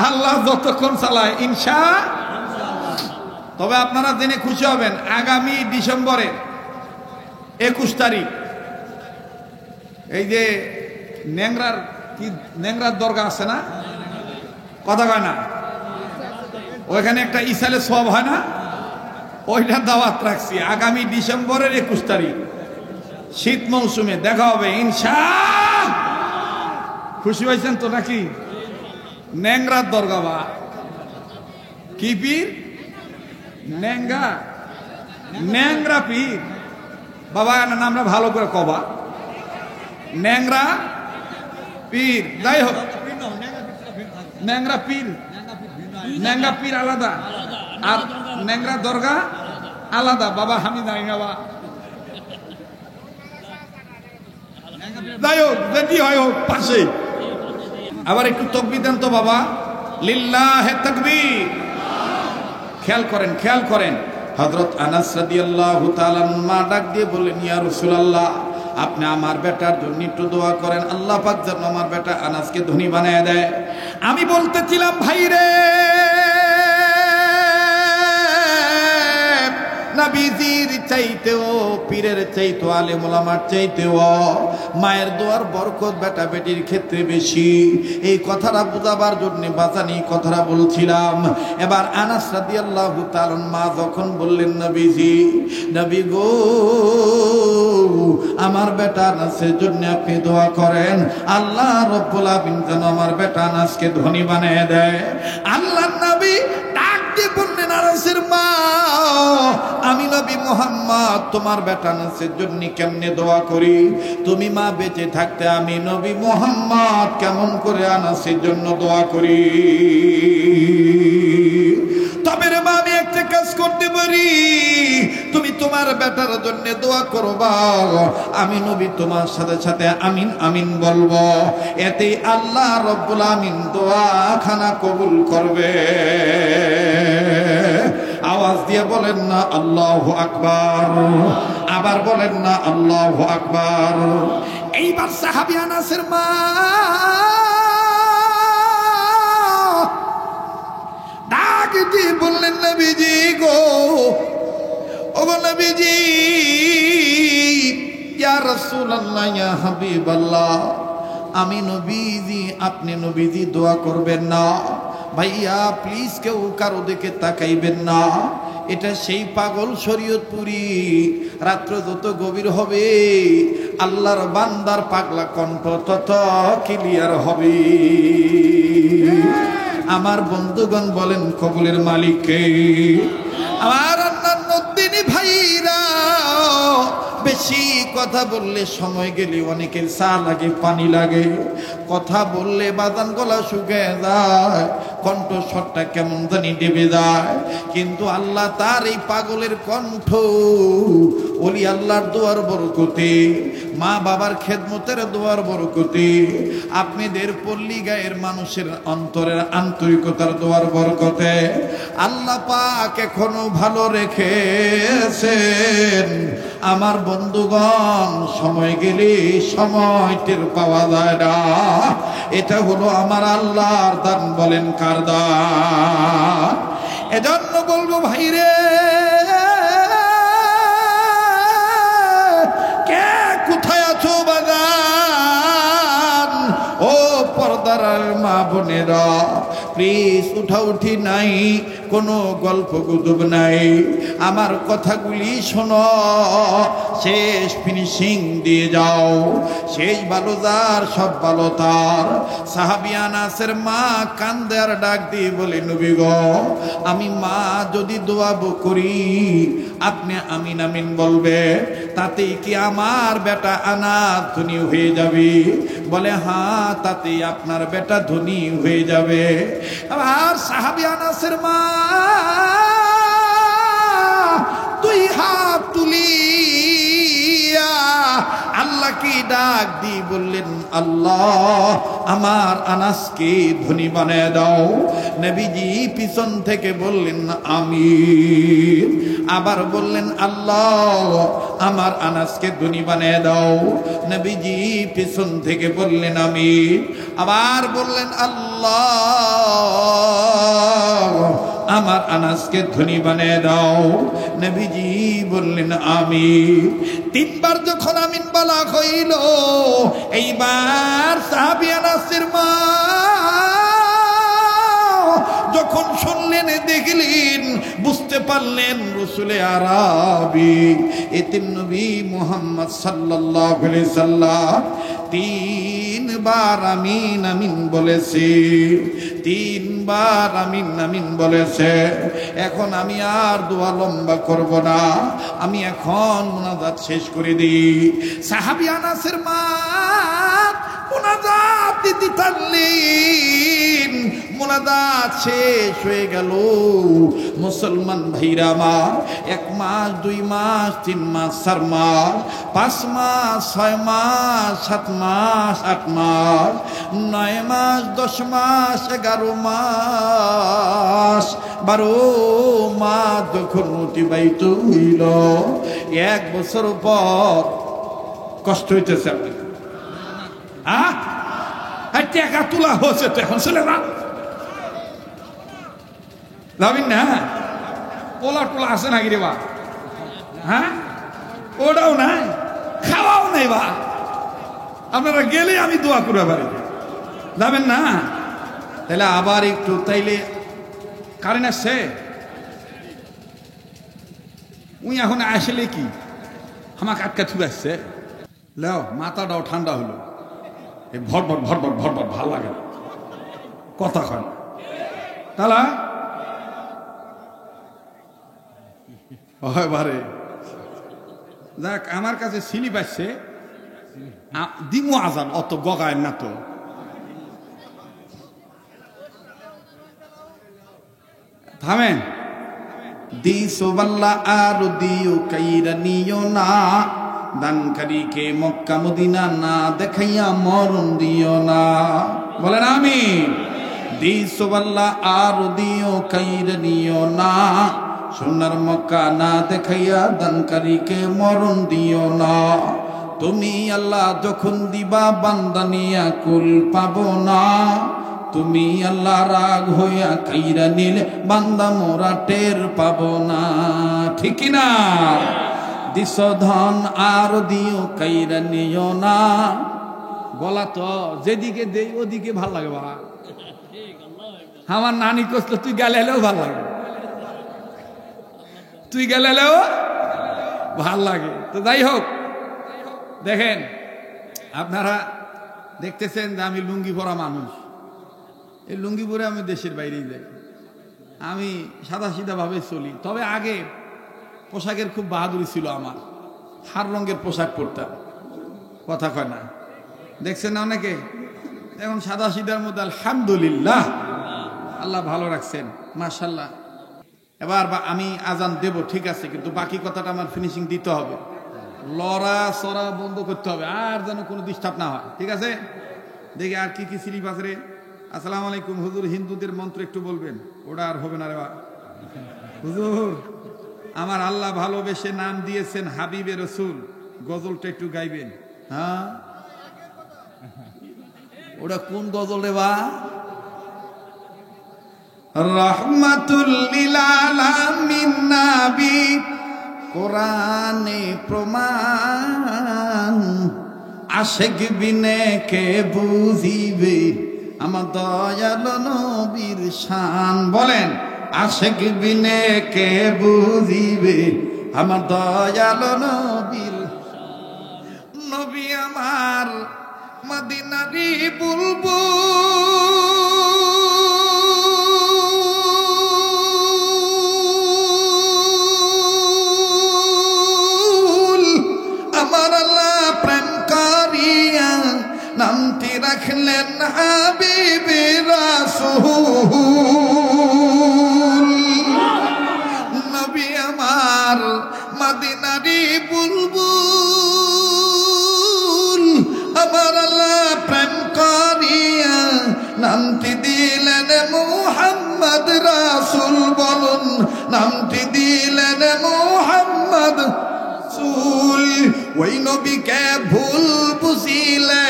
আল্লাহ যতক্ষণ চালায় ইনশা। তবে আপনারা জেনে খুশি হবেন, আগামী ডিসেম্বরে 21 তারিখ এই যে ন্যাংরার দরগা আছে না, কথা কয় না, ওইখানে একটা ইসালে সব হয় না, ওইটার দাওয়াত রাখছি আগামী ডিসেম্বরের 21 তারিখ শীত মৌসুমে দেখা হবে ইনশা। খুশি হয়েছেন তো নাকি? ন্যাংরার দরগা বা কি পীর? ন্যাংরা পীর বাবা, নামটা ভালো করে কবা, ন্যাংরা পীর। যাই হোক, ন্যাংরা পীর আলাদা আর ন্যাংরা দরগা আলাদা। বাবা আমি জানি না বা, যাই হোক যেটি হয় হোক পাশে। আবার একটু তাকবীর দেন তো বাবা, লিল্লাহে তাকবীর। খেয়াল করেন হযরত আনাস রাদিয়াল্লাহু তাআলা মা ডাক দিয়ে বললেন, ইয়া রাসূলুল্লাহ আপনি আমার বেটার জন্য একটু দোয়া করেন, আল্লাহ পাক যেন আমার বেটা আনাসকে ধনী বানায় দেয়। আমি বলতেছিলাম ভাই রে, নবীজির চাইতেও, পীরের চাইতেও, আলেম ওলামার চাইতেও মায়ের দোয়ার বরকত বেটা বেটির ক্ষেত্রে বেশি। এই কথাটা বুঝাবার জন্য বাজানি কথাটা বলছিলাম। এবার আনাস রাদিয়াল্লাহু তাআলা মা যখন বললেন, নবীজি, নবী গো, আমার বেটা আনাসের জন্য আপনি দোয়া করেন, আল্লাহ রব্বুল আলামিন যেন আমার বেটা আনাসকে ধনী বানিয়ে দেয়। আল্লাহর নবী ডাক দিয়ে বললেন, আনাসের মা, আমি নবী মুহাম্মদ তোমার বেটা আনাসের জন্য কেমনে দোয়া করি? তুমি মা বেঁচে থাকতে আমি নবী মুহাম্মদ কেমন করে আনাসের জন্য দোয়া করি? তবে রে মা, আমি একটা কাজ করতে পারি, তুমি তোমার বেটার জন্য দোয়া করবা, আমি নবী তোমার সাথে সাথে আমিন আমিন বলবো, এতে আল্লাহ রব্বুল আমিন দোয়া খানা কবুল করবে। আওয়াজ দিয়ে বলেন না আল্লাহু আকবার, আবার বলেন না আল্লাহু আকবার। এইবার সাহাবী আনাসের মা ডাক দিয়ে বললেন, নবীজি গো, ওগো নবীজি, ইয়া রাসূলুল্লাহ, ইয়া হাবিবাল্লাহ, আমি নবীজি, আপনি নবীজি দোয়া করবেন না? ভাইয়া প্লিজ কেউ কারো দিকে তাকাইবেন না, এটা সেই পাগল শরীয়তপুরি। রাত্র যত গভীর হবে আল্লাহর বান্দার পাগলা কণ্ঠ তত ক্লিয়ার হবে। আমার বন্ধুগণ বলেন, কবুলের মালিক কে? আমার আল্লাহর নদ্দিনী ভাইরা, বেশি কথা বললে সময় গেলে অনেকের চা লাগে, পানি লাগে। কথা বললে বাদান গলা শুকিয়ে যায়, কণ্ঠস্বরটা কেমন জানি ডেবে যায়। কিন্তু আল্লাহ তার এই পাগলের কণ্ঠ ওলি আল্লাহর দোয়ার বরকতে, মা বাবার খেদমতের দোয়ার বরকতে, আপনাদের পল্লী গায়ের মানুষের অন্তরের আন্তরিকতার দোয়ার বরকতে আল্লাহ পাক এখনো ভালো রেখেছেন। আমার বন্ধুগণ, সময় গেলে সময় টের পাওয়া যায় না, এটা হলো আমার আল্লাহর দান। বলেন কার দান? এজন্য বলবো ভাইরে, কে কোথায় আছো বাজান? ও পর্দার মা বোনেরা, প্লিজ উঠাউঠি নাই, কোনো গল্প গুজব নাই, আমার কথাগুলি শোনো, শেষ ফিনিশিং দিয়ে যাও। শেষ ভালো যার, সব ভালো তার। সাহাবী আনাসের মা কান্দে আর ডাক দিয়ে বলে, নবী গো, আমি মা যদি দোয়া করি আপনি আমিন আমিন বলবে, তাতেই কি আমার বেটা আনাস ধনী হয়ে যাবে? বলে হ্যাঁ, তাতেই আপনার বেটা ধনী হয়ে যাবে। আবার সাহাবী আনাসের মা দুই হাত তুলিয়া আল্লাহ কি ডাক দিয়ে বললেন, আল্লাহ আমার আনাসকে ধনী বানায় দাও। নবীজি পিছন থেকে বললেন আমিন। আবার বললেন, আল্লাহ আমার আনাসকে ধনী বানায় দাও। নবীজি পিছন থেকে বললেন আমিন। আবার বললেন, আল্লাহ আমার আনাসকে ধনী বানিয়ে দাও। নবীজি বললেন আমিন। তিনবার যখন আমিন বলা হইল, এইবার সাহাবী আনাসের মা যখন শুনলেন, দেখলেন, বুঝতে পারলেন রসুলে আরবি এতিম নবী মুহাম্মদ সাল্লাল্লাহু আলাইহি সাল্লাম তিনবার আমিন আমিন বলেছে, তিনবার আমিন আমিন বলেছে। এখন আমি আর দোয়া লম্বা করব না, আমি এখন মুনাজাত শেষ করে দিই। সাহাবী আনাসের মা মুনাজাত দিতে থাকলেন। মুনাজাত শেষ হয়ে গেল। মুসলমান ভাইরা আমার, 1 মাস 2 মাস 3 মাস 4 মাস 5 মাস 6 মাস 7 মাস 8 মাস 9 মাস 10 মাস 11 মাস 12 মাস যখন অতিবাহিত হইল, 1 বছর পর কষ্ট হইতেছে আপনার? হ্যাঁ, টাকা তোলা হচ্ছে তো এখন ছেলে না যাবেন না? পোলা টোলা আছে নাকি রে বা? হ্যাঁ, ওটাও নাই, খাওয়াও নাই বা। আপনারা গেলে আমি দোয়া করবো বাড়িতে, যাবেন না? তাহলে আবার একটু, তাইলে কারেন্ট আসছে উই এখন আসলে কি আমাকে আটকা থুয়ে আসছে। লেও মাথাটাও ঠান্ডা হলো, এই ভরভর ভরভর ভরভর ভাল লাগে কথা কয় তালা বারে। যাক, আমার কাছে স্লিপ আসছে, দিমু আজান, অত গগায় না তো। থামেন, দিসোবাল্লা আর দিও কাইরা নিও না, দানকারীকে মক্কা মদিনা না দেখাইয়া মরণ দিও না। বলেন আমি। দিসোবাল্লা আর দিও কাইরা নিও না, সোনার মক্কা না দেখাইয়া দানকারীকে মরণ দিও না। তুমি আল্লাহ যখন দিবা বান্দা নিয়া কুল পাবো না, তুমি আল্লাহ রাগ হইয়া কাইরা নিলে বান্দা মোরা টের পাবো না। ঠিক না? দিস ধন আর দিও কাইরা নিও না। বলা তো যেদিকে দেই ওদিকে ভাল লাগে বা। আমার নানি কষ্ট তুই গেলে এলেও ভাল লাগে, তুই গেলে এলেও ভাল লাগে। তো যাই হোক, দেখেন আপনারা দেখতেছেন যে আমি লুঙ্গি পরা মানুষ, এই লুঙ্গি পরে আমি দেশের বাইরেই যাই, আমি সাদা সিধা ভাবে চলি। তবে আগে পোশাকের খুব বাহাদুরি ছিল আমার, হার রঙের পোশাক পরতাম, কথা কয় না, দেখছেন না অনেকে। এখন সাদা সিধার মধ্যে আলহামদুলিল্লাহ আল্লাহ ভালো রাখছেন, মাশাল্লাহ। এবার আমি আজান দেব, ঠিক আছে, কিন্তু বাকি কথাটা আমার ফিনিশিং দিতে হবে, লড়া সরা বন্ধ করতে হবে, আর যেন কোনো ডিস্টার্ব না হয়, ঠিক আছে? দেখি আর কি কি স্লিপ আছে রে। আসসালামু আলাইকুম হুজুর, হিন্দুদের মন্ত্র একটু বলবেন। ওটা আর হবে না রে বা হুজুর, আমার আল্লাহ ভালোবেসে নাম দিয়েছেন হাবিবে রসুল, গজলটা একটু গাইবেন। হ্যাঁ, ওটা কোন গজল রে বা? রহমাতুল লিল আলামিন নবী, কোরআনে প্রমাণ, আশিক বিনে কে বুঝিবে আমার দয়াল নবীর শান। বলেন, আশিক বিনে কে বুঝিবে আমার দয়াল নবীর। নবী আমার মদিনারি বুলবুল, আমার আল্লাহ প্রেম করিয়া নামটি রাখলেন হাবিবে রাসূল। নবী আমার মদিনারি বুলবুল, আমার আল্লাহ প্রেম করিয়া নামটি দিলেন মুহাম্মদ রাসূল। বলুন, নামটি দিলেন মুহাম্মদ রাসূল। ওই নবীকে ভুল বুঝিলে,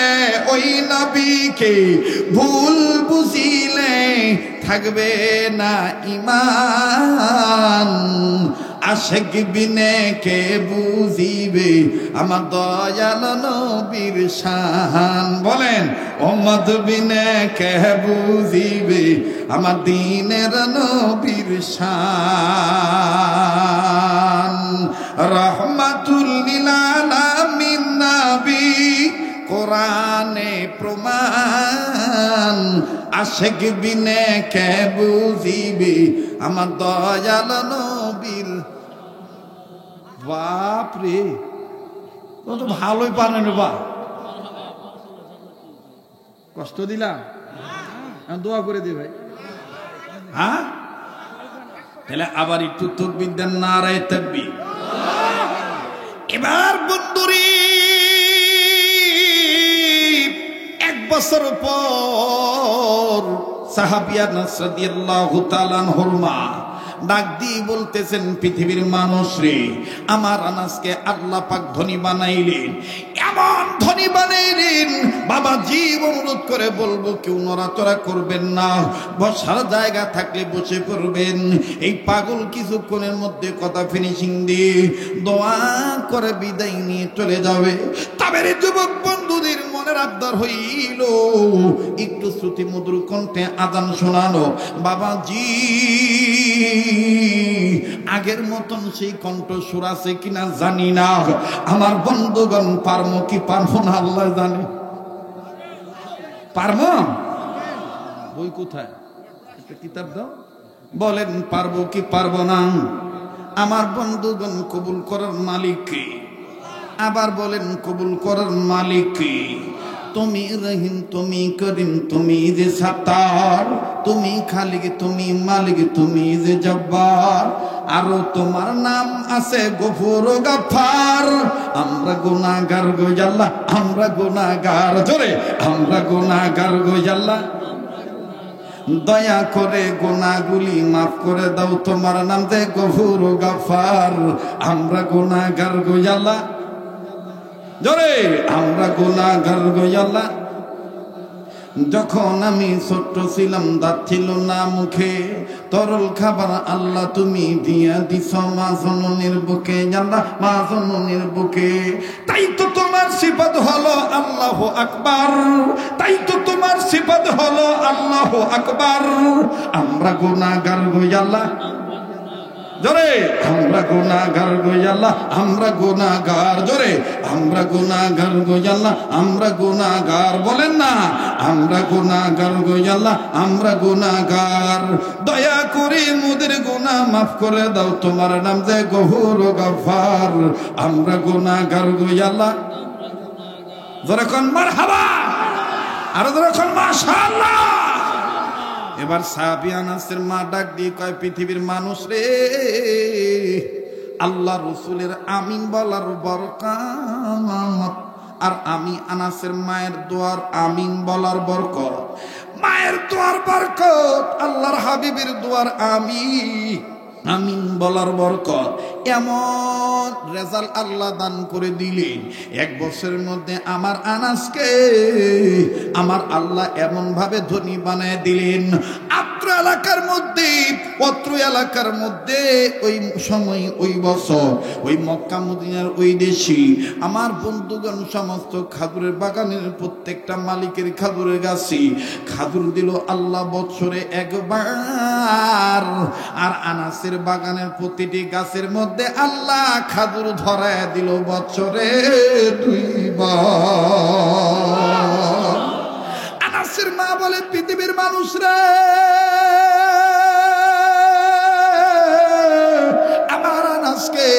ওই নবীকে ভুল বুঝিলে থাকবে না ঈমান। আশিক বিনে কে বুঝিবে আমার দয়াল নবীর শান। বলেন, উম্মত বিনে কে বুঝিবে আমার দ্বীনের নবীর শান। রহমাতুল লিল আলামিন নবী, কোরআনে প্রমাণ, আশিক বিনে কে বুঝিবে আমার দয়াল নবীর। বাপ রে, তো ভালোই পারেন বা, কষ্ট দিলাম, দোয়া করে দি ভাই। হ্যাঁ, তাহলে আবার একটু তাকবীর দেন, নারায়ে তাকবীর। এবার বন্ধুরি, 1 বছর পর সাহাবিয়া আনাস রাদিয়াল্লাহু তাআলা আনহুর মা ডাক দিয়ে বলতেছেন, পৃথিবীর মানুষ রে, আমার আনাসকে আল্লাহ পাক ধনী বানাইলেন, এমন ধনী বানাইলেন। বাবা জীব অনুরোধ করে বলবো কেউ নড়াচড়া করবেন না, বসার জায়গা থাকলে বসে পড়বেন। এই পাগল কিছুক্ষণের মধ্যে কথা ফিনিশিং দিয়ে দোয়া করে বিদায় নিয়ে চলে যাবে। তবে যুবক বন্ধুদের মনের আবদার হইল একটু শ্রুতি মধুর কণ্ঠে আজান শোনানো। বাবাজি আগের মতন সেই কণ্ঠ সুর আছে কিনা জানি না, আমার বন্ধুগণ পারমো কি পারবো না আল্লাহ জানে। পারবো? বই কোথায়? একটা কিতাব দাও। বলেন পারবো কি পারবো না? আমার বন্ধুগণ কবুল করার মালিক কে? আবার বলেন কবুল করার মালিক কে? তুমি রহিম, তুমি করিম, তুমি যে সাত্তার, তুমি খালিক, তুমি মালিক, তুমি যে জব্বার। আরো তোমার নাম আছে গফুর ও গাফফার। আমরা গুনাহগার গো আল্লাহ, আমরা গুনাহগার, জোরে আমরা গুনাহগার গো আল্লাহ। দয়া করে গুনাহগুলি মাফ করে দাও, তোমার নাম যে গফুর ও গাফফার। আমরা গুনাহগার গো আল্লাহ, জোরে আমরা গুনাহগার গো আল্লাহ। যখন আমি ছোট্ট ছিলাম, দাঁত ছিল না মুখে, তরল খাবার আল্লাহ তুমি দিয়া দিছ মা জননীর বুকে, আল্লাহ মা জননীর বুকে। তাই তো তোমার সিফাত হলো আল্লাহু আকবার, তাই তো তোমার সিফাত হলো আল্লাহু আকবার। আমরা গুনাহগার গো আল্লাহ, জোরে আমরা গুনাহগার গো আল্লাহ, আমরা গুনাহগার, জোরে আমরা গুনাহগার গো আল্লাহ, আমরা গুনাহগার। বলেন না আমরা গুনাহগার গো আল্লাহ, আমরা গুনাহগার। দয়া করে মোদের গুনাহ মাফ করে দাও, তোমার নাম যে গফুর ও গাফফার। আমরা গুনাহগার গো আল্লাহ। জোরে কোন মারহাবা, আর জোরে কোন মাশাআল্লাহ। এবার সাহাবী আনাসের মা ডাক দিয়ে কয়, পৃথিবীর মানুষ রে, আল্লাহ রসুলের আমিন বলার বরকত আর আমি আনাসের মায়ের দোয়ার আমিন বলার বরকত, মায়ের দোয়ার বরকত, আল্লাহর হাবিবের দোয়ার আমিন আমিন বলার বরকত। এমন রেজাল্ট আল্লাহ দান করে দিলেন, 1 বছরের মধ্যে আমার আনাসকে আমার আল্লাহ এমন ভাবে ধনী বানায় দিলেন। অত্র এলাকার মধ্যে ওই সময় ওই বছর ওই মক্কা মদিনার ওই দেশে আমার বন্ধুগণ সমস্ত খাজুরের বাগানের প্রত্যেকটা মালিকের খাজুরের গাছে খাজুর দিল আল্লাহ বছরে 1 বার। আর আনাসের বাগানের প্রতিটি গাছের মধ্যে আল্লাহ খাজুর ধরায় দিল বছরে 2 বার। আনাসের মা বলে, পৃথিবীর মানুষরা, আমার আনাসকে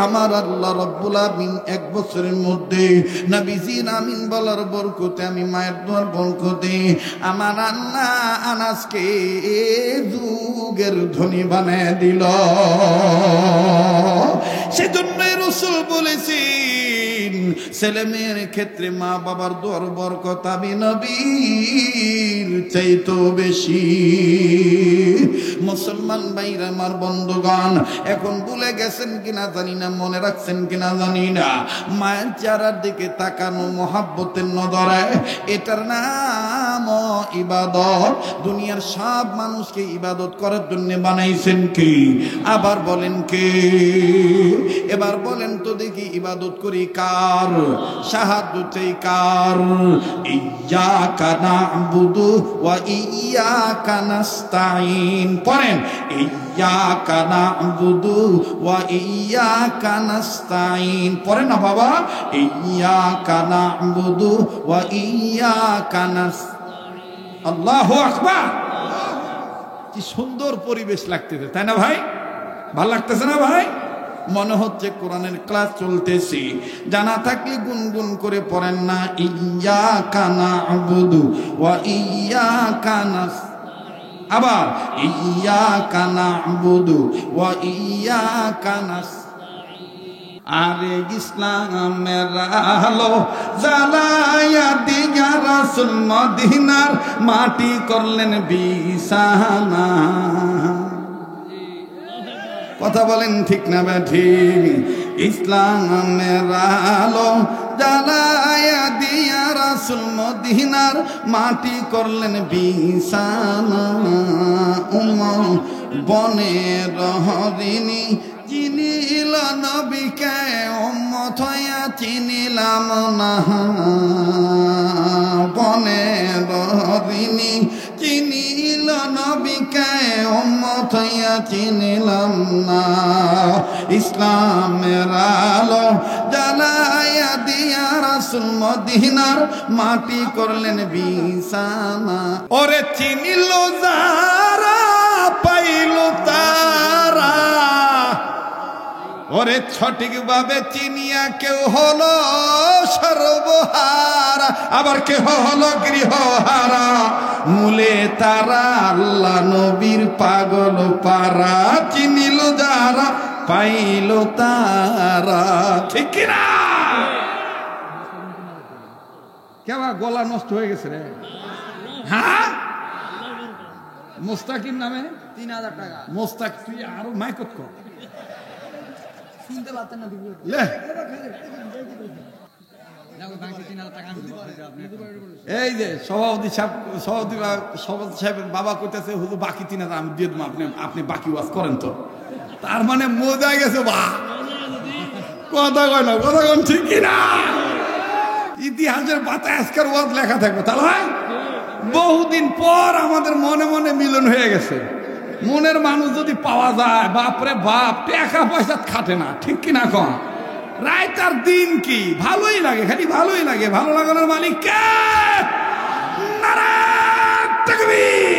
আমার আল্লাহ রাব্বুল আমিন 1 বছরের মধ্যে নবীজির আমিন বলার বরকতে, আমি মায়ের দোয়ার বরকতে আমার আল্লাহ আনাসকে যুগের ধনী বানায় দিল। সেজন্যই রাসূল বলেছেন, ছেলে মেয়ের ক্ষেত্রে মা বাবার দোয়ার বরকত আমি নবীর চাইতেও বেশি। মুসলমান ভাইরা আমার বন্ধুগণ, এখন ভুলে গেছেন কিনা জানি না, মনে রাখছেন কিনা জানি না, মায়ের চেহারার দিকে তাকানো মহাব্বতের নজরে, এটার নাম ইবাদত। দুনিয়ার সব মানুষকে ইবাদত করার জন্য বানাইছেন কি? আবার বলেন কে? এবার বলেন তো দেখি, ইবাদত করি কার? শাহাদাত চাই কার? ইয়্যাকা না'বুদু ওয়া ইয়্যাকা নাস্তাঈন। পড়েন, ইয়্যাকা না'বুদু ওয়া ইয়্যাকা নাস্তাঈন। পড়েন না বাবা, ইয়্যাকা না'বুদু ওয়া ইয়্যাকা নাস্তাঈন। আল্লাহু আকবার। কি সুন্দর পরিবেশ লাগতেছে, তাই না ভাই? ভালো লাগতেছে না ভাই? মনে হচ্ছে কোরআনের ক্লাস চলতেছে। জানা থাকলে গুনগুন করে পড়েন না, ইয়্যাকা না'বুদু ওয়া ইয়্যাকা নাস্তাঈন। আবার ইয়্যাকা না'বুদু ওয়া ইয়্যাকা নাস্তাঈন। আরে ইসলামের আলো জ্বালায়া দিয়া রাসূল মদিনার মাটি করলেন বিছানা। কথা বলেন ঠিক না ঠিক? ইসলামের আলো জ্বালায়া দিয়া রাসূল মদিনার মাটি করলেন বিছানা বনের হরিণী চিনিল নবীকে উম্মত হইয়া চিনিলাম না বনের হরিণী চিনিল নবীকে উম্মত হইয়া চিনিলাম না ইসলামের আলো জ্বালায়া দিয়া রাসূল মদিনার মাটি করলেন বিছানা ওরে চিনিল যারা পাইল তারা ওরে সঠিকভাবে চিনিয়া কেউ হলো সর্বহারা আবার কেউ হলো গৃহহারা মূলে তারা আল্লাহ নবীর পাগল পারা চিনিল যারা পাইল তারা ঠিক কিনা কেবা গলা নষ্ট হয়ে গেছে রে হ্যাঁ মোস্তাকিম নামে 3000 টাকা মোস্তাক তুই আরো মাইকত কর শুনতে পাচ্ছেন না লে এই যে সভাপতি সাহেবের বাবা কইতেছে হুজুর বাকি 3000 আমি দিয়ে দেবো আপনি বাকি ওয়াজ করেন তো তার মানে মজা গেছে বা কথা কয় না কথা কোন ঠিক কিনা ইতিহাসের পাতায় আজকের ওয়াজ লেখা থাকবে তাহলে বহুদিন পর আমাদের মনে মনে মিলন হয়ে গেছে মনের মানুষ যদি পাওয়া যায় বাপরে বাপ টাকা পয়সা খাটে না ঠিক কিনা কম রাত আর দিন কি ভালোই লাগে খালি ভালোই লাগে ভালো লাগানোর মালিক কে নারায়ণ তাকবীর